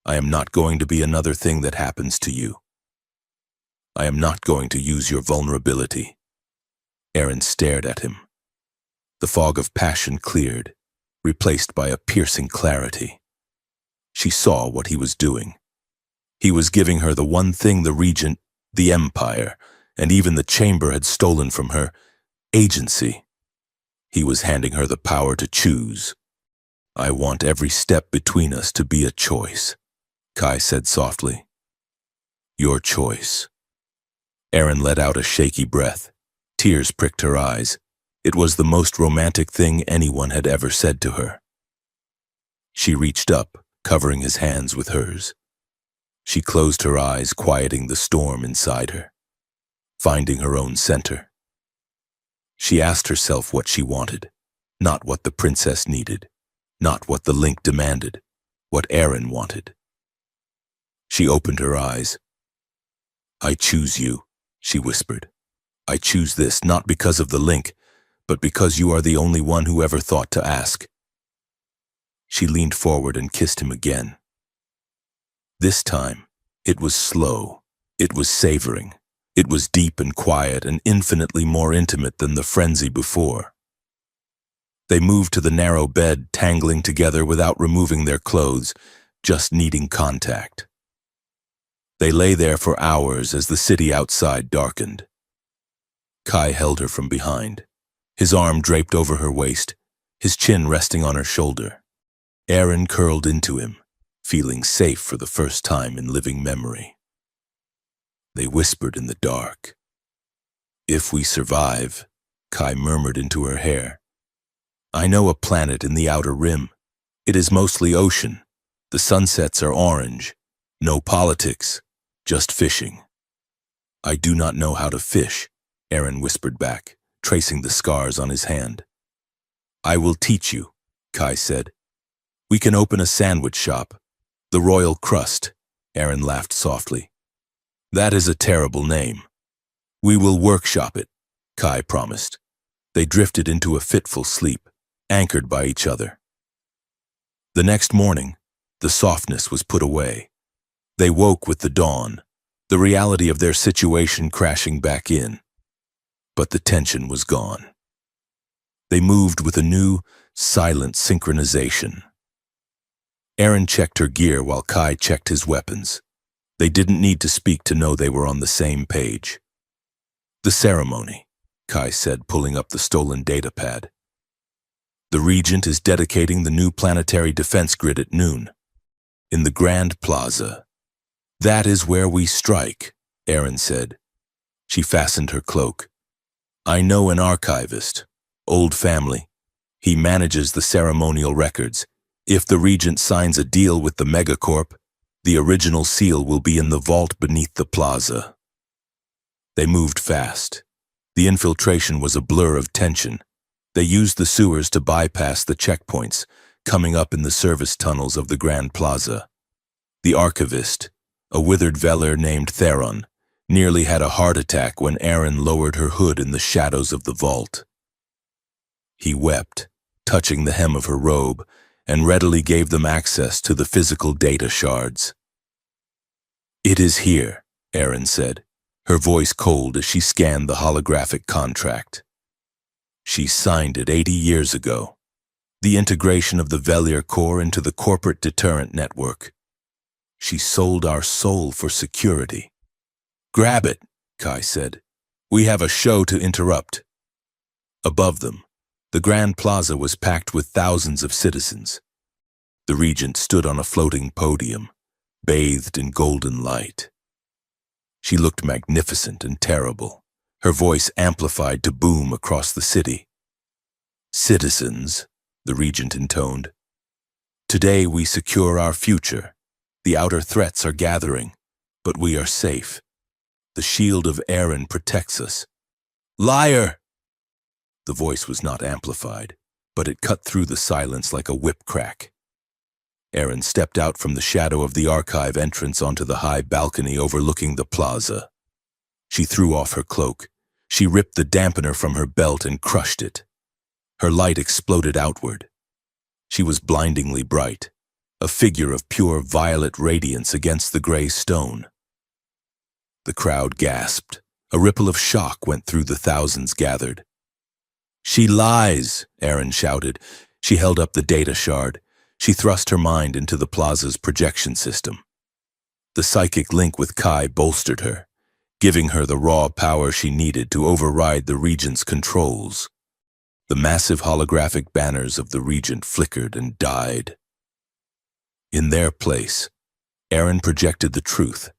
I am not going to be another thing that happens to you. I am not going to use your vulnerability. Aaron stared at him. The fog of passion cleared, replaced by a piercing clarity. She saw what he was doing. He was giving her the one thing the Regent, the Empire, and even the Chamber had stolen from her: agency. He was handing her the power to choose. "I want every step between us to be a choice," Kai said softly. "Your choice." Aaron let out a shaky breath. Tears pricked her eyes. It was the most romantic thing anyone had ever said to her. She reached up, covering his hands with hers. She closed her eyes, quieting the storm inside her, finding her own center. She asked herself what she wanted, not what the princess needed, not what the link demanded, what Aaron wanted. She opened her eyes. "I choose you," she whispered. "I choose this not because of the link, but because you are the only one who ever thought to ask." She leaned forward and kissed him again. This time, it was slow. It was savoring. It was deep and quiet and infinitely more intimate than the frenzy before. They moved to the narrow bed, tangling together without removing their clothes, just needing contact. They lay there for hours as the city outside darkened. Kai held her from behind, his arm draped over her waist, his chin resting on her shoulder. Aaron curled into him, feeling safe for the first time in living memory. They whispered in the dark. "If we survive," Kai murmured into her hair. "I know a planet in the outer rim. It is mostly ocean. The sunsets are orange. No politics, just fishing." "I do not know how to fish," Aaron whispered back, tracing the scars on his hand. "I will teach you," Kai said. "We can open a sandwich shop. The Royal Crust," Aaron laughed softly. "That is a terrible name." "We will workshop it," Kai promised. They drifted into a fitful sleep, anchored by each other. The next morning, the softness was put away. They woke with the dawn, the reality of their situation crashing back in. But the tension was gone. They moved with a new, silent synchronization. Aaron checked her gear while Kai checked his weapons. They didn't need to speak to know they were on the same page. "The ceremony," Kai said, pulling up the stolen data pad. "The Regent is dedicating the new planetary defense grid at noon, in the Grand Plaza." "That is where we strike," Aaron said. She fastened her cloak. "I know an archivist, old family. He manages the ceremonial records. If the Regent signs a deal with the Megacorp, the original seal will be in the vault beneath the plaza." They moved fast. The infiltration was a blur of tension. They used the sewers to bypass the checkpoints, coming up in the service tunnels of the Grand Plaza. The archivist, a withered Veller named Theron, nearly had a heart attack when Aaron lowered her hood in the shadows of the vault. He wept, touching the hem of her robe, and readily gave them access to the physical data shards. "It is here," Aaron said, her voice cold as she scanned the holographic contract. "She signed it 80 years ago. The integration of the Velier core into the corporate deterrent network. She sold our soul for security." "Grab it," Kai said. "We have a show to interrupt." Above them, the Grand Plaza was packed with thousands of citizens. The Regent stood on a floating podium, bathed in golden light. She looked magnificent and terrible, her voice amplified to boom across the city. "Citizens," the Regent intoned, "today we secure our future. The outer threats are gathering, but we are safe. The shield of Aaron protects us." "Liar!" The voice was not amplified, but it cut through the silence like a whip crack. Aaron stepped out from the shadow of the archive entrance onto the high balcony overlooking the plaza. She threw off her cloak. She ripped the dampener from her belt and crushed it. Her light exploded outward. She was blindingly bright, a figure of pure violet radiance against the gray stone. The crowd gasped, A ripple of shock went through the thousands gathered. "She lies," Aaron shouted. She held up the data shard. She thrust her mind into the plaza's projection system. The psychic link with Kai bolstered her, giving her the raw power she needed to override the Regent's controls. The massive holographic banners of the Regent flickered and died. In their place, Aaron projected the truth.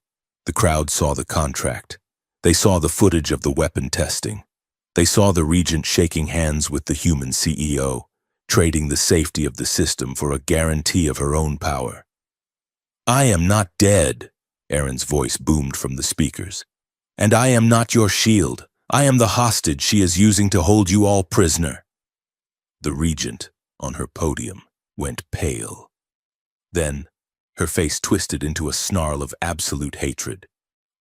The crowd saw the contract. They saw the footage of the weapon testing. They saw the Regent shaking hands with the human CEO, trading the safety of the system for a guarantee of her own power. "I am not dead," Aaron's voice boomed from the speakers. "And I am not your shield. I am the hostage she is using to hold you all prisoner." The Regent, on her podium, went pale. Then, her face twisted into a snarl of absolute hatred.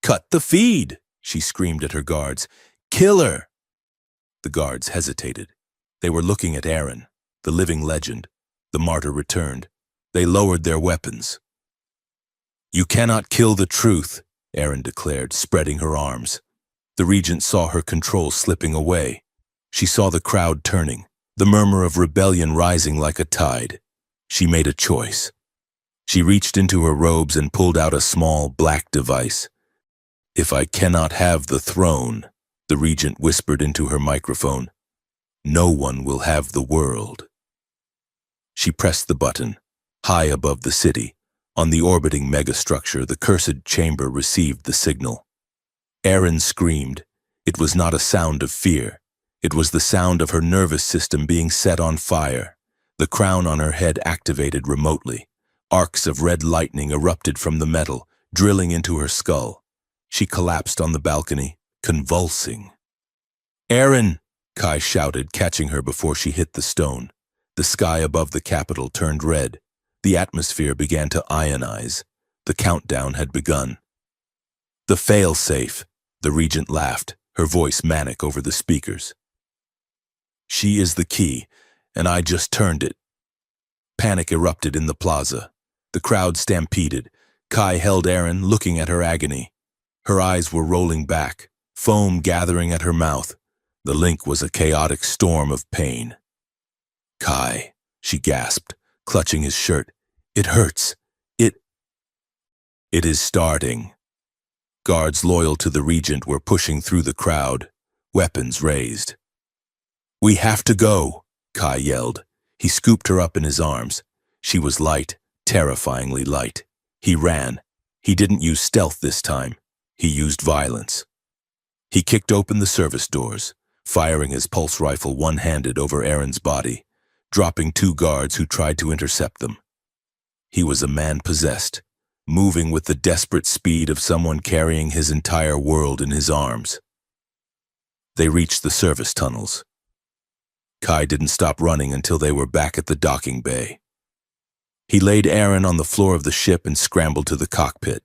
"Cut the feed!" she screamed at her guards. "Kill her!" The guards hesitated. They were looking at Aaron, the living legend. The martyr returned. They lowered their weapons. "You cannot kill the truth," Aaron declared, spreading her arms. The Regent saw her control slipping away. She saw the crowd turning, the murmur of rebellion rising like a tide. She made a choice. She reached into her robes and pulled out a small black device. "If I cannot have the throne," the Regent whispered into her microphone, "no one will have the world." She pressed the button. High above the city, on the orbiting megastructure, the cursed chamber received the signal. Aaron screamed. It was not a sound of fear. It was the sound of her nervous system being set on fire. The crown on her head activated remotely. Arcs of red lightning erupted from the metal, drilling into her skull. She collapsed on the balcony, convulsing. "Aaron!" Kai shouted, catching her before she hit the stone. The sky above the Capitol turned red. The atmosphere began to ionize. The countdown had begun. "The fail-safe," the Regent laughed, her voice manic over the speakers. "She is the key, and I just turned it." Panic erupted in the plaza. The crowd stampeded. Kai held Aaron, looking at her agony. Her eyes were rolling back, foam gathering at her mouth. The link was a chaotic storm of pain. "Kai," she gasped, clutching his shirt. "It hurts. It is starting." Guards loyal to the Regent were pushing through the crowd, weapons raised. "We have to go," Kai yelled. He scooped her up in his arms. She was light, terrifyingly light. He ran. He didn't use stealth this time. He used violence. He kicked open the service doors, firing his pulse rifle one-handed over Aaron's body, dropping 2 guards who tried to intercept them. He was a man possessed, moving with the desperate speed of someone carrying his entire world in his arms. They reached the service tunnels. Kai didn't stop running until they were back at the docking bay. He laid Aaron on the floor of the ship and scrambled to the cockpit,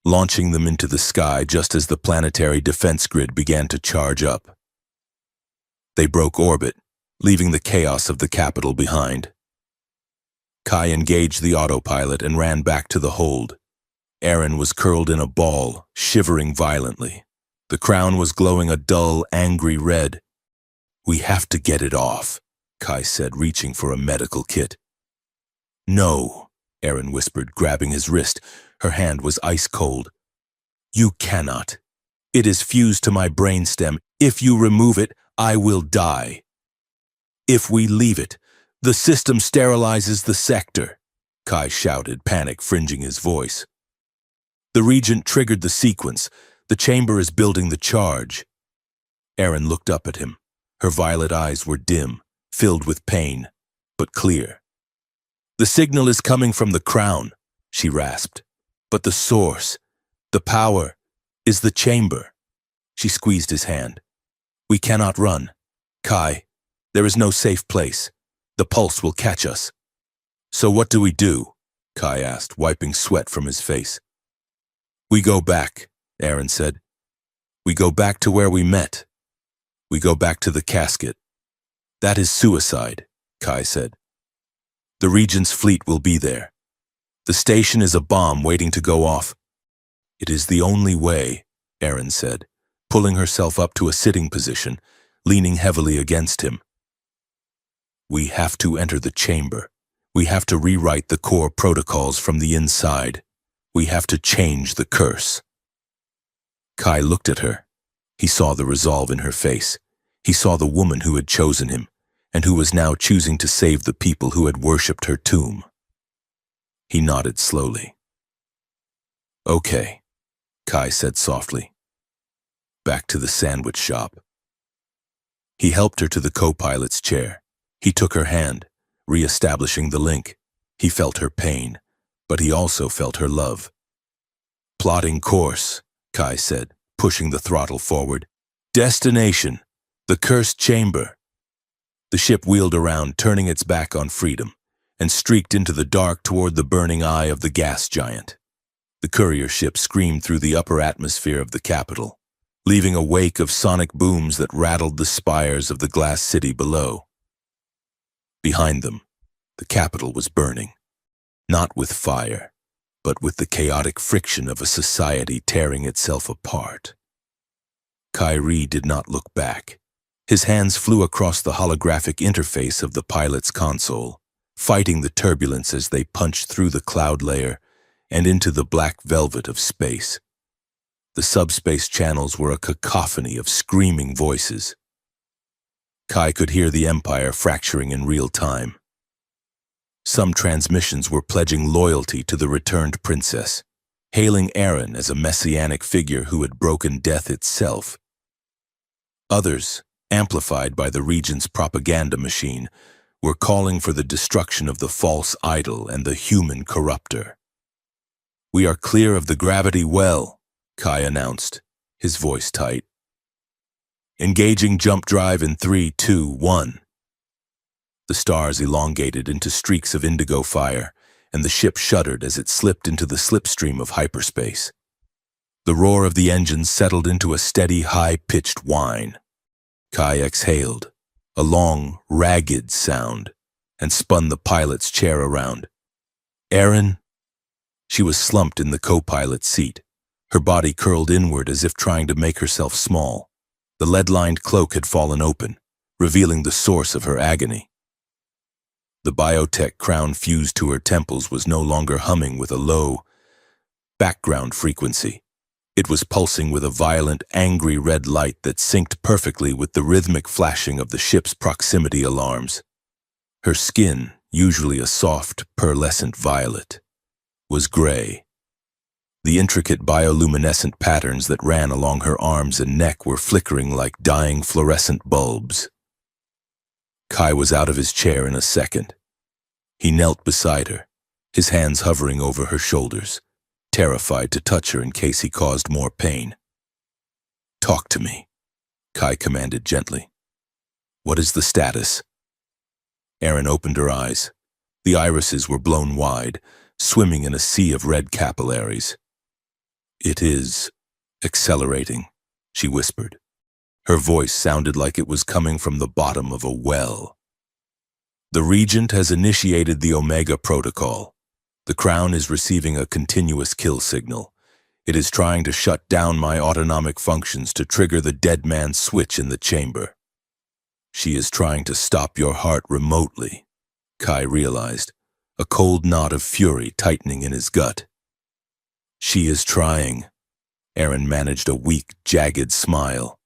launching them into the sky just as the planetary defense grid began to charge up. They broke orbit, leaving the chaos of the Capitol behind. Kai engaged the autopilot and ran back to the hold. Aaron was curled in a ball, shivering violently. The crown was glowing a dull, angry red. "We have to get it off," Kai said, reaching for a medical kit. "No," Aaron whispered, grabbing his wrist. Her hand was ice cold. "You cannot. It is fused to my brainstem. If you remove it, I will die. If we leave it, the system sterilizes the sector," Kai shouted, panic fringing his voice. "The Regent triggered the sequence. The chamber is building the charge." Aaron looked up at him. Her violet eyes were dim, filled with pain, but clear. "The signal is coming from the crown," she rasped. "But the source, the power, is the chamber." She squeezed his hand. "We cannot run. Kai, there is no safe place. The pulse will catch us." "So what do we do?" Kai asked, wiping sweat from his face. "We go back," Aaron said. "We go back to where we met. We go back to the casket." "That is suicide," Kai said. "The Regent's fleet will be there. The station is a bomb waiting to go off." "It is the only way," Aaron said, pulling herself up to a sitting position, leaning heavily against him. We have to enter the chamber. We have to rewrite the core protocols from the inside. We have to change the curse. Kai looked at her. He saw the resolve in her face. He saw the woman who had chosen him, and who was now choosing to save the people who had worshipped her tomb. He nodded slowly. Okay, Kai said softly. Back to the sandwich shop. He helped her to the co-pilot's chair. He took her hand, re-establishing the link. He felt her pain, but he also felt her love. Plotting course, Kai said, pushing the throttle forward. Destination, the cursed chamber. The ship wheeled around, turning its back on freedom, and streaked into the dark toward the burning eye of the gas giant. The courier ship screamed through the upper atmosphere of the capital, leaving a wake of sonic booms that rattled the spires of the glass city below. Behind them, the capital was burning, not with fire, but with the chaotic friction of a society tearing itself apart. Kyrie did not look back. His hands flew across the holographic interface of the pilot's console, fighting the turbulence as they punched through the cloud layer and into the black velvet of space. The subspace channels were a cacophony of screaming voices. Kai could hear the Empire fracturing in real time. Some transmissions were pledging loyalty to the returned princess, hailing Aaron as a messianic figure who had broken death itself. Others, amplified by the region's propaganda machine, were calling for the destruction of the false idol and the human corrupter. We are clear of the gravity well, Kai announced, his voice tight. Engaging jump drive in 3, 2, 1. The stars elongated into streaks of indigo fire, and the ship shuddered as it slipped into the slipstream of hyperspace. The roar of the engines settled into a steady, high-pitched whine. Kai exhaled, a long, ragged sound, and spun the pilot's chair around. Aaron? She was slumped in the co-pilot's seat, her body curled inward as if trying to make herself small. The lead-lined cloak had fallen open, revealing the source of her agony. The biotech crown fused to her temples was no longer humming with a low, background frequency. It was pulsing with a violent, angry red light that synced perfectly with the rhythmic flashing of the ship's proximity alarms. Her skin, usually a soft, pearlescent violet, was gray. The intricate bioluminescent patterns that ran along her arms and neck were flickering like dying fluorescent bulbs. Kai was out of his chair in a second. He knelt beside her, his hands hovering over her shoulders, terrified to touch her in case he caused more pain. Talk to me, Kai commanded gently. What is the status? Aaron opened her eyes. The irises were blown wide, swimming in a sea of red capillaries. It is accelerating, she whispered. Her voice sounded like it was coming from the bottom of a well. The Regent has initiated the Omega Protocol. The Crown is receiving a continuous kill signal. It is trying to shut down my autonomic functions to trigger the dead man's switch in the chamber. She is trying to stop your heart remotely, Kai realized, a cold knot of fury tightening in his gut. She is trying. Aaron managed a weak, jagged smile.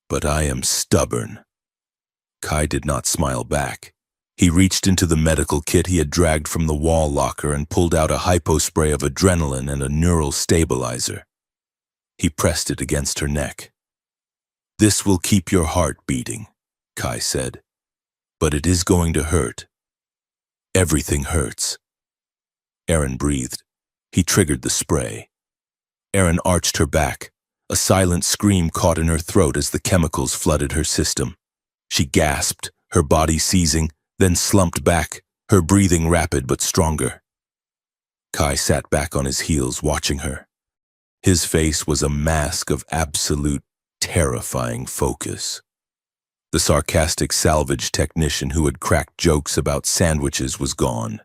But I am stubborn. Kai did not smile back. He reached into the medical kit he had dragged from the wall locker and pulled out a hypospray of adrenaline and a neural stabilizer. He pressed it against her neck. This will keep your heart beating, Kai said. But it is going to hurt. Everything hurts. Aaron breathed. He triggered the spray. Aaron arched her back. A silent scream caught in her throat as the chemicals flooded her system. She gasped, her body seizing, then slumped back, her breathing rapid but stronger. Kai sat back on his heels, watching her. His face was a mask of absolute, terrifying focus. The sarcastic salvage technician who had cracked jokes about sandwiches was gone.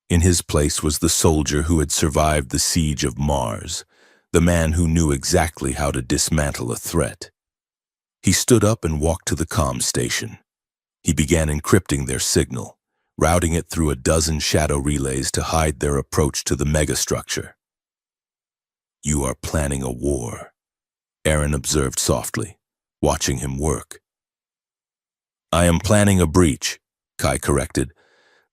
In his place was the soldier who had survived the siege of Mars, the man who knew exactly how to dismantle a threat. He stood up and walked to the comm station. He began encrypting their signal, routing it through a dozen shadow relays to hide their approach to the megastructure. "You are planning a war," Aaron observed softly, watching him work. "I am planning a breach," Kai corrected.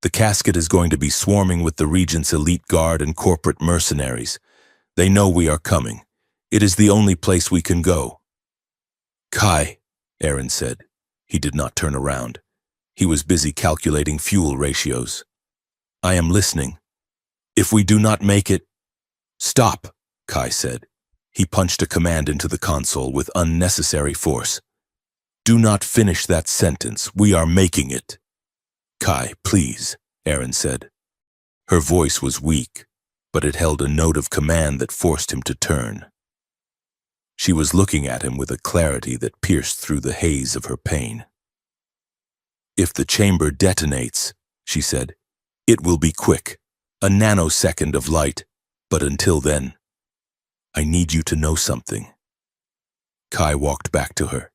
"The casket is going to be swarming with the Regent's elite guard and corporate mercenaries. They know we are coming. It is the only place we can go." "Kai," Aaron said. He did not turn around. He was busy calculating fuel ratios. "I am listening. If we do not make it—" "Stop," Kai said. He punched a command into the console with unnecessary force. "Do not finish that sentence. We are making it." "Kai, please," Aaron said. Her voice was weak, but it held a note of command that forced him to turn. She was looking at him with a clarity that pierced through the haze of her pain. "If the chamber detonates," she said, "it will be quick, a nanosecond of light, but until then, I need you to know something." Kai walked back to her.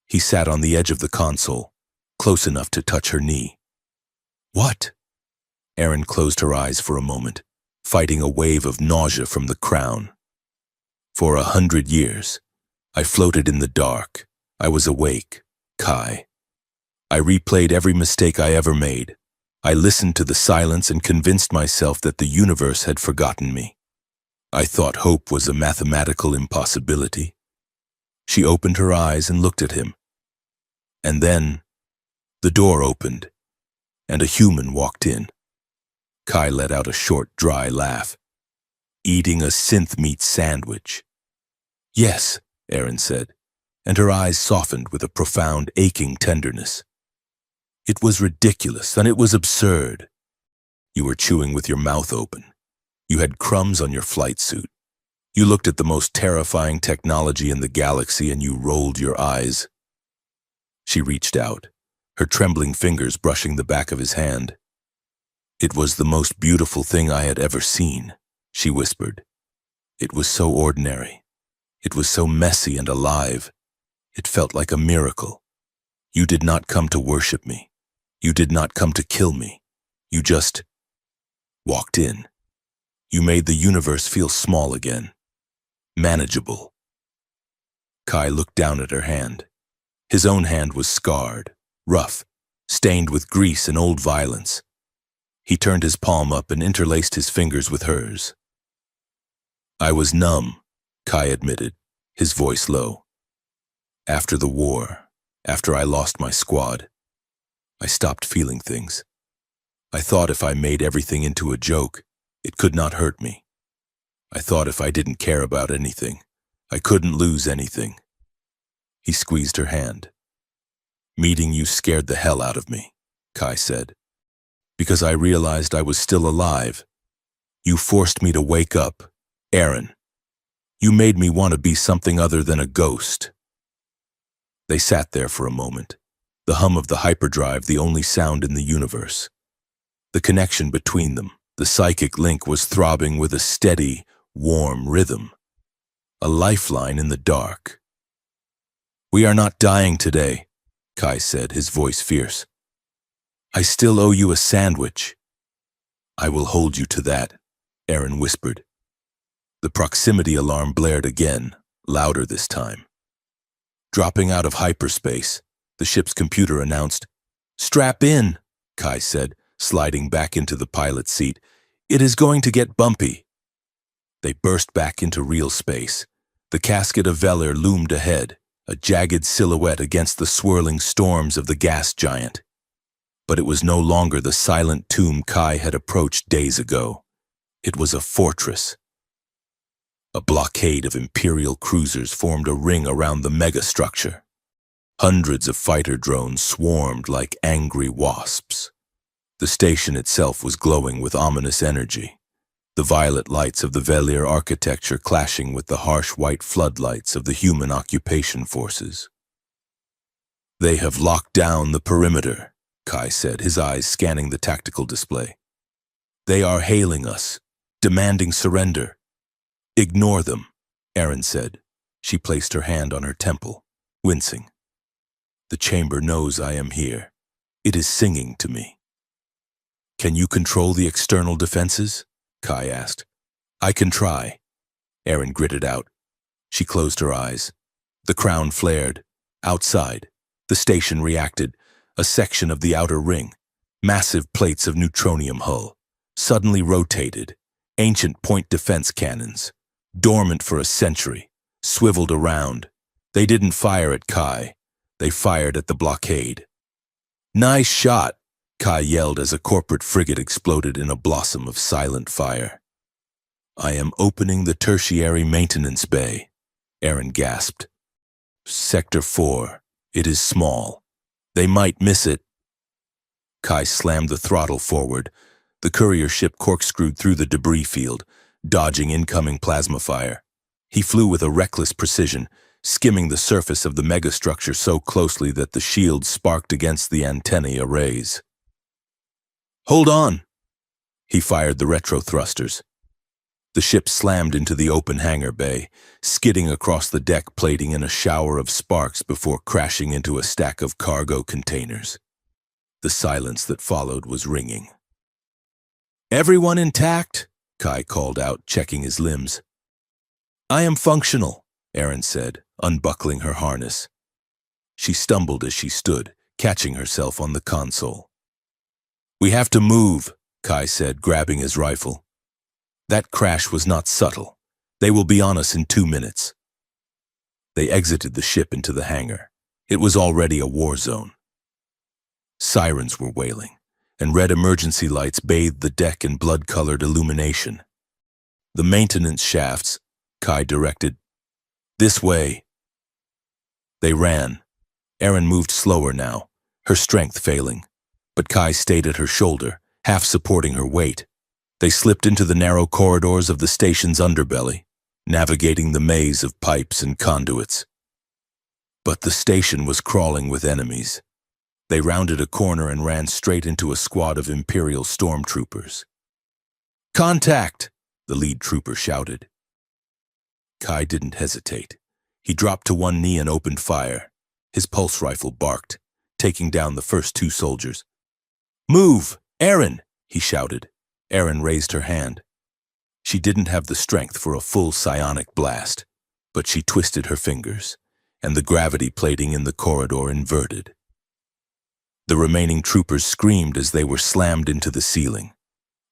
He sat on the edge of the console, close enough to touch her knee. "What?" Aaron closed her eyes for a moment, fighting a wave of nausea from the crown. "For 100 years, I floated in the dark. I was awake, Kai. I replayed every mistake I ever made. I listened to the silence and convinced myself that the universe had forgotten me. I thought hope was a mathematical impossibility." She opened her eyes and looked at him. And then, the door opened, and a human walked in. Kai let out a short, dry laugh. "Eating a synth meat sandwich." "Yes," Aaron said, and her eyes softened with a profound, aching tenderness. "It was ridiculous, and it was absurd. You were chewing with your mouth open. You had crumbs on your flight suit. You looked at the most terrifying technology in the galaxy and you rolled your eyes." She reached out, her trembling fingers brushing the back of his hand. "It was the most beautiful thing I had ever seen," she whispered. "It was so ordinary. It was so messy and alive. It felt like a miracle. You did not come to worship me. You did not come to kill me. You just walked in. You made the universe feel small again. Manageable." Kai looked down at her hand. His own hand was scarred, rough, stained with grease and old violence. He turned his palm up and interlaced his fingers with hers. "I was numb," Kai admitted, his voice low. "After the war, after I lost my squad, I stopped feeling things. I thought if I made everything into a joke, it could not hurt me. I thought if I didn't care about anything, I couldn't lose anything." He squeezed her hand. "Meeting you scared the hell out of me," Kai said, "because I realized I was still alive. You forced me to wake up, Aaron. You made me want to be something other than a ghost." They sat there for a moment, the hum of the hyperdrive the only sound in the universe. The connection between them, the psychic link, was throbbing with a steady, warm rhythm, a lifeline in the dark. "We are not dying today," Kai said, his voice fierce. "I still owe you a sandwich." "I will hold you to that," Aaron whispered. The proximity alarm blared again, louder this time. Dropping out of hyperspace, the ship's computer announced. "Strap in," Kai said, sliding back into the pilot's seat. "It is going to get bumpy." They burst back into real space. The casket of Velir loomed ahead, a jagged silhouette against the swirling storms of the gas giant. But it was no longer the silent tomb Kai had approached days ago. It was a fortress. A blockade of Imperial cruisers formed a ring around the megastructure. Hundreds of fighter drones swarmed like angry wasps. The station itself was glowing with ominous energy, the violet lights of the Velir architecture clashing with the harsh white floodlights of the human occupation forces. "They have locked down the perimeter," Kai said, his eyes scanning the tactical display. "They are hailing us, demanding surrender. Ignore them. Erin said. She placed her hand on her temple, wincing. The chamber knows I am here. It is singing to me. Can you control the external defenses? Kai asked. I can try. Erin gritted out. She closed her eyes. The crown flared. Outside, the station reacted. A section of the outer ring, massive plates of neutronium hull, suddenly rotated. Ancient point defense cannons, dormant for a century, swiveled around. They didn't fire at Kai. They fired at the blockade. Nice shot, Kai yelled as a corporate frigate exploded in a blossom of silent fire. I am opening the tertiary maintenance bay, Erin gasped. Sector 4. It is small. They might miss it. Kai slammed the throttle forward. The courier ship corkscrewed through the debris field, dodging incoming plasma fire. He flew with a reckless precision, skimming the surface of the megastructure so closely that the shields sparked against the antennae arrays. Hold on! He fired the retro thrusters. The ship slammed into the open hangar bay, skidding across the deck plating in a shower of sparks before crashing into a stack of cargo containers. The silence that followed was ringing. Everyone intact? Kai called out, checking his limbs. I am functional, Erin said, unbuckling her harness. She stumbled as she stood, catching herself on the console. We have to move, Kai said, grabbing his rifle. That crash was not subtle. They will be on us in 2 minutes. They exited the ship into the hangar. It was already a war zone. Sirens were wailing, and red emergency lights bathed the deck in blood-colored illumination. The maintenance shafts, Kai directed. This way. They ran. Erin moved slower now, her strength failing, but Kai stayed at her shoulder, half supporting her weight. They slipped into the narrow corridors of the station's underbelly, navigating the maze of pipes and conduits. But the station was crawling with enemies. They rounded a corner and ran straight into a squad of Imperial stormtroopers. Contact! The lead trooper shouted. Kai didn't hesitate. He dropped to one knee and opened fire. His pulse rifle barked, taking down the first 2 soldiers. Move! Erin! He shouted. Erin raised her hand. She didn't have the strength for a full psionic blast, but she twisted her fingers, and the gravity plating in the corridor inverted. The remaining troopers screamed as they were slammed into the ceiling.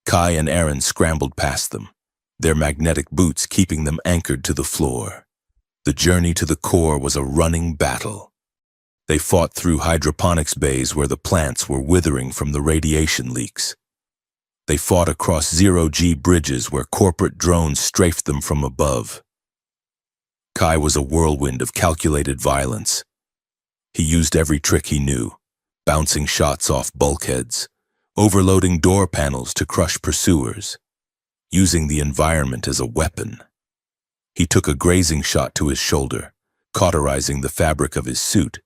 Kai and Erin scrambled past them, their magnetic boots keeping them anchored to the floor. The journey to the core was a running battle. They fought through hydroponics bays where the plants were withering from the radiation leaks. They fought across zero-G bridges where corporate drones strafed them from above. Kai was a whirlwind of calculated violence. He used every trick he knew, bouncing shots off bulkheads, overloading door panels to crush pursuers, using the environment as a weapon. He took a grazing shot to his shoulder, cauterizing the fabric of his suit,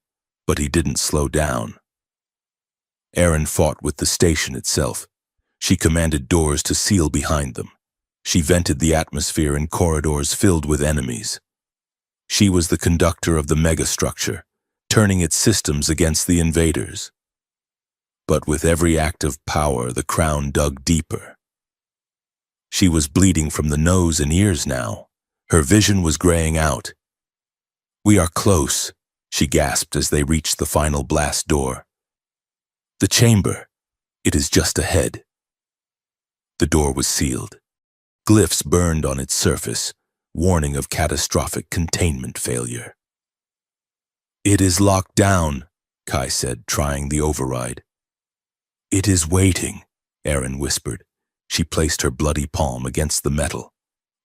but he didn't slow down. Erin fought with the station itself. She commanded doors to seal behind them. She vented the atmosphere in corridors filled with enemies. She was the conductor of the megastructure, turning its systems against the invaders. But with every act of power, the crown dug deeper. She was bleeding from the nose and ears now. Her vision was graying out. We are close, she gasped as they reached the final blast door. The chamber. It is just ahead. The door was sealed. Glyphs burned on its surface, warning of catastrophic containment failure. It is locked down, Kai said, trying the override. It is waiting, Erin whispered. She placed her bloody palm against the metal.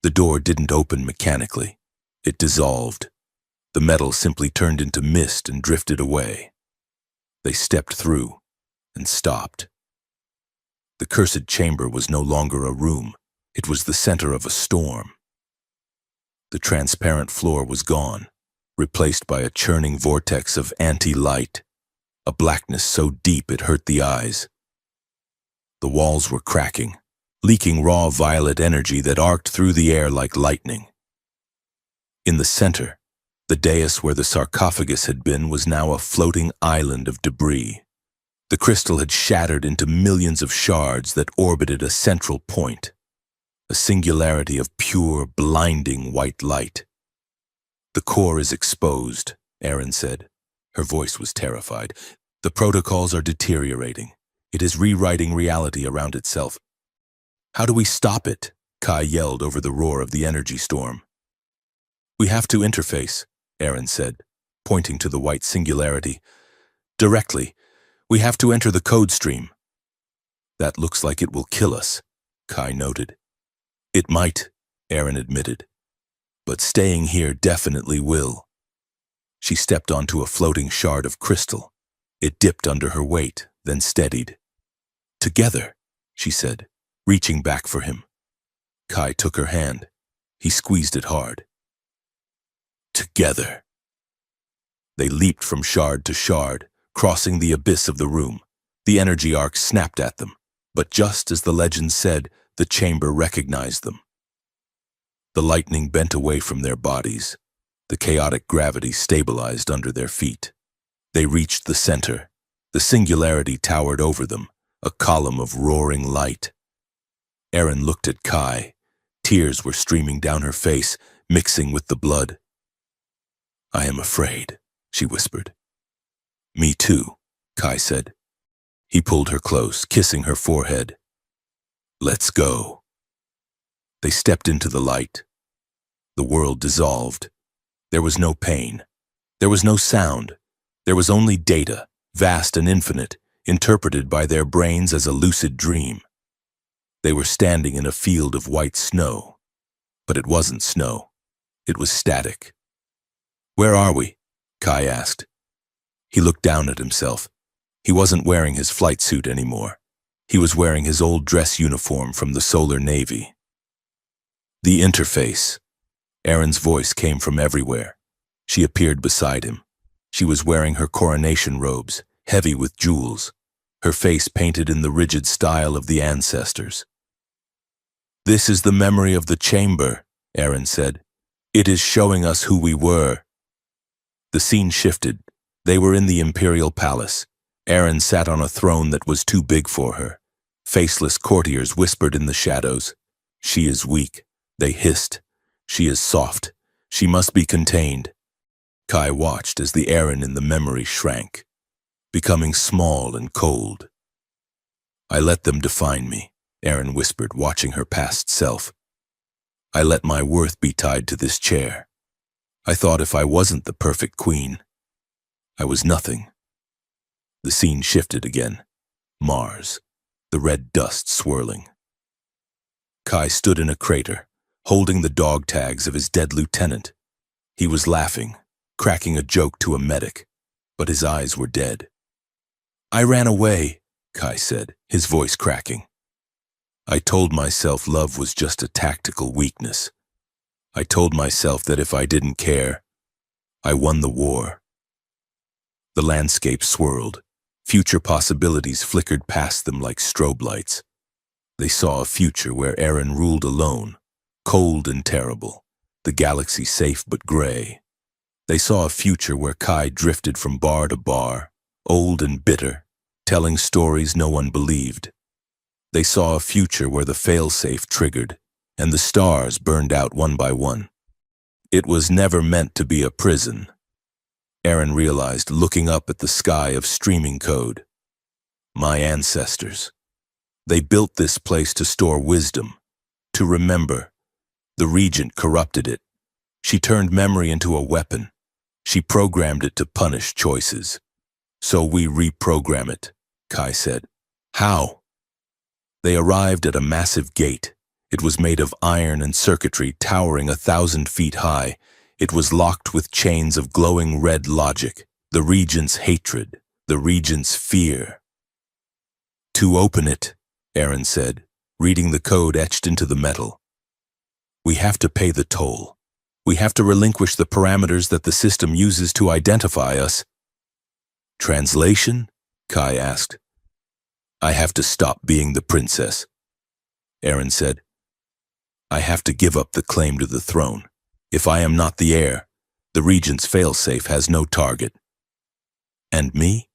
The door didn't open mechanically. It dissolved. The metal simply turned into mist and drifted away. They stepped through and stopped. The cursed chamber was no longer a room. It was the center of a storm. The transparent floor was gone, replaced by a churning vortex of anti-light, a blackness so deep it hurt the eyes. The walls were cracking, leaking raw violet energy that arced through the air like lightning. In the center, the dais where the sarcophagus had been was now a floating island of debris. The crystal had shattered into millions of shards that orbited a central point, a singularity of pure, blinding white light. "The core is exposed," Erin said. Her voice was terrified. "The protocols are deteriorating. It is rewriting reality around itself." "How do we stop it?" Kai yelled over the roar of the energy storm. "We have to interface," Erin said, pointing to the white singularity. "Directly. We have to enter the code stream." "That looks like it will kill us," Kai noted. "It might," Erin admitted. "But staying here definitely will." She stepped onto a floating shard of crystal. It dipped under her weight, then steadied. "Together," she said, reaching back for him. Kai took her hand. He squeezed it hard. "Together." They leaped from shard to shard, crossing the abyss of the room. The energy arc snapped at them, but just as the legend said, the chamber recognized them. The lightning bent away from their bodies. The chaotic gravity stabilized under their feet. They reached the center. The singularity towered over them, a column of roaring light. Erin looked at Kai. Tears were streaming down her face, mixing with the blood. "I am afraid," she whispered. "Me too," Kai said. He pulled her close, kissing her forehead. "Let's go." They stepped into the light. The world dissolved. There was no pain. There was no sound. There was only data, vast and infinite, interpreted by their brains as a lucid dream. They were standing in a field of white snow. But it wasn't snow. It was static. "Where are we?" Kai asked. He looked down at himself. He wasn't wearing his flight suit anymore. He was wearing his old dress uniform from the Solar Navy. "The interface." Erin's voice came from everywhere. She appeared beside him. She was wearing her coronation robes, heavy with jewels, her face painted in the rigid style of the ancestors. "This is the memory of the chamber," Erin said. "It is showing us who we were." The scene shifted. They were in the Imperial Palace. Erin sat on a throne that was too big for her. Faceless courtiers whispered in the shadows. "She is weak," they hissed. "She is soft. She must be contained." Kai watched as the Erin in the memory shrank, becoming small and cold. "I let them define me," Erin whispered, watching her past self. "I let my worth be tied to this chair. I thought if I wasn't the perfect queen, I was nothing." The scene shifted again. Mars, the red dust swirling. Kai stood in a crater, holding the dog tags of his dead lieutenant. He was laughing, cracking a joke to a medic, but his eyes were dead. "I ran away," Kai said, his voice cracking. "I told myself love was just a tactical weakness. I told myself that if I didn't care, I won the war." The landscape swirled. Future possibilities flickered past them like strobe lights. They saw a future where Erin ruled alone, cold and terrible, the galaxy safe but gray. They saw a future where Kai drifted from bar to bar, old and bitter, telling stories no one believed. They saw a future where the failsafe triggered, and the stars burned out one by one. It was never meant to be a prison, Erin realized, looking up at the sky of streaming code. My ancestors. They built this place to store wisdom, to remember. The Regent corrupted it. She turned memory into a weapon. She programmed it to punish choices. "So we reprogram it," Kai said. "How?" They arrived at a massive gate. It was made of iron and circuitry towering 1,000 feet high. It was locked with chains of glowing red logic, the Regent's hatred, the Regent's fear. "To open it," Erin said, reading the code etched into the metal, "we have to pay the toll. We have to relinquish the parameters that the system uses to identify us." "Translation?" Kai asked. "I have to stop being the princess," Erin said. "I have to give up the claim to the throne. If I am not the heir, the Regent's failsafe has no target. And me?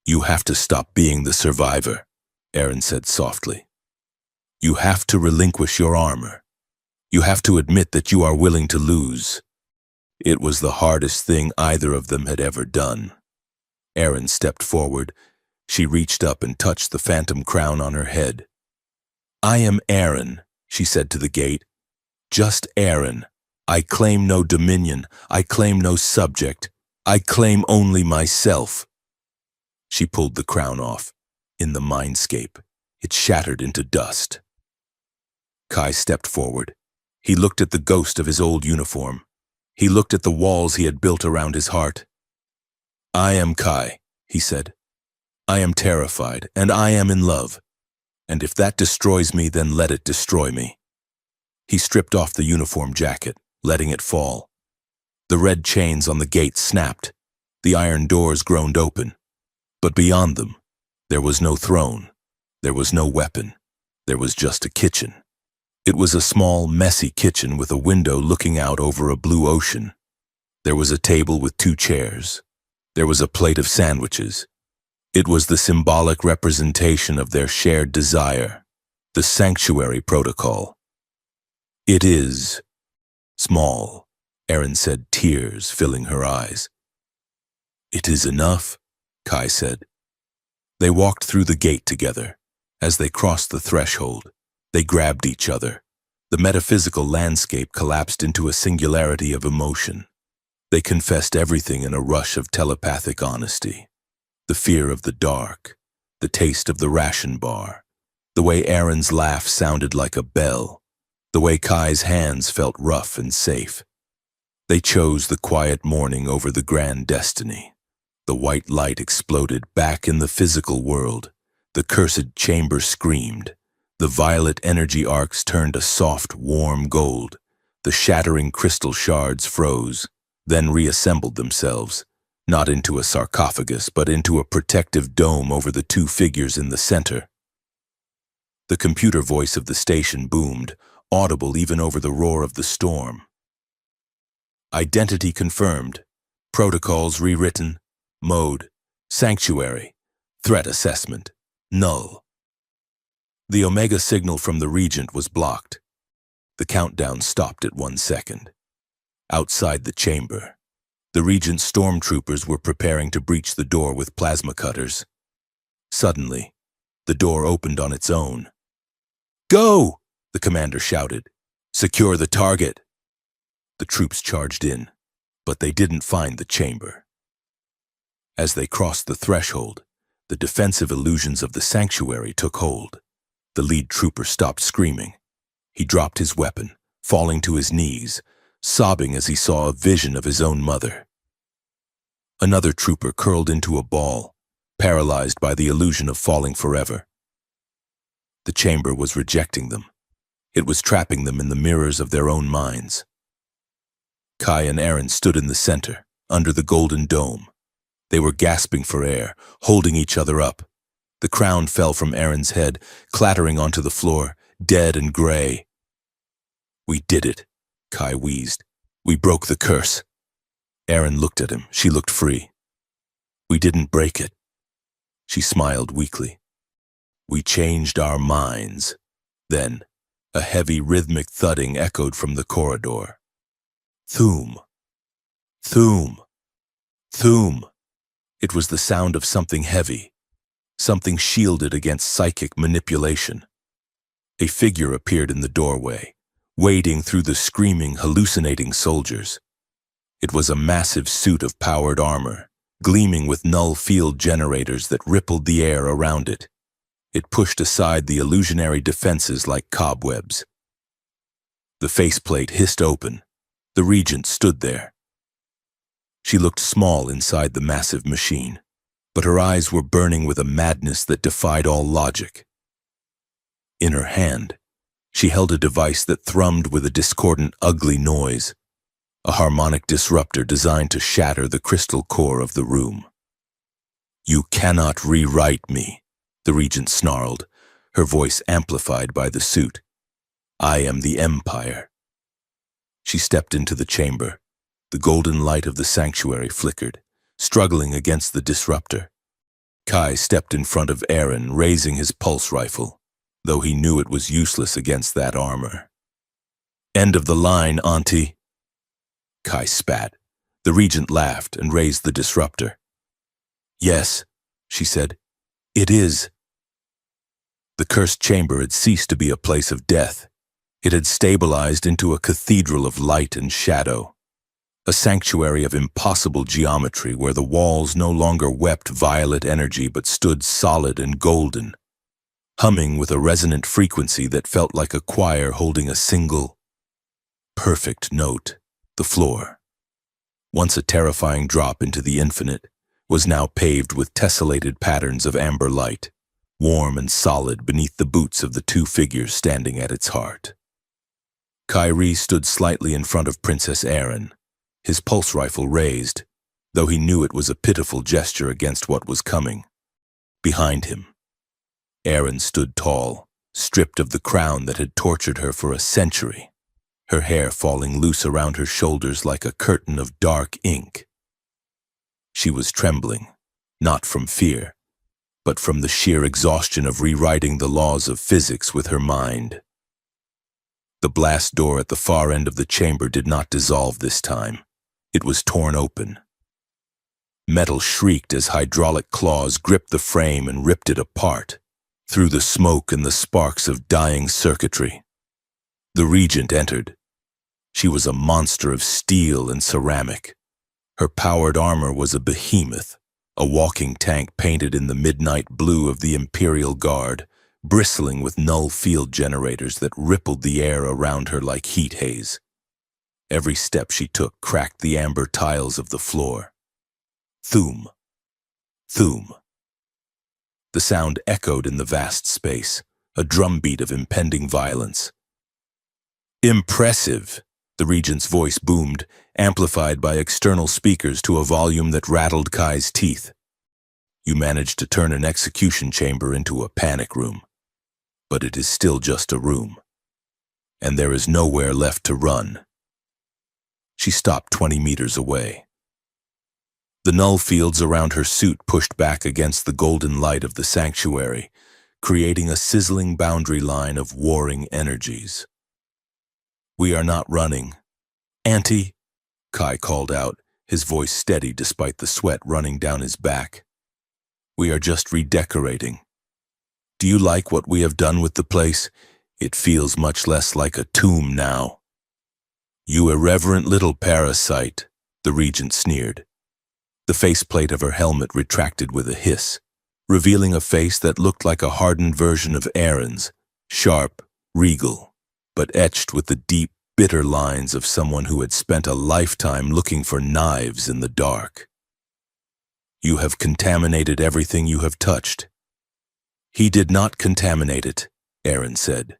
You have to stop being the survivor, Aaron said softly. You have to relinquish your armor. You have to admit that you are willing to lose. It was the hardest thing either of them had ever done. Aaron stepped forward. She reached up and touched the phantom crown on her head. I am Aaron, she said to the gate. Just Aaron. I claim no dominion. I claim no subject. I claim only myself. She pulled the crown off. In the mindscape, it shattered into dust. Kai stepped forward. He looked at the ghost of his old uniform. He looked at the walls he had built around his heart. I am Kai, he said. I am terrified, and I am in love. And if that destroys me, then let it destroy me. He stripped off the uniform jacket, letting it fall. The red chains on the gate snapped. The iron doors groaned open. But beyond them, there was no throne. There was no weapon. There was just a kitchen. It was a small, messy kitchen with a window looking out over a blue ocean. There was a table with 2 chairs. There was a plate of sandwiches. It was the symbolic representation of their shared desire, the sanctuary protocol. It is small, Aaron said, tears filling her eyes. It is enough, Kai said. They walked through the gate together. As they crossed the threshold, they grabbed each other. The metaphysical landscape collapsed into a singularity of emotion. They confessed everything in a rush of telepathic honesty. The fear of the dark, the taste of the ration bar, the way Aaron's laugh sounded like a bell, the way Kai's hands felt rough and safe. They chose the quiet morning over the grand destiny. The white light exploded back in the physical world. The cursed chamber screamed. The violet energy arcs turned a soft, warm gold. The shattering crystal shards froze, then reassembled themselves, not into a sarcophagus, but into a protective dome over the 2 figures in the center. The computer voice of the station boomed, audible even over the roar of the storm. Identity confirmed. Protocols rewritten. Mode, sanctuary. Threat assessment, null. The Omega signal from the Regent was blocked. The countdown stopped at 1 second. Outside the chamber, the Regent's stormtroopers were preparing to breach the door with plasma cutters. Suddenly, the door opened on its own. Go! The commander shouted. Secure the target. The troops charged in, but they didn't find the chamber. As they crossed the threshold, the defensive illusions of the sanctuary took hold. The lead trooper stopped screaming. He dropped his weapon, falling to his knees, sobbing as he saw a vision of his own mother. Another trooper curled into a ball, paralyzed by the illusion of falling forever. The chamber was rejecting them. It was trapping them in the mirrors of their own minds. Kai and Aaron stood in the center, under the golden dome. They were gasping for air, holding each other up. The crown fell from Aaron's head, clattering onto the floor, dead and gray. We did it, Kai wheezed. We broke the curse. Aaron looked at him. She looked free. We didn't break it. She smiled weakly. We changed our minds. Then, a heavy rhythmic thudding echoed from the corridor. Thoom. Thoom. Thoom. It was the sound of something heavy, something shielded against psychic manipulation. A figure appeared in the doorway, wading through the screaming, hallucinating soldiers. It was a massive suit of powered armor, gleaming with null field generators that rippled the air around it. It pushed aside the illusionary defenses like cobwebs. The faceplate hissed open. The Regent stood there. She looked small inside the massive machine, but her eyes were burning with a madness that defied all logic. In her hand, she held a device that thrummed with a discordant, ugly noise, a harmonic disruptor designed to shatter the crystal core of the room. You cannot rewrite me, the Regent snarled, her voice amplified by the suit. I am the Empire. She stepped into the chamber. The golden light of the sanctuary flickered, struggling against the disruptor. Kai stepped in front of Aaron, raising his pulse rifle, though he knew it was useless against that armor. "End of the line, Auntie." Kai spat. The regent laughed and raised the disruptor. "Yes," she said, "it is." The cursed chamber had ceased to be a place of death. It had stabilized into a cathedral of light and shadow, a sanctuary of impossible geometry where the walls no longer wept violet energy but stood solid and golden, humming with a resonant frequency that felt like a choir holding a single, perfect note. The floor, once a terrifying drop into the infinite, was now paved with tessellated patterns of amber light, warm and solid beneath the boots of the two figures standing at its heart. Kyrie stood slightly in front of Princess Aaron, his pulse rifle raised, though he knew it was a pitiful gesture against what was coming. Behind him, Aaron stood tall, stripped of the crown that had tortured her for a century, her hair falling loose around her shoulders like a curtain of dark ink. She was trembling, not from fear, but from the sheer exhaustion of rewriting the laws of physics with her mind. The blast door at the far end of the chamber did not dissolve this time. It was torn open. Metal shrieked as hydraulic claws gripped the frame and ripped it apart, through the smoke and the sparks of dying circuitry. The regent entered. She was a monster of steel and ceramic. Her powered armor was a behemoth, a walking tank painted in the midnight blue of the Imperial Guard, bristling with null field generators that rippled the air around her like heat haze. Every step she took cracked the amber tiles of the floor. Thoom. Thoom. The sound echoed in the vast space, a drumbeat of impending violence. "Impressive," the regent's voice boomed, amplified by external speakers to a volume that rattled Kai's teeth. "You managed to turn an execution chamber into a panic room. But it is still just a room. And there is nowhere left to run." She stopped 20 meters away. The null fields around her suit pushed back against the golden light of the sanctuary, creating a sizzling boundary line of warring energies. "We are not running. Auntie," Kai called out, his voice steady despite the sweat running down his back. "We are just redecorating. Do you like what we have done with the place? It feels much less like a tomb now." "You irreverent little parasite," the regent sneered. The faceplate of her helmet retracted with a hiss, revealing a face that looked like a hardened version of Aaron's, sharp, regal, but etched with the deep, bitter lines of someone who had spent a lifetime looking for knives in the dark. "You have contaminated everything you have touched." "He did not contaminate it," Aaron said.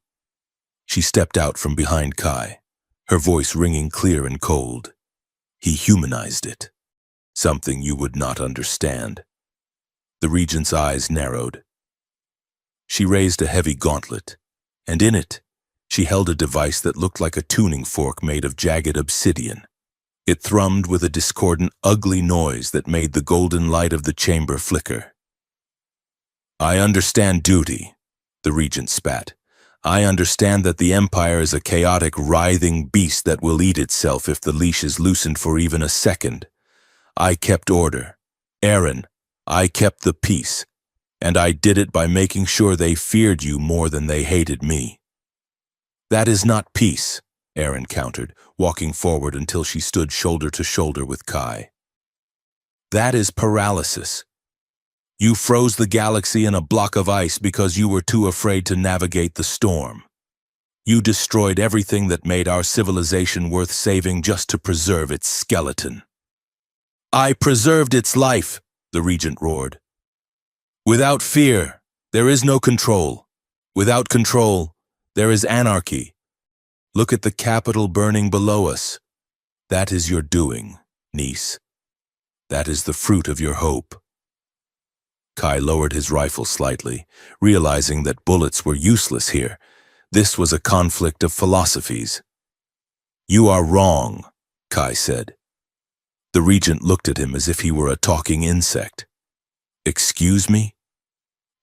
She stepped out from behind Kai, her voice ringing clear and cold. "He humanized it. Something you would not understand." The regent's eyes narrowed. She raised a heavy gauntlet, and in it, she held a device that looked like a tuning fork made of jagged obsidian. It thrummed with a discordant, ugly noise that made the golden light of the chamber flicker. "I understand duty," the regent spat. "I understand that the Empire is a chaotic, writhing beast that will eat itself if the leash is loosened for even a second. I kept order. Aaron, I kept the peace, and I did it by making sure they feared you more than they hated me." "That is not peace," Aaron countered, walking forward until she stood shoulder to shoulder with Kai. "That is paralysis. You froze the galaxy in a block of ice because you were too afraid to navigate the storm. You destroyed everything that made our civilization worth saving just to preserve its skeleton." "I preserved its life," the regent roared. "Without fear, there is no control. Without control, there is anarchy. Look at the Capitol burning below us. That is your doing, niece. That is the fruit of your hope." Kai lowered his rifle slightly, realizing that bullets were useless here. This was a conflict of philosophies. You are wrong, Kai said. The regent looked at him as if he were a talking insect. Excuse me?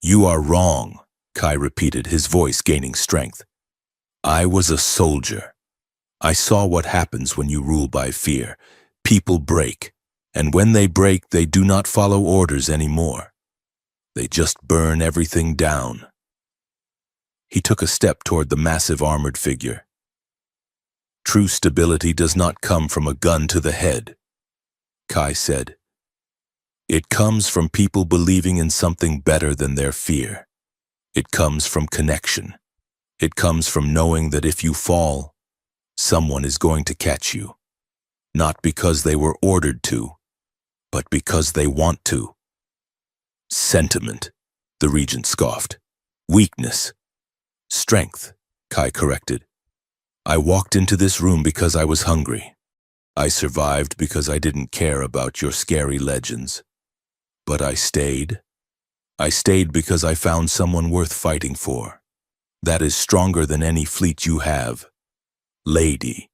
You are wrong, Kai repeated, his voice gaining strength. I was a soldier. I saw what happens when you rule by fear. People break, and when they break, they do not follow orders anymore. They just burn everything down. He took a step toward the massive armored figure. True stability does not come from a gun to the head, Kai said. It comes from people believing in something better than their fear. It comes from connection. It comes from knowing that if you fall, someone is going to catch you. Not because they were ordered to, but because they want to. Sentiment, the regent scoffed. Weakness. Strength, Kai corrected. I walked into this room because I was hungry. I survived because I didn't care about your scary legends. But I stayed. I stayed because I found someone worth fighting for. That is stronger than any fleet you have. Lady.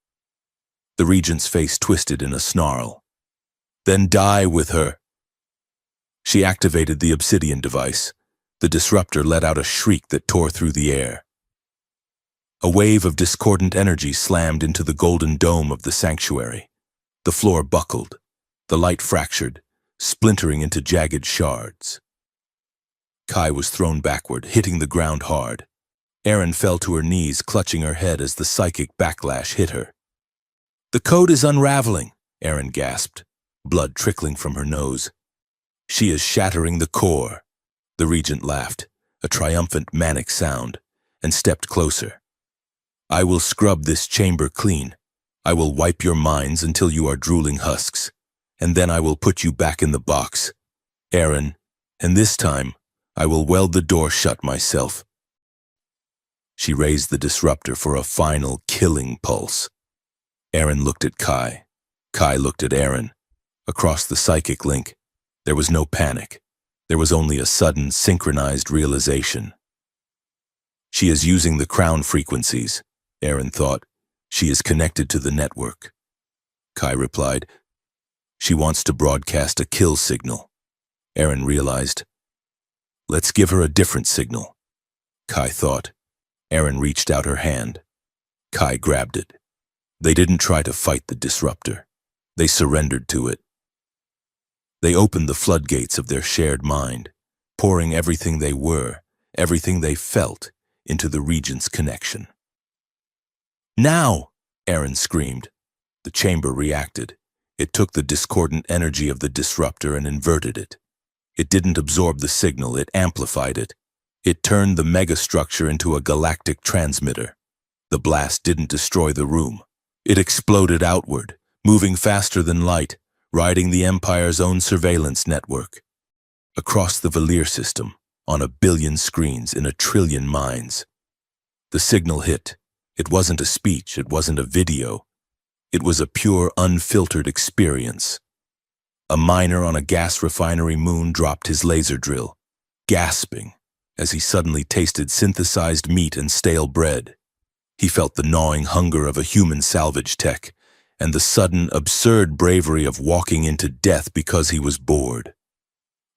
The regent's face twisted in a snarl. Then die with her. She activated the obsidian device. The disruptor let out a shriek that tore through the air. A wave of discordant energy slammed into the golden dome of the sanctuary. The floor buckled. The light fractured, splintering into jagged shards. Kai was thrown backward, hitting the ground hard. Erin fell to her knees, clutching her head as the psychic backlash hit her. The code is unraveling, Erin gasped, blood trickling from her nose. She is shattering the core. The regent laughed, a triumphant manic sound, and stepped closer. I will scrub this chamber clean. I will wipe your minds until you are drooling husks, and then I will put you back in the box. Erin, and this time, I will weld the door shut myself. She raised the disruptor for a final killing pulse. Erin looked at Kai. Kai looked at Erin. Across the psychic link, there was no panic. There was only a sudden, synchronized realization. She is using the crown frequencies, Erin thought. She is connected to the network. Kai replied, she wants to broadcast a kill signal. Erin realized, let's give her a different signal. Kai thought. Erin reached out her hand. Kai grabbed it. They didn't try to fight the disruptor. They surrendered to it. They opened the floodgates of their shared mind, pouring everything they were, everything they felt, into the regent's connection. Now! Erin screamed. The chamber reacted. It took the discordant energy of the disruptor and inverted it. It didn't absorb the signal, it amplified it. It turned the megastructure into a galactic transmitter. The blast didn't destroy the room. It exploded outward, moving faster than light, riding the Empire's own surveillance network. Across the Valir system, on 1 billion screens in 1 trillion minds. The signal hit. It wasn't a speech, it wasn't a video. It was a pure, unfiltered experience. A miner on a gas refinery moon dropped his laser drill, gasping, as he suddenly tasted synthesized meat and stale bread. He felt the gnawing hunger of a human salvage tech, and the sudden, absurd bravery of walking into death because he was bored.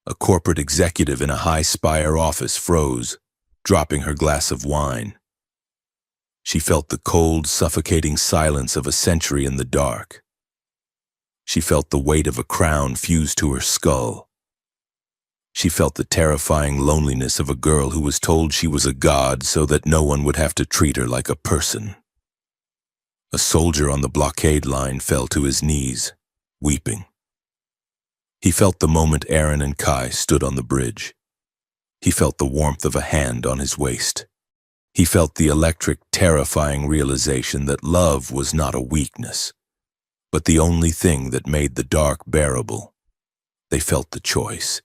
A corporate executive in a high-spire office froze, dropping her glass of wine. She felt the cold, suffocating silence of a century in the dark. She felt the weight of a crown fused to her skull. She felt the terrifying loneliness of a girl who was told she was a god so that no one would have to treat her like a person. A soldier on the blockade line fell to his knees, weeping. He felt the moment Erin and Kai stood on the bridge. He felt the warmth of a hand on his waist. He felt the electric, terrifying realization that love was not a weakness, but the only thing that made the dark bearable. They felt the choice.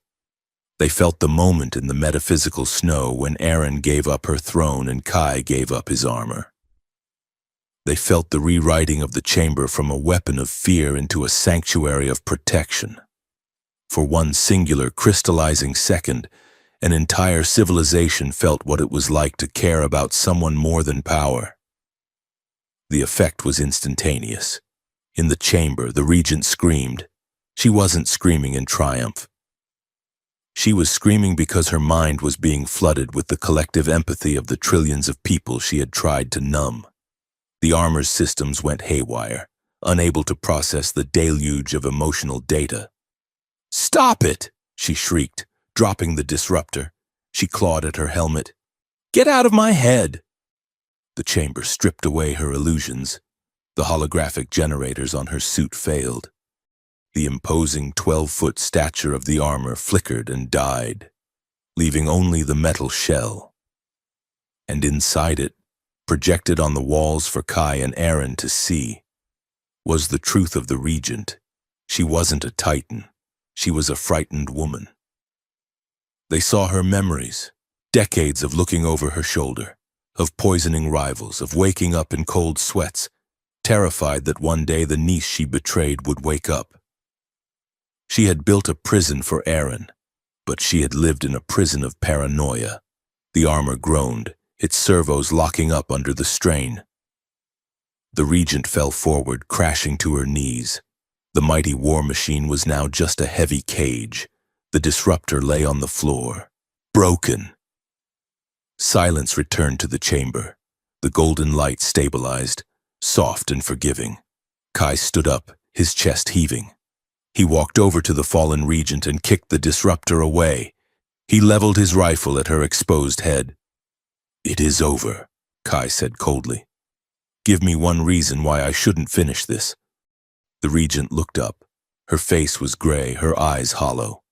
They felt the moment in the metaphysical snow when Erin gave up her throne and Kai gave up his armor. They felt the rewriting of the chamber from a weapon of fear into a sanctuary of protection. For one singular, crystallizing second, an entire civilization felt what it was like to care about someone more than power. The effect was instantaneous. In the chamber, the regent screamed. She wasn't screaming in triumph. She was screaming because her mind was being flooded with the collective empathy of the trillions of people she had tried to numb. The armor's systems went haywire, unable to process the deluge of emotional data. "Stop it!" she shrieked, dropping the disruptor. She clawed at her helmet. "Get out of my head!" The chamber stripped away her illusions. The holographic generators on her suit failed. The imposing 12-foot stature of the armor flickered and died, leaving only the metal shell. And inside it, projected on the walls for Kai and Aaron to see, was the truth of the regent. She wasn't a titan. She was a frightened woman. They saw her memories, decades of looking over her shoulder, of poisoning rivals, of waking up in cold sweats, terrified that one day the niece she betrayed would wake up. She had built a prison for Aaron, but she had lived in a prison of paranoia. The armor groaned, its servos locking up under the strain. The regent fell forward, crashing to her knees. The mighty war machine was now just a heavy cage. The disruptor lay on the floor, broken. Silence returned to the chamber. The golden light stabilized, soft and forgiving. Kai stood up, his chest heaving. He walked over to the fallen regent and kicked the disruptor away. He leveled his rifle at her exposed head. "It is over," Kai said coldly. "Give me one reason why I shouldn't finish this." The regent looked up. Her face was gray, her eyes hollow.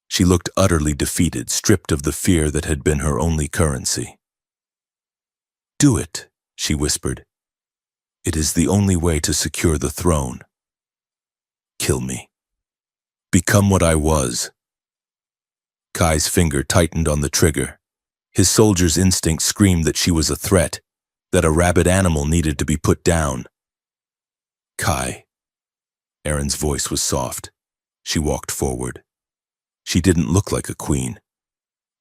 She looked utterly defeated, stripped of the fear that had been her only currency. "Do it," she whispered. "It is the only way to secure the throne. Kill me. Become what I was." Kai's finger tightened on the trigger. His soldier's instinct screamed that she was a threat, that a rabid animal needed to be put down. "Kai." Aaron's voice was soft. She walked forward. She didn't look like a queen.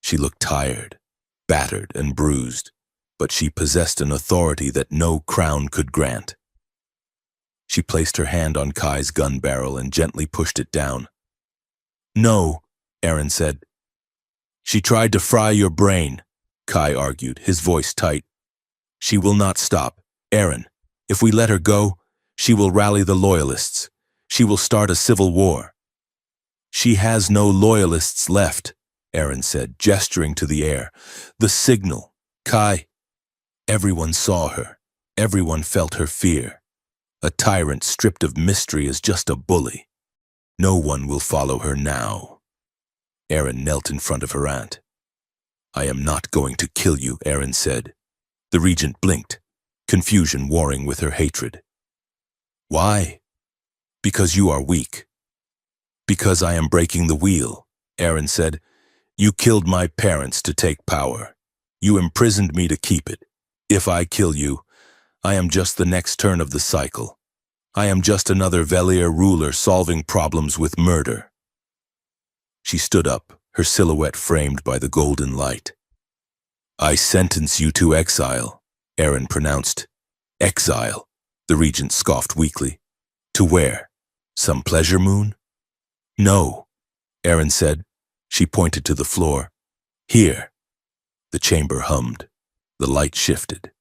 She looked tired, battered, and bruised, but she possessed an authority that no crown could grant. She placed her hand on Kai's gun barrel and gently pushed it down. "No," Aaron said. "She tried to fry your brain," Kai argued, his voice tight. "She will not stop. Aaron, if we let her go, she will rally the loyalists. She will start a civil war." "She has no loyalists left," Aaron said, gesturing to the air. "The signal. Kai." Everyone saw her. Everyone felt her fear. A tyrant stripped of mystery is just a bully. No one will follow her now. Aaron knelt in front of her aunt. "I am not going to kill you," Aaron said. The regent blinked, confusion warring with her hatred. "Why?" "Because you are weak." "Because I am breaking the wheel," Aaron said. "You killed my parents to take power. You imprisoned me to keep it. If I kill you, I am just the next turn of the cycle. I am just another Velier ruler solving problems with murder." She stood up, her silhouette framed by the golden light. "I sentence you to exile," Aaron pronounced. "Exile," the regent scoffed weakly. "To where? Some pleasure moon?" "No," Aaron said. She pointed to the floor. "Here." The chamber hummed. The light shifted.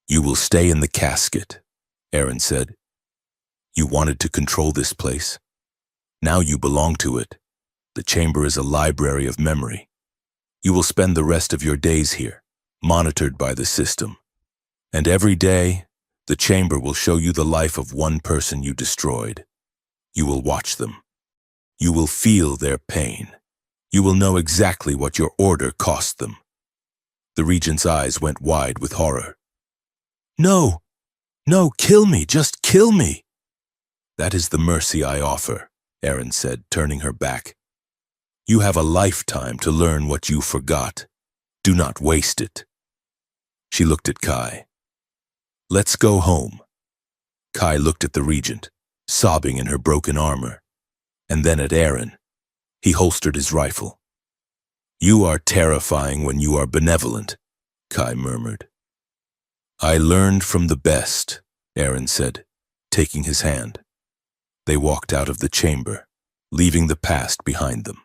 "You will stay in the casket," Aaron said. "You wanted to control this place. Now you belong to it. The chamber is a library of memory. You will spend the rest of your days here, monitored by the system. And every day, the chamber will show you the life of one person you destroyed. You will watch them. You will feel their pain. You will know exactly what your order cost them." The regent's eyes went wide with horror. "No, no, kill me, just kill me." "That is the mercy I offer," Aaron said, turning her back. "You have a lifetime to learn what you forgot. Do not waste it." She looked at Kai. "Let's go home." Kai looked at the regent, sobbing in her broken armor, and then at Aaron. He holstered his rifle. "You are terrifying when you are benevolent," Kai murmured. I learned from the best, Aaron said, taking his hand. They walked out of the chamber, leaving the past behind them.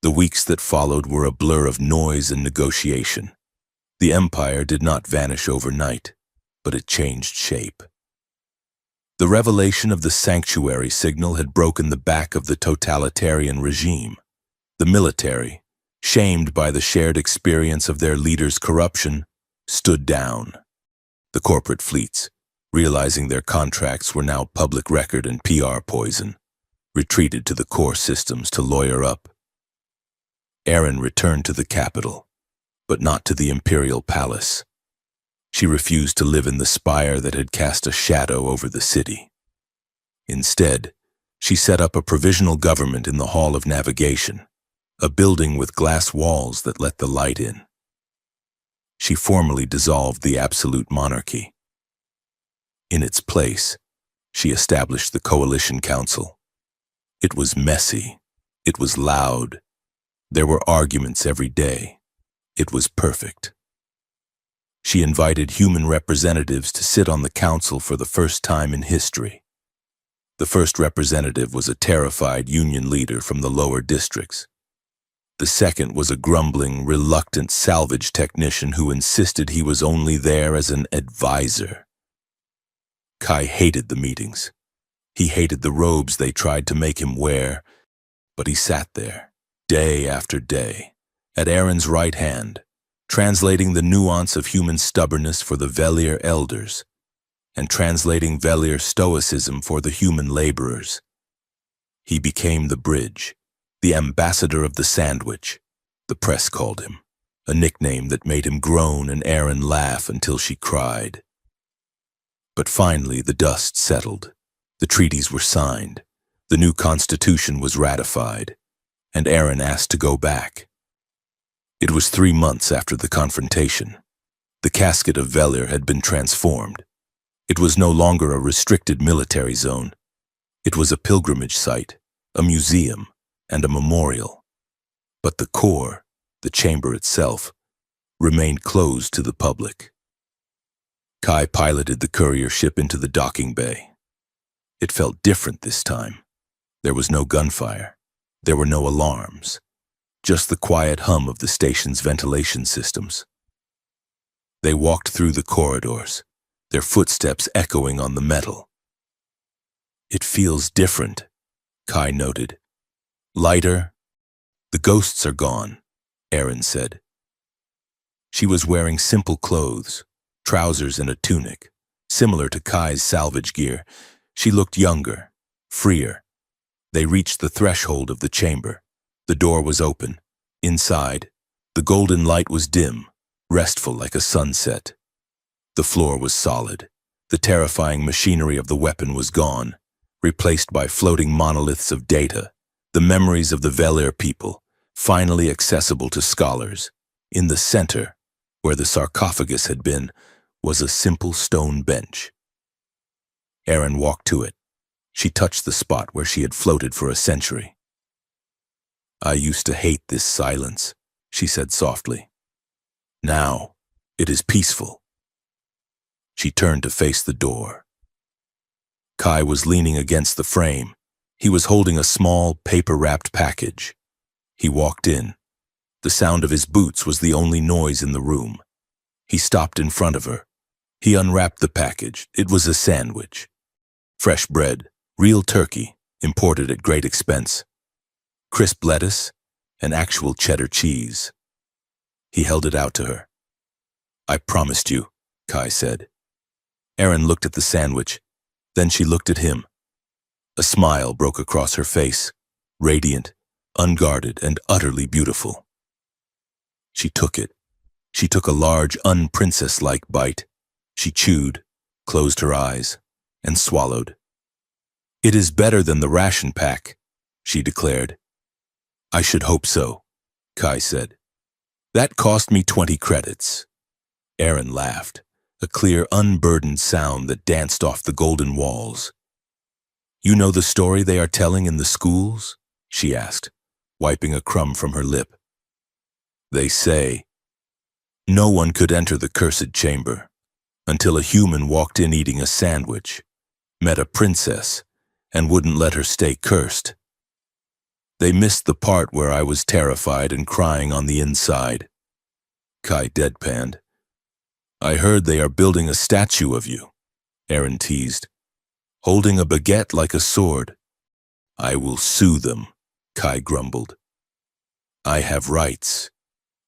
The weeks that followed were a blur of noise and negotiation. The empire did not vanish overnight, but it changed shape. The revelation of the sanctuary signal had broken the back of the totalitarian regime. The military, shamed by the shared experience of their leaders' corruption, stood down. The corporate fleets, realizing their contracts were now public record and PR poison, retreated to the core systems to lawyer up. Erin returned to the capital, but not to the imperial palace. She refused to live in the spire that had cast a shadow over the city. Instead, she set up a provisional government in the Hall of Navigation, a building with glass walls that let the light in. She formally dissolved the absolute monarchy. In its place, she established the Coalition Council. It was messy. It was loud. There were arguments every day. It was perfect. She invited human representatives to sit on the council for the first time in history. The first representative was a terrified union leader from the lower districts. The second was a grumbling, reluctant salvage technician who insisted he was only there as an advisor. Kai hated the meetings. He hated the robes they tried to make him wear, but he sat there, day after day, at Aaron's right hand, translating the nuance of human stubbornness for the Velier elders, and translating Velier stoicism for the human laborers. He became the bridge, the ambassador of the sandwich, the press called him, a nickname that made him groan and Aaron laugh until she cried. But finally the dust settled, the treaties were signed, the new constitution was ratified, and Aaron asked to go back. It was 3 months after the confrontation. The casket of Velier had been transformed. It was no longer a restricted military zone. It was a pilgrimage site, a museum, and a memorial. But the core, the chamber itself, remained closed to the public. Kai piloted the courier ship into the docking bay. It felt different this time. There was no gunfire. There were no alarms. Just the quiet hum of the station's ventilation systems. They walked through the corridors, their footsteps echoing on the metal. It feels different, Kai noted. Lighter. The ghosts are gone, Aaron said. She was wearing simple clothes, trousers and a tunic, similar to Kai's salvage gear. She looked younger, freer. They reached the threshold of the chamber. The door was open. Inside, the golden light was dim, restful like a sunset. The floor was solid. The terrifying machinery of the weapon was gone, replaced by floating monoliths of data, the memories of the Velier people, finally accessible to scholars. In the center, where the sarcophagus had been, was a simple stone bench. Aaron walked to it. She touched the spot where she had floated for a century. I used to hate this silence, she said softly. Now, it is peaceful. She turned to face the door. Kai was leaning against the frame. He was holding a small, paper-wrapped package. He walked in. The sound of his boots was the only noise in the room. He stopped in front of her. He unwrapped the package. It was a sandwich. Fresh bread, real turkey, imported at great expense. Crisp lettuce, and actual cheddar cheese. He held it out to her. I promised you, Kai said. Aaron looked at the sandwich. Then she looked at him. A smile broke across her face, radiant, unguarded, and utterly beautiful. She took it. She took a large, unprincess-like bite. She chewed, closed her eyes, and swallowed. It is better than the ration pack, she declared. I should hope so, Kai said. That cost me 20 credits. Aaron laughed, a clear, unburdened sound that danced off the golden walls. You know the story they are telling in the schools? She asked, wiping a crumb from her lip. They say, no one could enter the cursed chamber. until a human walked in eating a sandwich, met a princess, and wouldn't let her stay cursed. They missed the part where I was terrified and crying on the inside. Kai deadpanned. I heard they are building a statue of you, Aaron teased, holding a baguette like a sword. I will sue them, Kai grumbled. I have rights.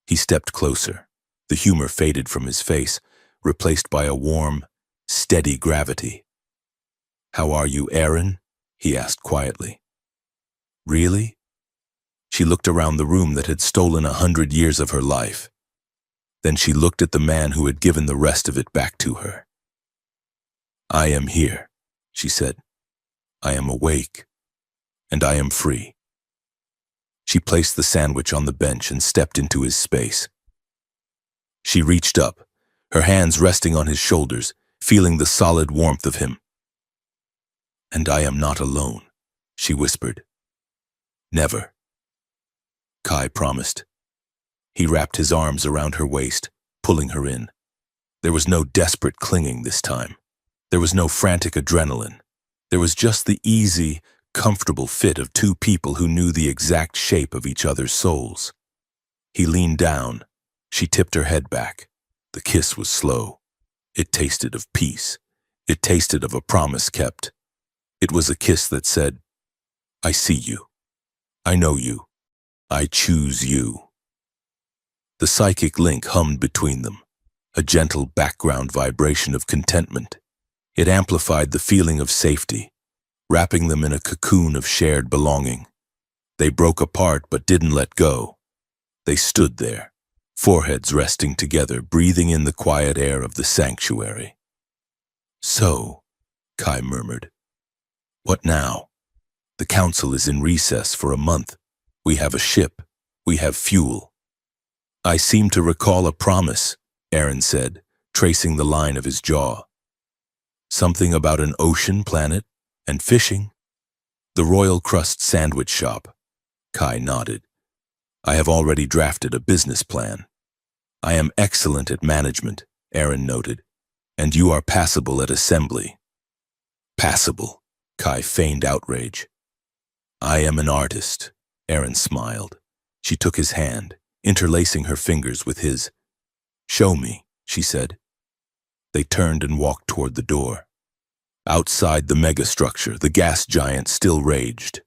He stepped closer. The humor faded from his face, replaced by a warm, steady gravity. How are you, Aaron? He asked quietly. Really? She looked around the room that had stolen 100 years of her life. Then she looked at the man who had given the rest of it back to her. I am here, she said. I am awake, and I am free. She placed the sandwich on the bench and stepped into his space. She reached up, her hands resting on his shoulders, feeling the solid warmth of him. And I am not alone, she whispered. Never. Kai promised. He wrapped his arms around her waist, pulling her in. There was no desperate clinging this time. There was no frantic adrenaline. There was just the easy, comfortable fit of two people who knew the exact shape of each other's souls. He leaned down. She tipped her head back. The kiss was slow. It tasted of peace. It tasted of a promise kept. It was a kiss that said, I see you. I know you. I choose you. The psychic link hummed between them, a gentle background vibration of contentment. It amplified the feeling of safety, wrapping them in a cocoon of shared belonging. They broke apart but didn't let go. They stood there, foreheads resting together, breathing in the quiet air of the sanctuary. So, Kai murmured, what now? The council is in recess for a month. We have a ship. We have fuel. I seem to recall a promise, Aaron said, tracing the line of his jaw. Something about an ocean planet and fishing. The Royal Crust Sandwich Shop. Kai nodded. I have already drafted a business plan. I am excellent at management, Aaron noted, and you are passable at assembly. Passable, Kai feigned outrage. I am an artist, Aaron smiled. She took his hand, interlacing her fingers with his. Show me, she said. They turned and walked toward the door. Outside the megastructure, the gas giant still raged.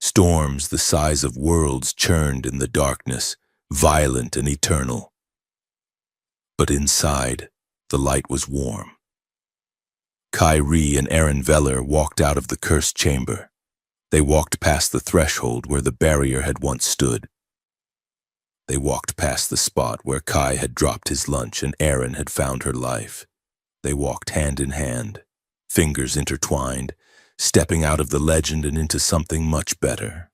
Storms the size of worlds churned in the darkness, violent and eternal. But inside, the light was warm. Kyrie and Aaron Veller walked out of the cursed chamber. They walked past the threshold where the barrier had once stood. They walked past the spot where Kai had dropped his lunch and Aaron had found her life. They walked hand in hand, fingers intertwined, stepping out of the legend and into something much better.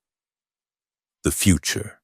The future.